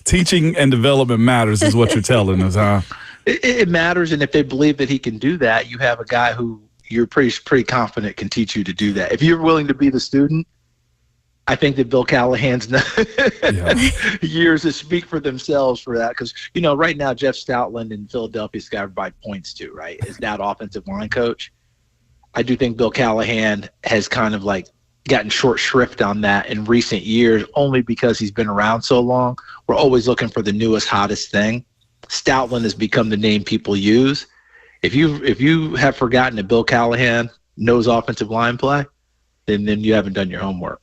Teaching and development matters is what you're telling us, huh? It matters, and if they believe that he can do that, you have a guy who you're pretty confident can teach you to do that. If you're willing to be the student, I think that Bill Callahan's years to speak for themselves for that. Because, right now, Jeff Stoutland in Philadelphia's got everybody points to, right, is that offensive line coach. I do think Bill Callahan has kind of gotten short shrift on that in recent years, only because he's been around so long. We're always looking for the newest, hottest thing. Stoutland has become the name people use. If you have forgotten that Bill Callahan knows offensive line play, then you haven't done your homework.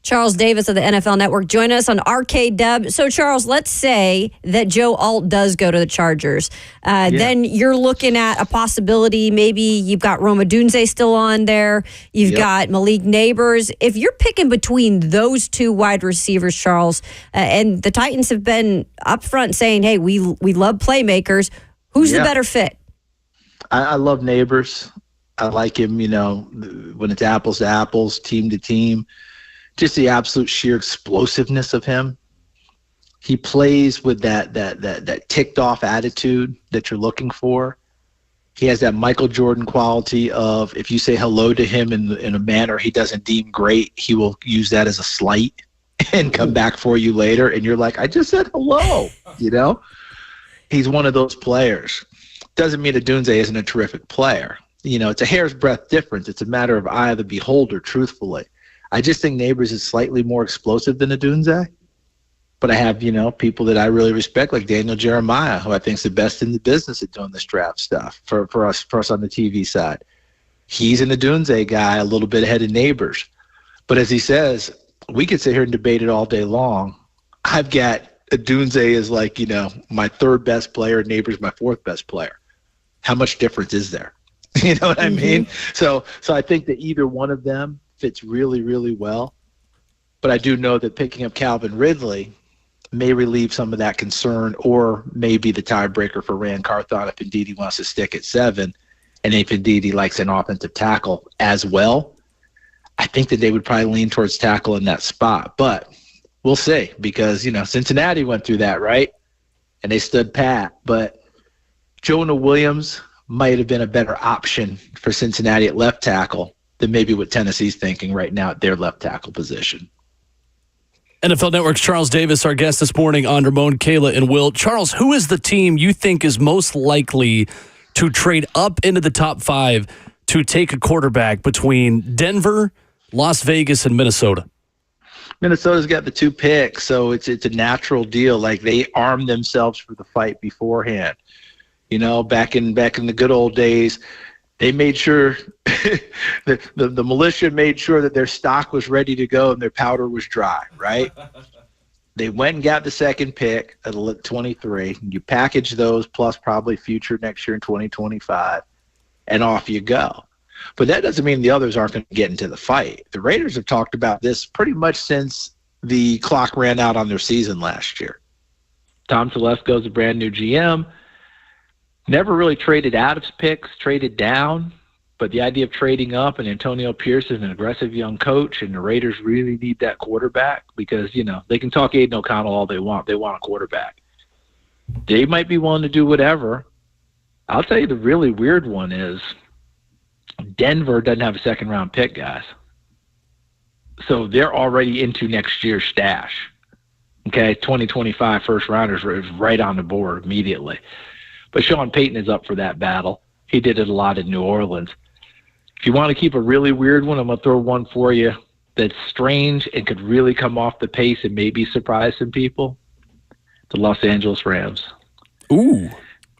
Charles Davis of the NFL Network, join us on RKW. So, Charles, let's say that Joe Alt does go to the Chargers. Then you're looking at a possibility. Maybe you've got Rome Odunze still on there. You've got Malik Neighbors. If you're picking between those two wide receivers, Charles, and the Titans have been upfront saying, hey, we love playmakers. Who's the better fit? I love Neighbors. I like him, when it's apples to apples, team to team. Just the absolute sheer explosiveness of him. He plays with that ticked off attitude that you're looking for. He has that Michael Jordan quality of if you say hello to him in a manner he doesn't deem great, he will use that as a slight and come back for you later. And you're like, I just said hello, He's one of those players. Doesn't mean Odunze isn't a terrific player. It's a hair's breadth difference. It's a matter of eye of the beholder, truthfully. I just think Neighbors is slightly more explosive than Odunze. But I have, people that I really respect, like Daniel Jeremiah, who I think is the best in the business at doing this draft stuff for us on the TV side. He's an Odunze guy, a little bit ahead of Neighbors. But as he says, we could sit here and debate it all day long. I've got Odunze as my third best player, Neighbors my fourth best player. How much difference is there? You know what I mean? So I think that either one of them fits really, really well. But I do know that picking up Calvin Ridley may relieve some of that concern, or may be the tiebreaker for Ran Carthon if indeed he wants to stick at 7, and if indeed he likes an offensive tackle as well. I think that they would probably lean towards tackle in that spot. But we'll see, because, Cincinnati went through that, right? And they stood pat. But Jonah Williams might have been a better option for Cincinnati at left tackle than maybe what Tennessee's thinking right now at their left tackle position. NFL Network's Charles Davis, our guest this morning on Ramon, Kayla, and Will. Charles, who is the team you think is most likely to trade up into the top 5 to take a quarterback between Denver, Las Vegas, and Minnesota? Minnesota's got the 2 picks, so it's a natural deal. Like, they armed themselves for the fight beforehand. Back in the good old days, they made sure the militia made sure that their stock was ready to go and their powder was dry, right? They went and got the 2nd pick at 23. You package those plus probably future next year in 2025, and off you go. But that doesn't mean the others aren't going to get into the fight. The Raiders have talked about this pretty much since the clock ran out on their season last year. Tom Telesco's a brand new GM. Never really traded out of picks, traded down. But the idea of trading up, and Antonio Pierce is an aggressive young coach, and the Raiders really need that quarterback because, they can talk Aiden O'Connell all they want. They want a quarterback. They might be willing to do whatever. I'll tell you the really weird one is Denver doesn't have a 2nd-round pick, guys. So they're already into next year's stash. Okay, 2025 first-rounders is right on the board immediately. But Sean Payton is up for that battle. He did it a lot in New Orleans. If you want to keep a really weird one, I'm going to throw one for you that's strange and could really come off the pace and maybe surprise some people. The Los Angeles Rams. Ooh.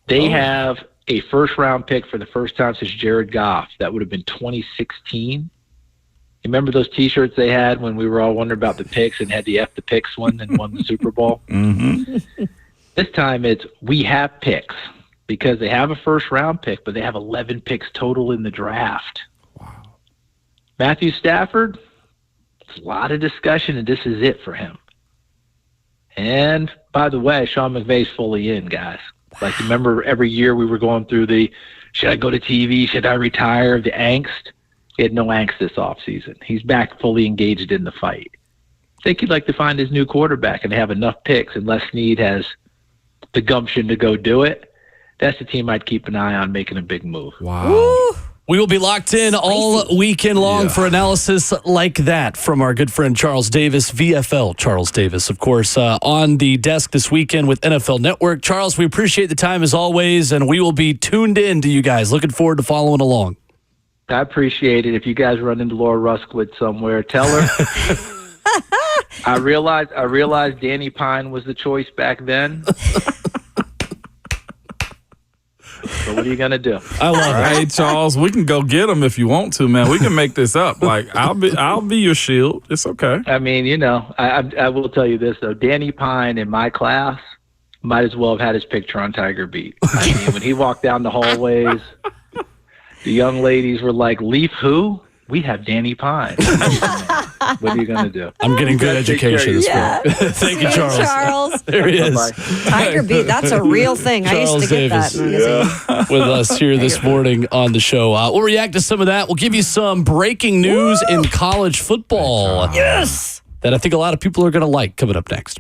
They have a first-round pick for the first time since Jared Goff. That would have been 2016. You remember those T-shirts they had when we were all wondering about the picks and had the F the picks one and won the Super Bowl? Mm-hmm. This time it's we have picks, because they have a first-round pick, but they have 11 picks total in the draft. Wow. Matthew Stafford, it's a lot of discussion, and this is it for him. And, by the way, Sean McVay's fully in, guys. Like, remember every year we were going through the, should I go to TV, should I retire, the angst? He had no angst this offseason. He's back fully engaged in the fight. I think he'd like to find his new quarterback and have enough picks, and Les Snead has the gumption to go do it. That's the team I'd keep an eye on making a big move. Wow. Woo. We will be locked in all weekend long for analysis like that from our good friend Charles Davis, VFL Charles Davis, of course, on the desk this weekend with NFL Network. Charles, we appreciate the time as always, and we will be tuned in to you guys. Looking forward to following along. I appreciate it. If you guys run into Laura Ruskwood somewhere, tell her. I realized Danny Pine was the choice back then. So what are you gonna do? I love it. Hey, Charles, we can go get them if you want to, man. We can make this up. Like, I'll be your shield. It's okay. I mean, I will tell you this though. Danny Pine in my class might as well have had his picture on Tiger Beat. I mean, when he walked down the hallways, the young ladies were like, "Leaf who? We have Danny Pine." What are you going to do? I'm getting good education this week. Thank you, Charles. Charles. There he is. Bye-bye. Tiger Beat, that's a real thing. I used to get Davis. that magazine. With us here this morning on the show. We'll react to some of that. We'll give you some breaking news in college football. Yes. That I think a lot of people are going to like coming up next.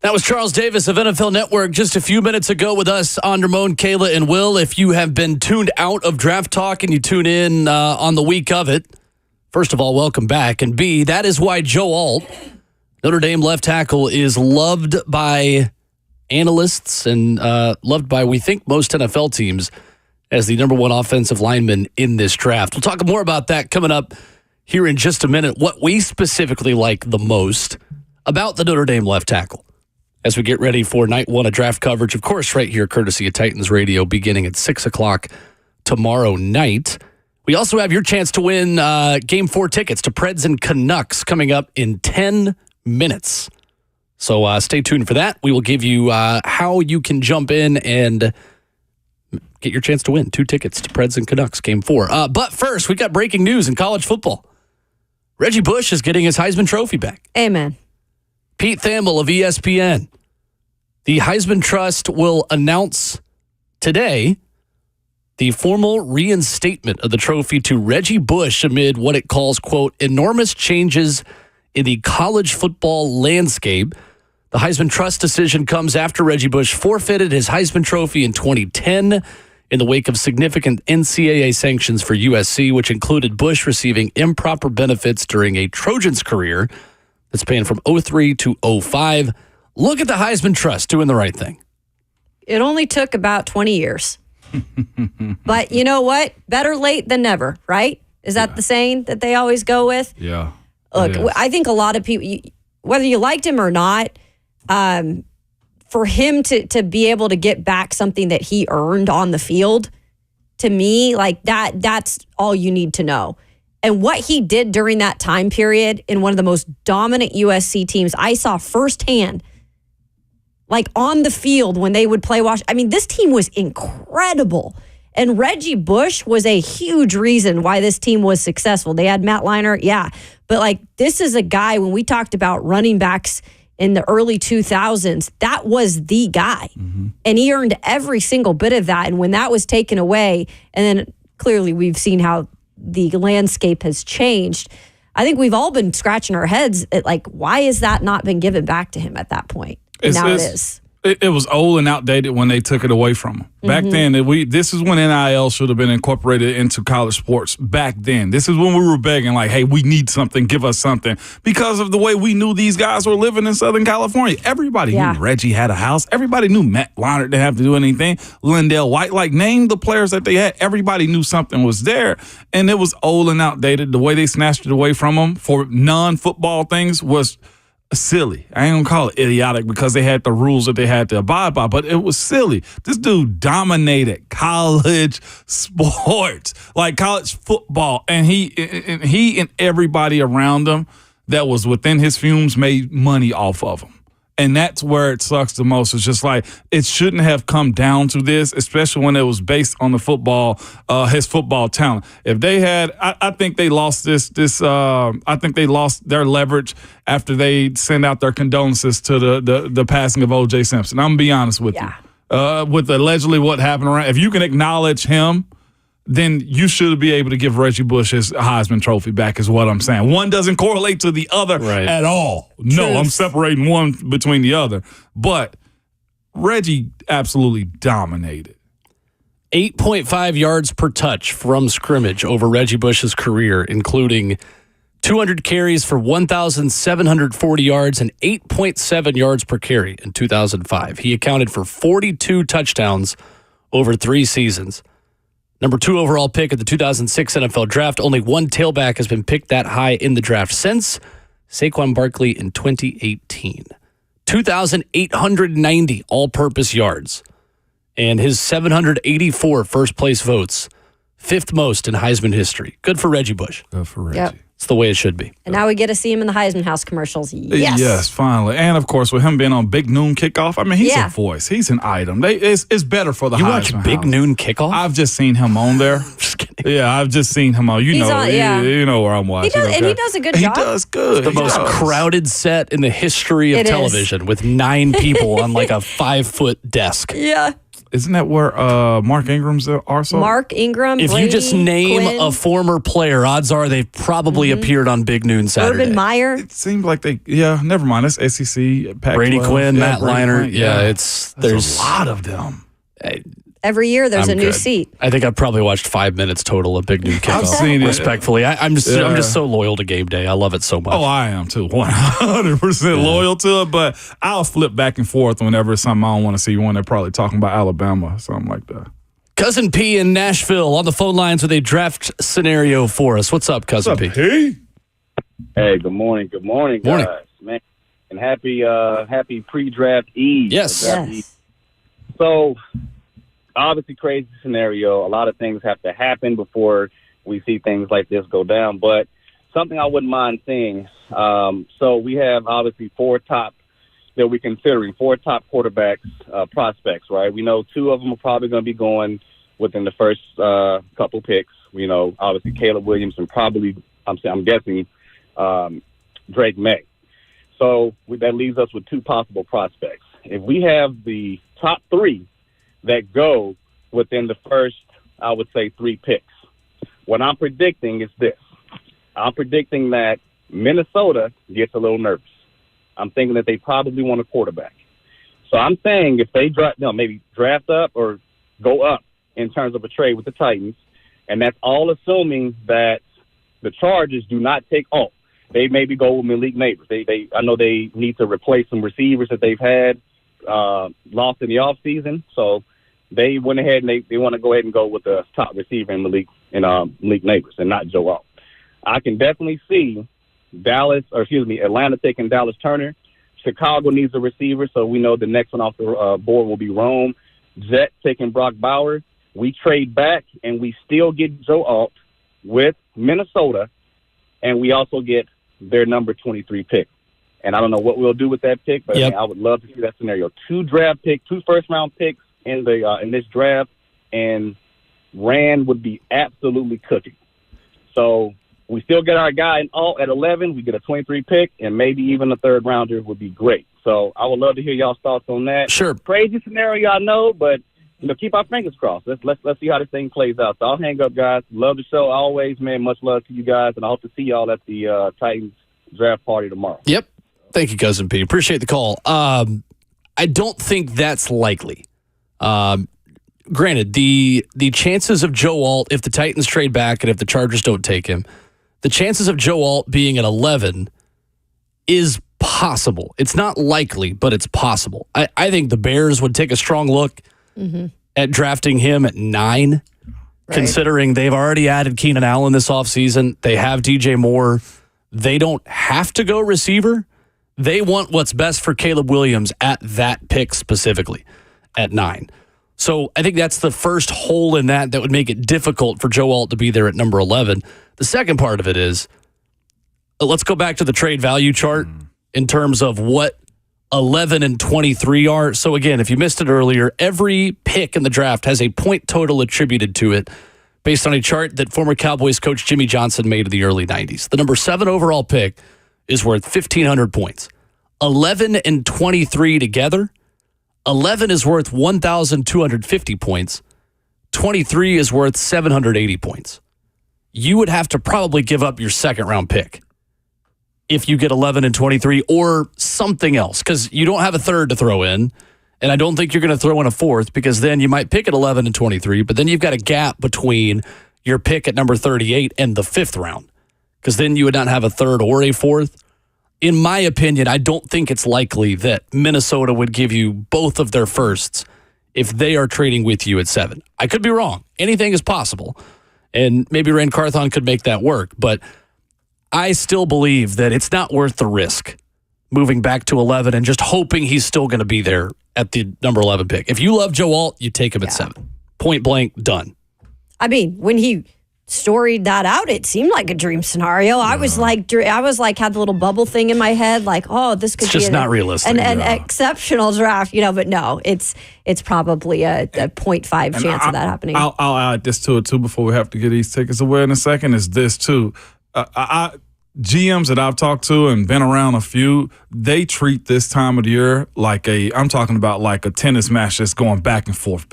That was Charles Davis of NFL Network just a few minutes ago with us on Ramon, Kayla, and Will. If you have been tuned out of Draft Talk and you tune in on the week of it, first of all, welcome back. And B, that is why Joe Alt, Notre Dame left tackle, is loved by analysts and loved by, we think, most NFL teams as the number one offensive lineman in this draft. We'll talk more about that coming up here in just a minute. What we specifically like the most about the Notre Dame left tackle as we get ready for night one of draft coverage, of course, right here, courtesy of Titans Radio, beginning at 6 o'clock tomorrow night. We also have your chance to win Game 4 tickets to Preds and Canucks coming up in 10 minutes. So stay tuned for that. We will give you how you can jump in and get your chance to win 2 tickets to Preds and Canucks Game 4. But first, we got breaking news in college football. Reggie Bush is getting his Heisman Trophy back. Amen. Pete Thamel of ESPN. The Heisman Trust will announce today the formal reinstatement of the trophy to Reggie Bush amid what it calls, quote, enormous changes in the college football landscape. The Heisman Trust decision comes after Reggie Bush forfeited his Heisman Trophy in 2010 in the wake of significant NCAA sanctions for USC, which included Bush receiving improper benefits during a Trojans career that spanned from 03 to 05. Look at the Heisman Trust doing the right thing. It only took about 20 years. But you know what? Better late than never, right? Is that the saying that they always go with? Yeah. Look, I think a lot of people, whether you liked him or not, for him to be able to get back something that he earned on the field, to me, like that's all you need to know. And what he did during that time period in one of the most dominant USC teams, I saw firsthand, like on the field when they would play I mean, this team was incredible. And Reggie Bush was a huge reason why this team was successful. They had Matt Leinart, yeah. But like, this is a guy, when we talked about running backs in the early 2000s, that was the guy. Mm-hmm. And he earned every single bit of that. And when that was taken away, and then clearly we've seen how the landscape has changed, I think we've all been scratching our heads at like, why has that not been given back to him at that point? And now it is. It was old and outdated when they took it away from him. Back then, this is when NIL should have been incorporated into college sports. Back then, this is when we were begging, like, hey, we need something, give us something. Because of the way we knew these guys were living in Southern California. Everybody knew Reggie had a house. Everybody knew Matt Leinart didn't have to do anything. Lindell White, like, name the players that they had. Everybody knew something was there. And it was old and outdated. The way they snatched it away from them for non-football things was silly. I ain't gonna call it idiotic because they had the rules that they had to abide by, but it was silly. This dude dominated college sports, like college football, and he and everybody around him that was within his fumes made money off of him. And that's where it sucks the most. It's just like, it shouldn't have come down to this, especially when it was based on the football, his football talent. If they had, I think they lost I think they lost their leverage after they sent out their condolences to the passing of O.J. Simpson. I'm going to be honest with you. With allegedly what happened around, if you can acknowledge him, then you should be able to give Reggie Bush his Heisman Trophy back is what I'm saying. One doesn't correlate to the other at all. No, I'm separating one between the other. But Reggie absolutely dominated. 8.5 yards per touch from scrimmage over Reggie Bush's career, including 200 carries for 1,740 yards and 8.7 yards per carry in 2005. He accounted for 42 touchdowns over 3 seasons. Number 2 overall pick at the 2006 NFL Draft. Only one tailback has been picked that high in the draft since. Saquon Barkley in 2018. 2,890 all-purpose yards. And his 784 first-place votes. 5th most in Heisman history. Good for Reggie Bush. Good for Reggie. Yep. It's the way it should be. And now we get to see him in the Heisman House commercials. Yes. Yes, finally. And, of course, with him being on Big Noon Kickoff, I mean, he's a voice. He's an item. It's better for the Heisman House. You watch Big Noon Kickoff? I've just seen him on there. Just kidding. Yeah, I've just seen him on. You know where I'm watching. And he does a good job. He does good. The most crowded set in the history of television with 9 people on like a 5-foot desk. Yeah. Isn't that where Mark Ingram's also? Mark Ingram, If Brady, you just name Quinn, a former player, odds are they've probably appeared on Big Noon Saturday. Urban Meyer. It seemed like never mind. It's SEC. Pac-12. Brady Quinn, Matt Brady Leinart. Quinn, There's a lot of them. Every year there's I'm a new good. seat. I think I've probably watched 5 minutes total of Big Noon Kickoff. I've seen it. Respectfully, I'm just so loyal to game day. I love it so much. Oh, I am too. 100% loyal to it, but I'll flip back and forth whenever it's something I don't want to see. When they're probably talking about Alabama or something like that. Cousin P in Nashville on the phone lines with a draft scenario for us. What's up, Cousin P? Hey, good morning. Good morning, guys. Man, and happy pre-draft Eve. Yes. So, obviously, crazy scenario. A lot of things have to happen before we see things like this go down. But something I wouldn't mind seeing. So we have obviously four top quarterbacks prospects, right? We know two of them are probably going to be going within the first couple picks. We know obviously Caleb Williams and probably I'm guessing Drake May. So that leaves us with two possible prospects. If we have the top three that go within the first, I would say, 3 picks, what I'm predicting is this. I'm predicting that Minnesota gets a little nervous. I'm thinking that they probably want a quarterback. So I'm saying if they maybe draft up or go up in terms of a trade with the Titans, and that's all assuming that the Chargers do not take off. They maybe go with Malik Neighbors. I know they need to replace some receivers that they've had lost in the offseason. So they went ahead and they want to go ahead and go with the top receiver in Malik Neighbors and not Joe Alt. I can definitely see Atlanta taking Dallas Turner. Chicago needs a receiver, so we know the next one off the board will be Rome. Jets taking Brock Bowers. We trade back, and we still get Joe Alt with Minnesota, and we also get their number 23 pick. And I don't know what we'll do with that pick, but I would love to see that scenario. 2 first-round picks in this draft, and Rand would be absolutely cooking. So we still get our guy in alt at 11. We get a 23 pick, and maybe even a third rounder would be great. So I would love to hear y'all's thoughts on that. Sure. Crazy scenario, I know, but keep our fingers crossed. Let's see how this thing plays out. So I'll hang up, guys. Love the show always, man. Much love to you guys, and I hope to see y'all at the Titans draft party tomorrow. Yep. Thank you, Cousin P. Appreciate the call. I don't think that's likely. Granted, the chances of Joe Alt, if the Titans trade back and if the Chargers don't take him, the chances of Joe Alt being at 11 is possible. It's not likely, but it's possible. I think the Bears would take a strong look at drafting him at 9, considering they've already added Keenan Allen this offseason. They have DJ Moore. They don't have to go receiver. They want what's best for Caleb Williams at that pick specifically at 9. So I think that's the first hole in that would make it difficult for Joe Alt to be there at number 11. The second part of it is, let's go back to the trade value chart in terms of what 11 and 23 are. So again, if you missed it earlier, every pick in the draft has a point total attributed to it based on a chart that former Cowboys coach Jimmy Johnson made in the early 90s. The number 7 overall pick is worth 1,500 points. 11 and 23 together, 11 is worth 1,250 points. 23 is worth 780 points. You would have to probably give up your second-round pick if you get 11 and 23 or something else, because you don't have a third to throw in, and I don't think you're going to throw in a fourth, because then you might pick at 11 and 23, but then you've got a gap between your pick at number 38 and the 5th round, because then you would not have a third or a fourth. In my opinion, I don't think it's likely that Minnesota would give you both of their firsts if they are trading with you at 7. I could be wrong. Anything is possible. And maybe Ran Carthon could make that work. But I still believe that it's not worth the risk moving back to 11 and just hoping he's still going to be there at the number 11 pick. If you love Joe Alt, you take him at 7. Point blank, done. I mean, when he storied that out, it seemed like a dream scenario. I was like, had the little bubble thing in my head, like, oh, this could It's be just not realistic. an exceptional draft, but no, it's probably a 0.5 chance of that happening. I'll add this to it too before we have to get these tickets away in a second. Is this too? GMs that I've talked to and been around a few, they treat this time of the year like I'm talking about like a tennis match that's going back and forth.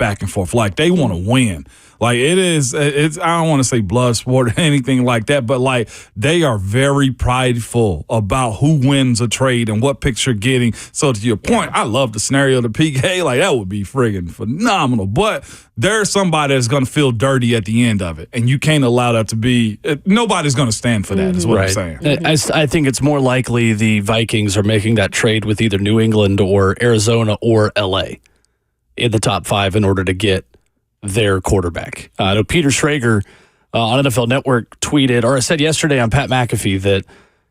Like they want to win. Like it's I don't want to say blood sport or anything like that, but like they are very prideful about who wins a trade and what picks you're getting. So to your point, I love the scenario of the PK. Like that would be friggin' phenomenal. But there's somebody that's going to feel dirty at the end of it, and you can't allow that to be. Nobody's going to stand for that. Is what I'm saying. I think it's more likely the Vikings are making that trade with either New England or Arizona or LA in the top 5 in order to get their quarterback. I know Peter Schrager on NFL Network tweeted, or said yesterday on Pat McAfee, that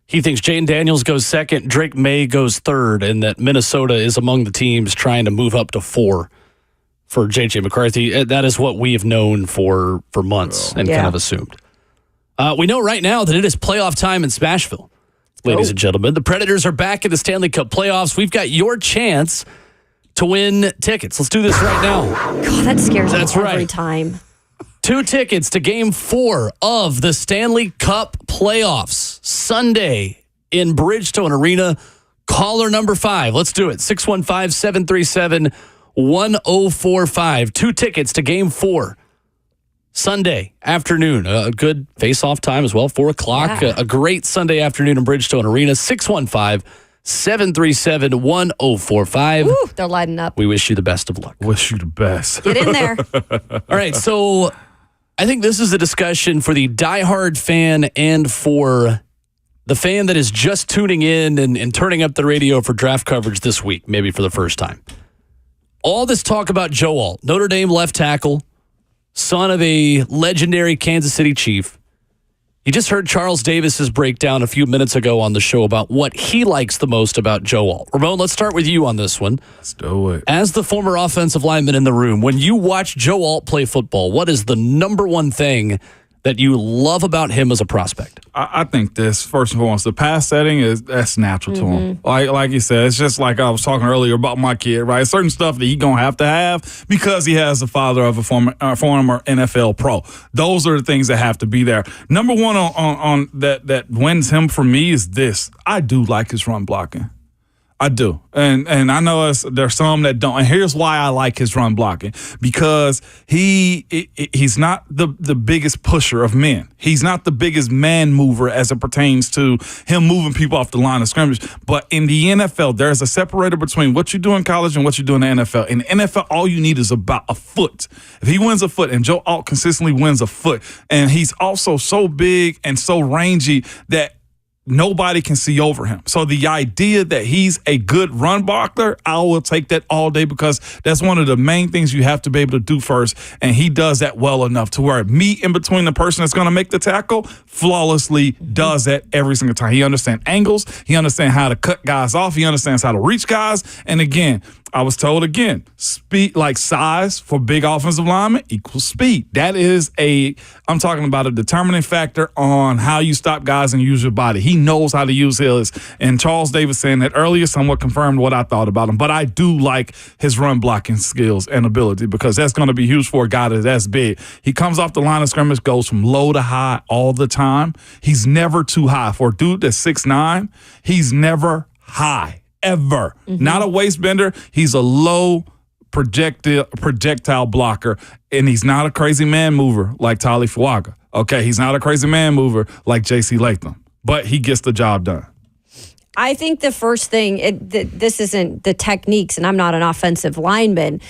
he thinks Jaden Daniels goes second, Drake May goes third, and that Minnesota is among the teams trying to move up to 4 for J.J. McCarthy. That is what we have known for months and kind of assumed. We know right now that it is playoff time in Smashville. Ladies and gentlemen, the Predators are back in the Stanley Cup playoffs. We've got your chance to win tickets. Let's do this right now. God, that scares me every time. 2 tickets to Game 4 of the Stanley Cup playoffs. Sunday in Bridgestone Arena. Caller number 5. Let's do it. 615-737-1045. 2 tickets to Game 4. Sunday afternoon. A good face-off time as well. 4 o'clock. A great Sunday afternoon in Bridgestone Arena. 615-737-1045. Woo, they're lighting up. We wish you the best of luck. Wish you the best. Get in there. All right, so I think this is a discussion for the diehard fan and for the fan that is just tuning in and turning up the radio for draft coverage this week, maybe for the first time. All this talk about Joe Alt, Notre Dame left tackle, son of a legendary Kansas City Chief. You just heard Charles Davis's breakdown a few minutes ago on the show about what he likes the most about Joe Alt. Ramon, let's start with you on this one. Let's do it. As the former offensive lineman in the room, when you watch Joe Alt play football, what is the number one thing that you love about him as a prospect? I think this, first and foremost, the pass setting that's natural to him. Like you said, it's just like I was talking earlier about my kid, right? Certain stuff that he's going to have because he has the father of a former NFL pro. Those are the things that have to be there. Number one on that wins him for me is this. I do like his run blocking. I do. And I know there's some that don't. And here's why I like his run blocking. Because he's not the biggest pusher of men. He's not the biggest man mover as it pertains to him moving people off the line of scrimmage. But in the NFL, there's a separator between what you do in college and what you do in the NFL. In the NFL, all you need is about a foot. If he wins a foot, and Joe Alt consistently wins a foot, and he's also so big and so rangy that nobody can see over him. So the idea that he's a good run blocker, I will take that all day because that's one of the main things you have to be able to do first. And he does that well enough to where meet in between the person that's going to make the tackle flawlessly does that every single time. He understands angles. He understands how to cut guys off. He understands how to reach guys. And again, I was told again, speed, like size for big offensive linemen equals speed. That is I'm talking about a determining factor on how you stop guys and use your body. He knows how to use his. And Charles Davis saying that earlier somewhat confirmed what I thought about him. But I do like his run blocking skills and ability because that's going to be huge for a guy that's big. He comes off the line of scrimmage, goes from low to high all the time. He's never too high. For a dude that's 6'9", he's never high. Ever. Not a waist bender. He's a low projectile blocker, and he's not a crazy man mover like Tali Fuaga. Okay, he's not a crazy man mover like J.C. Latham, but he gets the job done. I think the first thing, this isn't the techniques, and I'm not an offensive lineman,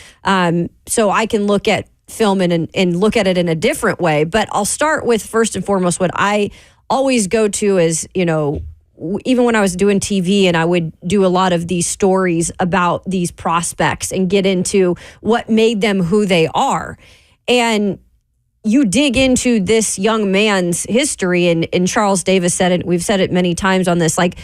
so I can look at film and look at it in a different way, but I'll start with first and foremost what I always go to is, even when I was doing TV and I would do a lot of these stories about these prospects and get into what made them who they are. And you dig into this young man's history, and Charles Davis said it, we've said it many times on this, like,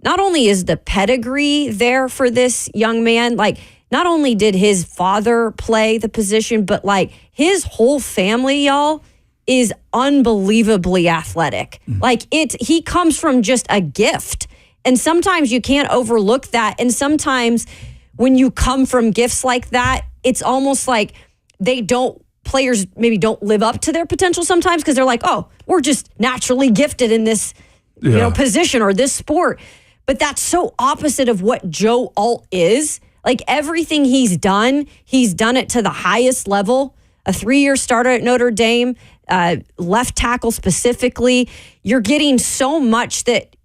not only is the pedigree there for this young man, like, not only did his father play the position, but like his whole family, y'all, is unbelievably athletic. Like he comes from just a gift. And sometimes you can't overlook that. And sometimes when you come from gifts like that, it's almost like players maybe don't live up to their potential sometimes because they're like, oh, we're just naturally gifted in this position or this sport. But that's so opposite of what Joe Alt is. Like everything he's done it to the highest level. A 3-year starter at Notre Dame, left tackle specifically. You're getting so much that,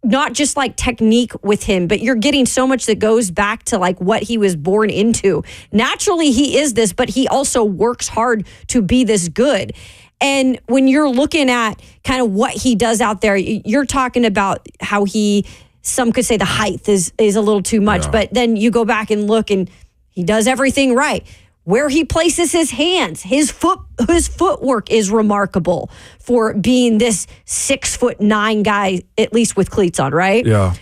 not just like technique with him, but you're getting so much that goes back to like what he was born into. Naturally, he is this, but he also works hard to be this good. And when you're looking at kind of what he does out there, you're talking about how some could say the height is a little too much, but then you go back and look and he does everything right. Where he places his hands, his footwork is remarkable for being this 6'9" guy, at least with cleats on, right? Yeah.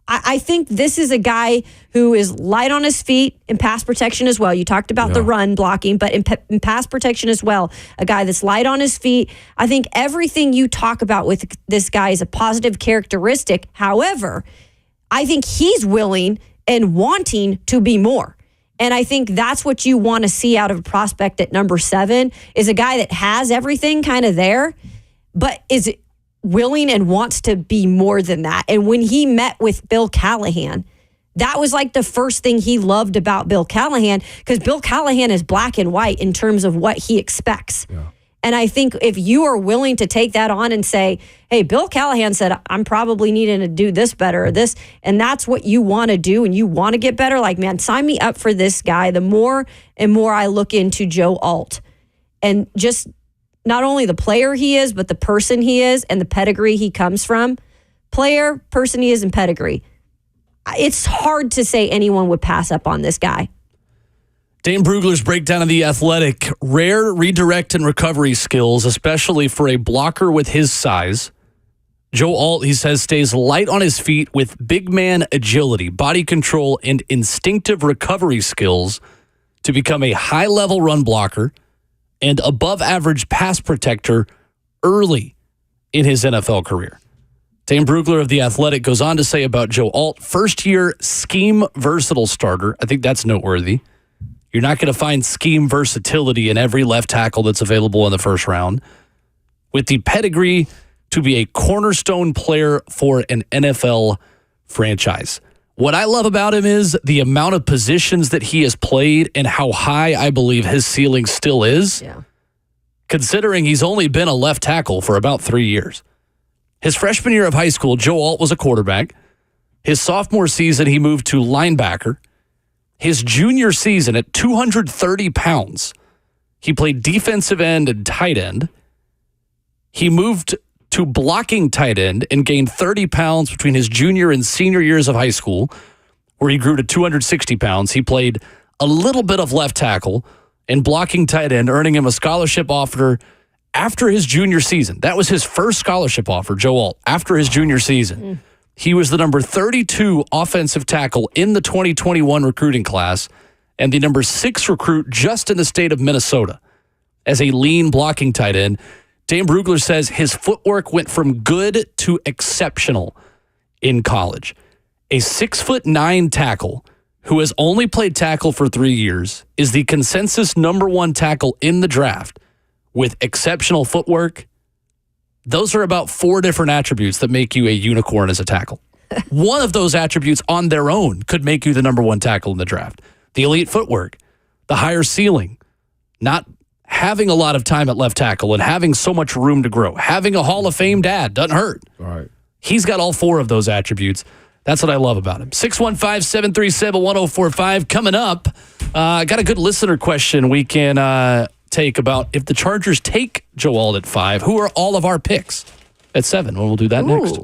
I think this is a guy who is light on his feet in pass protection as well. You talked about the run blocking, but in pass protection as well, a guy that's light on his feet. I think everything you talk about with this guy is a positive characteristic. However, I think he's willing and wanting to be more. And I think that's what you want to see out of a prospect at number 7 is a guy that has everything kind of there, but is willing and wants to be more than that. And when he met with Bill Callahan, that was like the first thing he loved about Bill Callahan, because Bill Callahan is black and white in terms of what he expects. Yeah. And I think if you are willing to take that on and say, hey, Bill Callahan said, I'm probably needing to do this better or this, and that's what you want to do and you want to get better, like, man, sign me up for this guy. The more and more I look into Joe Alt and just not only the player he is, but the person he is and the pedigree he comes from. Player, person he is, and pedigree. It's hard to say anyone would pass up on this guy. Dane Brugler's breakdown of The Athletic. Rare redirect and recovery skills, especially for a blocker with his size. Joe Alt, he says, stays light on his feet with big man agility, body control, and instinctive recovery skills to become a high-level run blocker and above-average pass protector early in his NFL career. Dane Brugler of The Athletic goes on to say about Joe Alt, first-year scheme versatile starter. I think that's noteworthy. You're not going to find scheme versatility in every left tackle that's available in the first round. With the pedigree to be a cornerstone player for an NFL franchise. What I love about him is the amount of positions that he has played and how high I believe his ceiling still is. Yeah. Considering he's only been a left tackle for about 3 years. His freshman year of high school, Joe Alt was a quarterback. His sophomore season, he moved to linebacker. His junior season at 230 pounds, he played defensive end and tight end. He moved to blocking tight end and gained 30 pounds between his junior and senior years of high school, where he grew to 260 pounds. He played a little bit of left tackle and blocking tight end, earning him a scholarship offer after his junior season. That was his first scholarship offer, Joe Alt, after his junior season. He was the number 32 offensive tackle in the 2021 recruiting class and the number 6 recruit just in the state of Minnesota as a lean blocking tight end. Dane Brugler says his footwork went from good to exceptional in college. A 6'9" tackle who has only played tackle for 3 years is the consensus number 1 tackle in the draft with exceptional footwork. Those are about 4 different attributes that make you a unicorn as a tackle. One of those attributes on their own could make you the number 1 tackle in the draft. The elite footwork, the higher ceiling, not having a lot of time at left tackle and having so much room to grow. Having a Hall of Fame dad doesn't hurt. All right. He's got all 4 of those attributes. That's what I love about him. 615-737-1045 coming up. Got a good listener question we can take about if the Chargers take Joe Alt at 5, who are all of our picks at 7? Well, we'll do that next.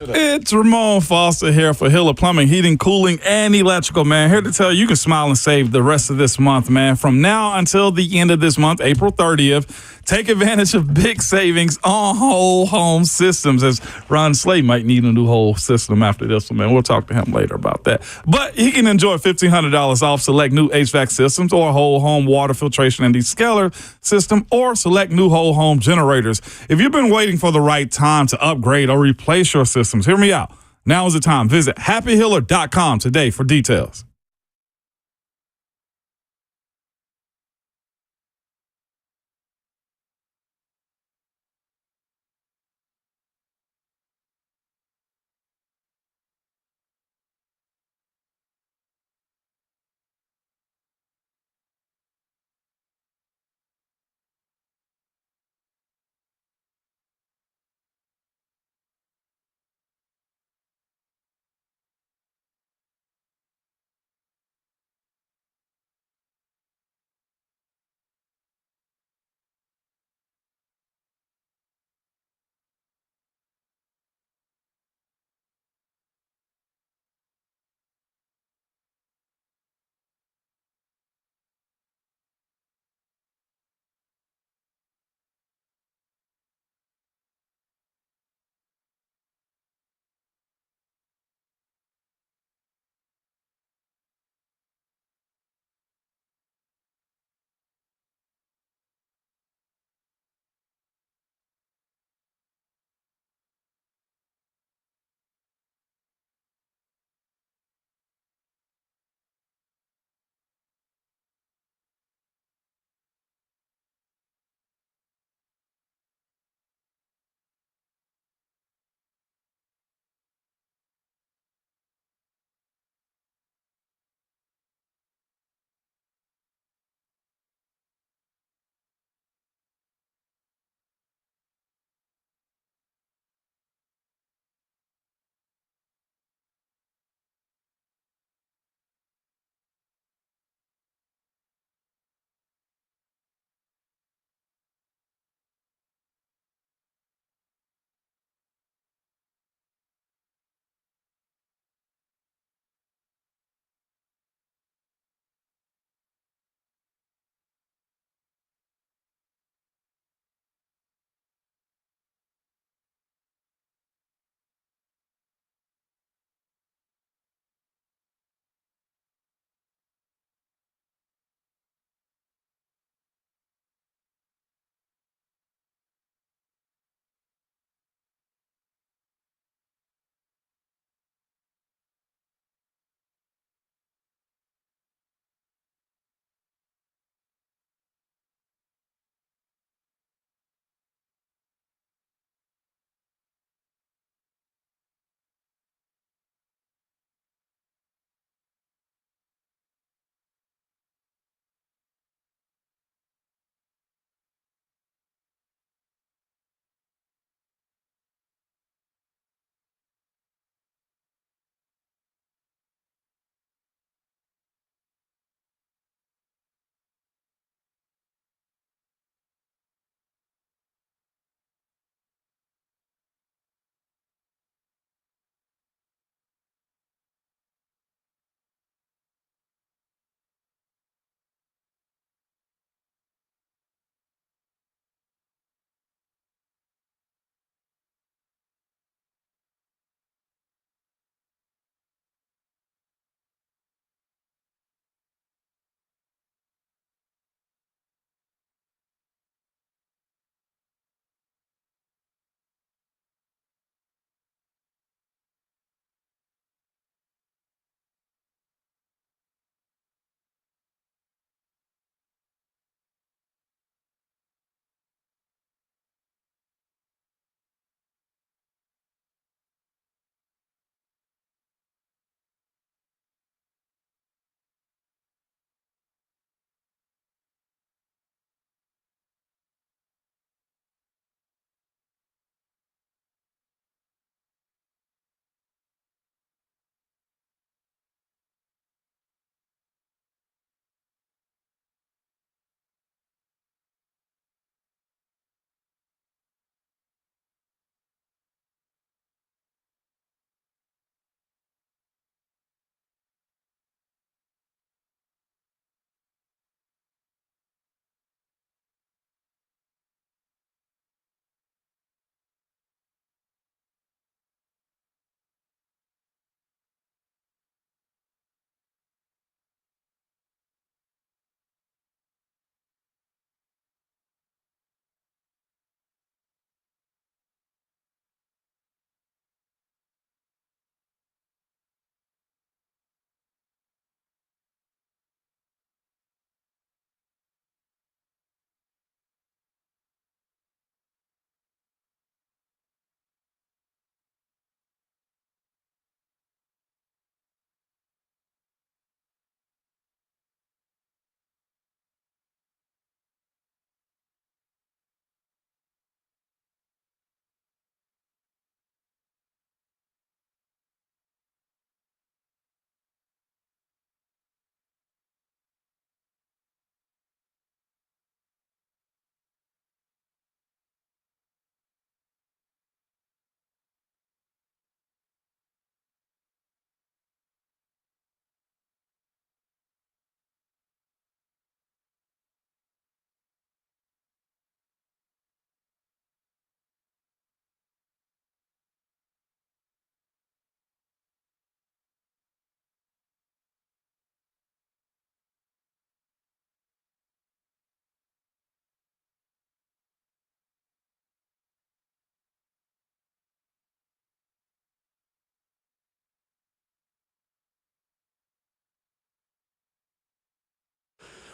It's Ramon Foster here for Hiller Plumbing, Heating, Cooling, and Electrical, man. Here to tell you, you can smile and save the rest of this month, man. From now until the end of this month, April 30th, Take advantage of big savings on whole home systems, as Ron Slay might need a new whole system after this one, man. We'll talk to him later about that. But he can enjoy $1,500 off select new HVAC systems or whole home water filtration and descaler system or select new whole home generators. If you've been waiting for the right time to upgrade or replace your systems, hear me out. Now is the time. Visit happyhealer.com today for details.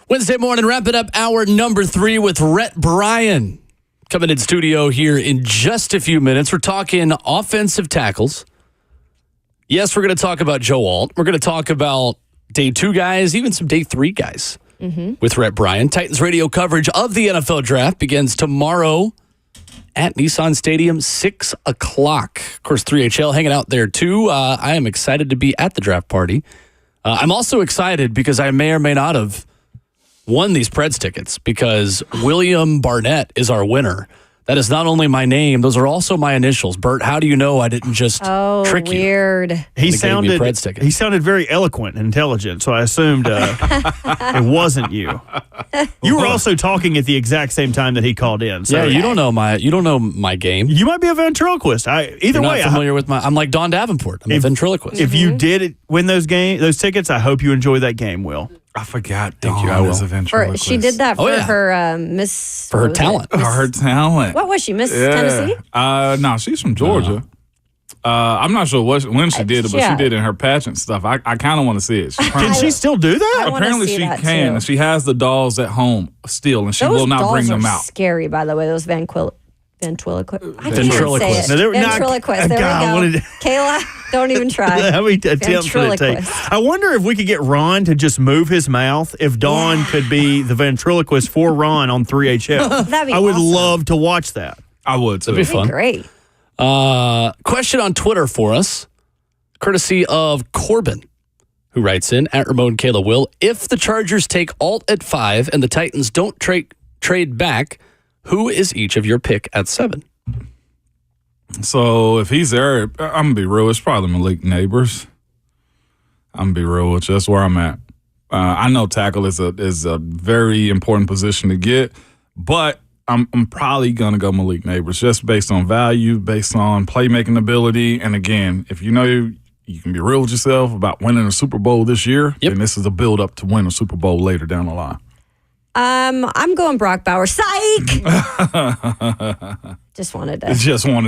Wednesday morning, wrapping up hour number 3 with Rhett Bryan. Coming in studio here in just a few minutes. We're talking offensive tackles. Yes, we're going to talk about Joe Alt. We're going to talk about day 2 guys, even some day 3 guys with Rhett Bryan. Titans radio coverage of the NFL draft begins tomorrow at Nissan Stadium, 6 o'clock. Of course, 3HL hanging out there too. I am excited to be at the draft party. I'm also excited because I may or may not have won these Preds tickets because William Barnett is our winner. That is not only my name; those are also my initials. Bert, how do you know I didn't just trick you? Weird. He sounded very eloquent and intelligent, so I assumed it wasn't you. You were also talking at the exact same time that he called in. So yeah, you don't know my game. You might be a ventriloquist. Either You're way, not familiar with I'm like Don Davenport. I'm a ventriloquist. If you did win those tickets, I hope you enjoy that game, Will. I forgot. Dawn was a ventriloquist. She did that for her Miss... For her talent. Her talent. What was she, Miss Tennessee? No, she's from Georgia. I'm not sure when she did it, but she did it in her pageant stuff. I kind of want to see it. Can she still do that? Apparently she can. She has the dolls at home still, and she will not bring them out. Scary, by the way, those ventriloquists. Ventriloquist. There we go. Kayla, don't even try. How many attempts would it take? I wonder if we could get Ron to just move his mouth. If Dawn could be the ventriloquist for Ron on 3HL. That'd be I would awesome. love to watch that. I would too. That'd be fun. Great. Question on Twitter for us, courtesy of Corbin, who writes in at Ramon Kayla Will. If the Chargers take Alt at 5 and the Titans don't trade back, who is each of your pick at 7? So if he's there, I'm going to be real. It's probably Malik Neighbors. I'm going to be real with you. That's where I'm at. I know tackle is a very important position to get, but I'm probably going to go Malik Neighbors just based on value, based on playmaking ability. And again, if you know you can be real with yourself about winning a Super Bowl this year, then this is a build up to win a Super Bowl later down the line. I'm going Brock Bowers. Psych! Just wanted to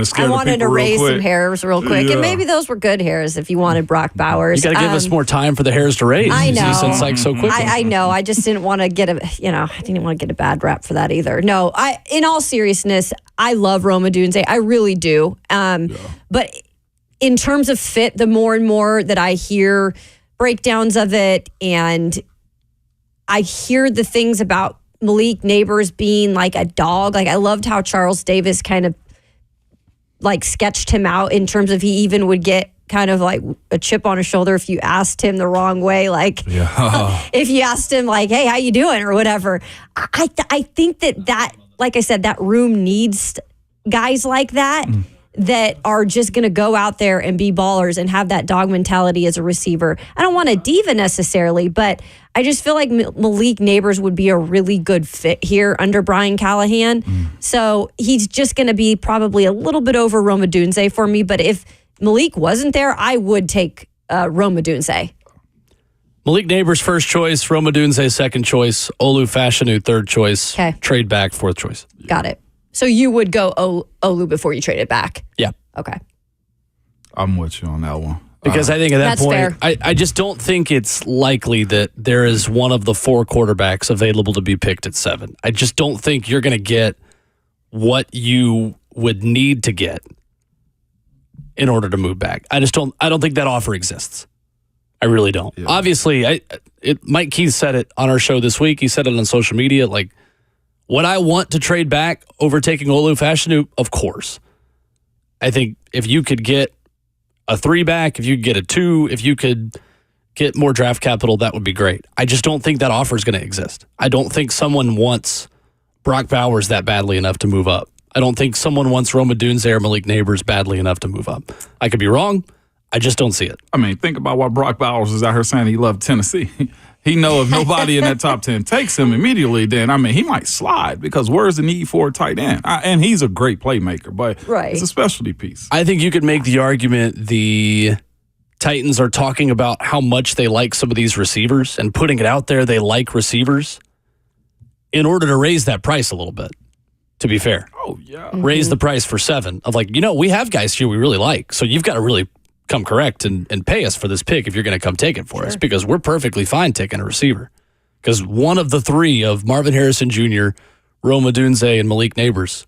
scare I wanted to raise quick. some hairs real quick. And maybe those were good hairs if you wanted Brock Bowers. You got to give us more time for the hairs to raise. I know. You said psych so quickly. I know. I just didn't want to get I didn't want to get a bad rap for that either. No, in all seriousness, I love Roma Dunze. I really do. But in terms of fit, the more and more that I hear breakdowns of it and I hear the things about Malik Neighbors being like a dog. Like I loved how Charles Davis kind of like sketched him out in terms of he even would get kind of like a chip on his shoulder if you asked him the wrong way. Like if you asked him like, hey, how you doing or whatever. I think that like I said, that room needs guys like that. That are just going to go out there and be ballers and have that dog mentality as a receiver. I don't want a diva necessarily, but I just feel like Malik Neighbors would be a really good fit here under Brian Callahan. So he's just going to be probably a little bit over Roma Dunze for me. But if Malik wasn't there, I would take Roma Dunze. Malik Neighbors first choice, Roma Dunze second choice, Olu Fashanu third choice, trade back fourth choice. Got it. So you would go Olu before you trade it back? Yeah. Okay. I'm with you on that one. Because I think at that That's point, fair. I just don't think it's likely that there is one of the 4 quarterbacks available to be picked at 7. I just don't think you're going to get what you would need to get in order to move back. I don't think that offer exists. I really don't. Yeah. Obviously, Mike Keith said it on our show this week. He said it on social media. Like, would I want to trade back over taking Olu Fashanu? Of course. I think if you could get a 3 back, if you could get a 2, if you could get more draft capital, that would be great. I just don't think that offer is going to exist. I don't think someone wants Brock Bowers that badly enough to move up. I don't think someone wants Roma Dunze or Malik Neighbors badly enough to move up. I could be wrong. I just don't see it. I mean, think about why Brock Bowers is out here saying he loved Tennessee. He know if nobody in that top 10 takes him immediately, then, I mean, he might slide because where's the need for a tight end? And he's a great playmaker, but it's a specialty piece. I think you could make the argument the Titans are talking about how much they like some of these receivers and putting it out there they like receivers in order to raise that price a little bit, to be fair. Oh, yeah. Raise the price for 7 of like, we have guys here we really like, so you've got to really come correct and pay us for this pick if you're going to come take it for us, because we're perfectly fine taking a receiver. because one of the three of Marvin Harrison Jr., Roma Dunze, and Malik Neighbors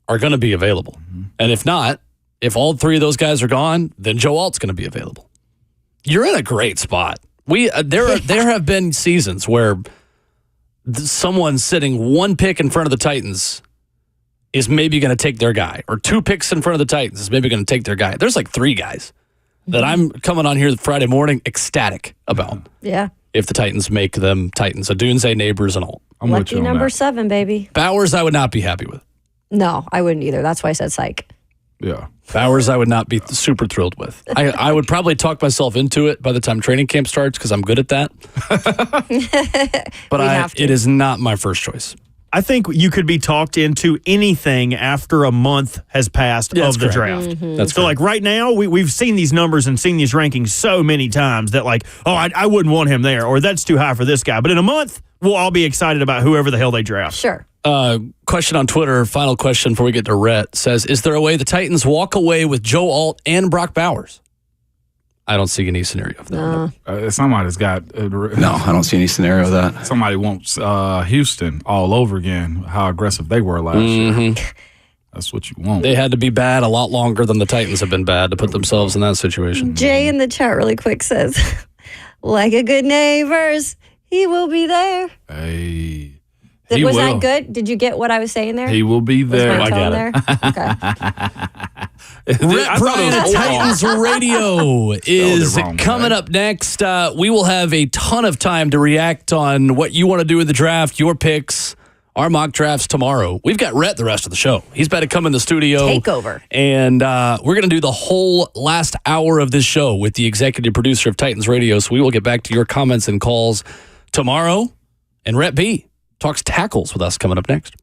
are going to be available. And if not, if all three of those guys are gone, then Joe Alt's going to be available. You're in a great spot. There have been seasons where someone sitting one pick in front of the Titans is maybe going to take their guy, or two picks in front of the Titans is maybe going to take their guy. There's like three guys that I'm coming on here Friday morning ecstatic about. Yeah. If the Titans make them Titans, so Dunze, Neighbors, and all. I'm with you Lucky on number that. 7, baby. Bowers, I would not be happy with. No, I wouldn't either. That's why I said psych. Yeah. Bowers, I would not be super thrilled with. I would probably talk myself into it by the time training camp starts because I'm good at that. But it is not my first choice. I think you could be talked into anything after a month has passed of the draft. That's so, like right now, we've seen these numbers and seen these rankings so many times that, like, oh, I wouldn't want him there, or that's too high for this guy. But in a month, we'll all be excited about whoever the hell they draft. Sure. Question on Twitter, final question before we get to Rhett, says, is there a way the Titans walk away with Joe Alt and Brock Bowers? I don't see any scenario of that. No. Somebody's got... No, I don't see any scenario of that. Somebody wants Houston all over again, how aggressive they were last year. That's what you want. They had to be bad a lot longer than the Titans have been bad to put themselves in that situation. Jay in the chat really quick says, like a good neighbors, he will be there. Hey. Was that good? Did you get what I was saying there? He will be there. Was my tone I there? Okay. Rhett Bryan at Titans Radio is wrong, coming up next. We will have a ton of time to react on what you want to do in the draft, your picks, our mock drafts tomorrow. We've got Rhett the rest of the show. He's about to come in the studio. Take over. And we're going to do the whole last hour of this show with the executive producer of Titans Radio. So we will get back to your comments and calls tomorrow. And Rhett B talks tackles with us coming up next.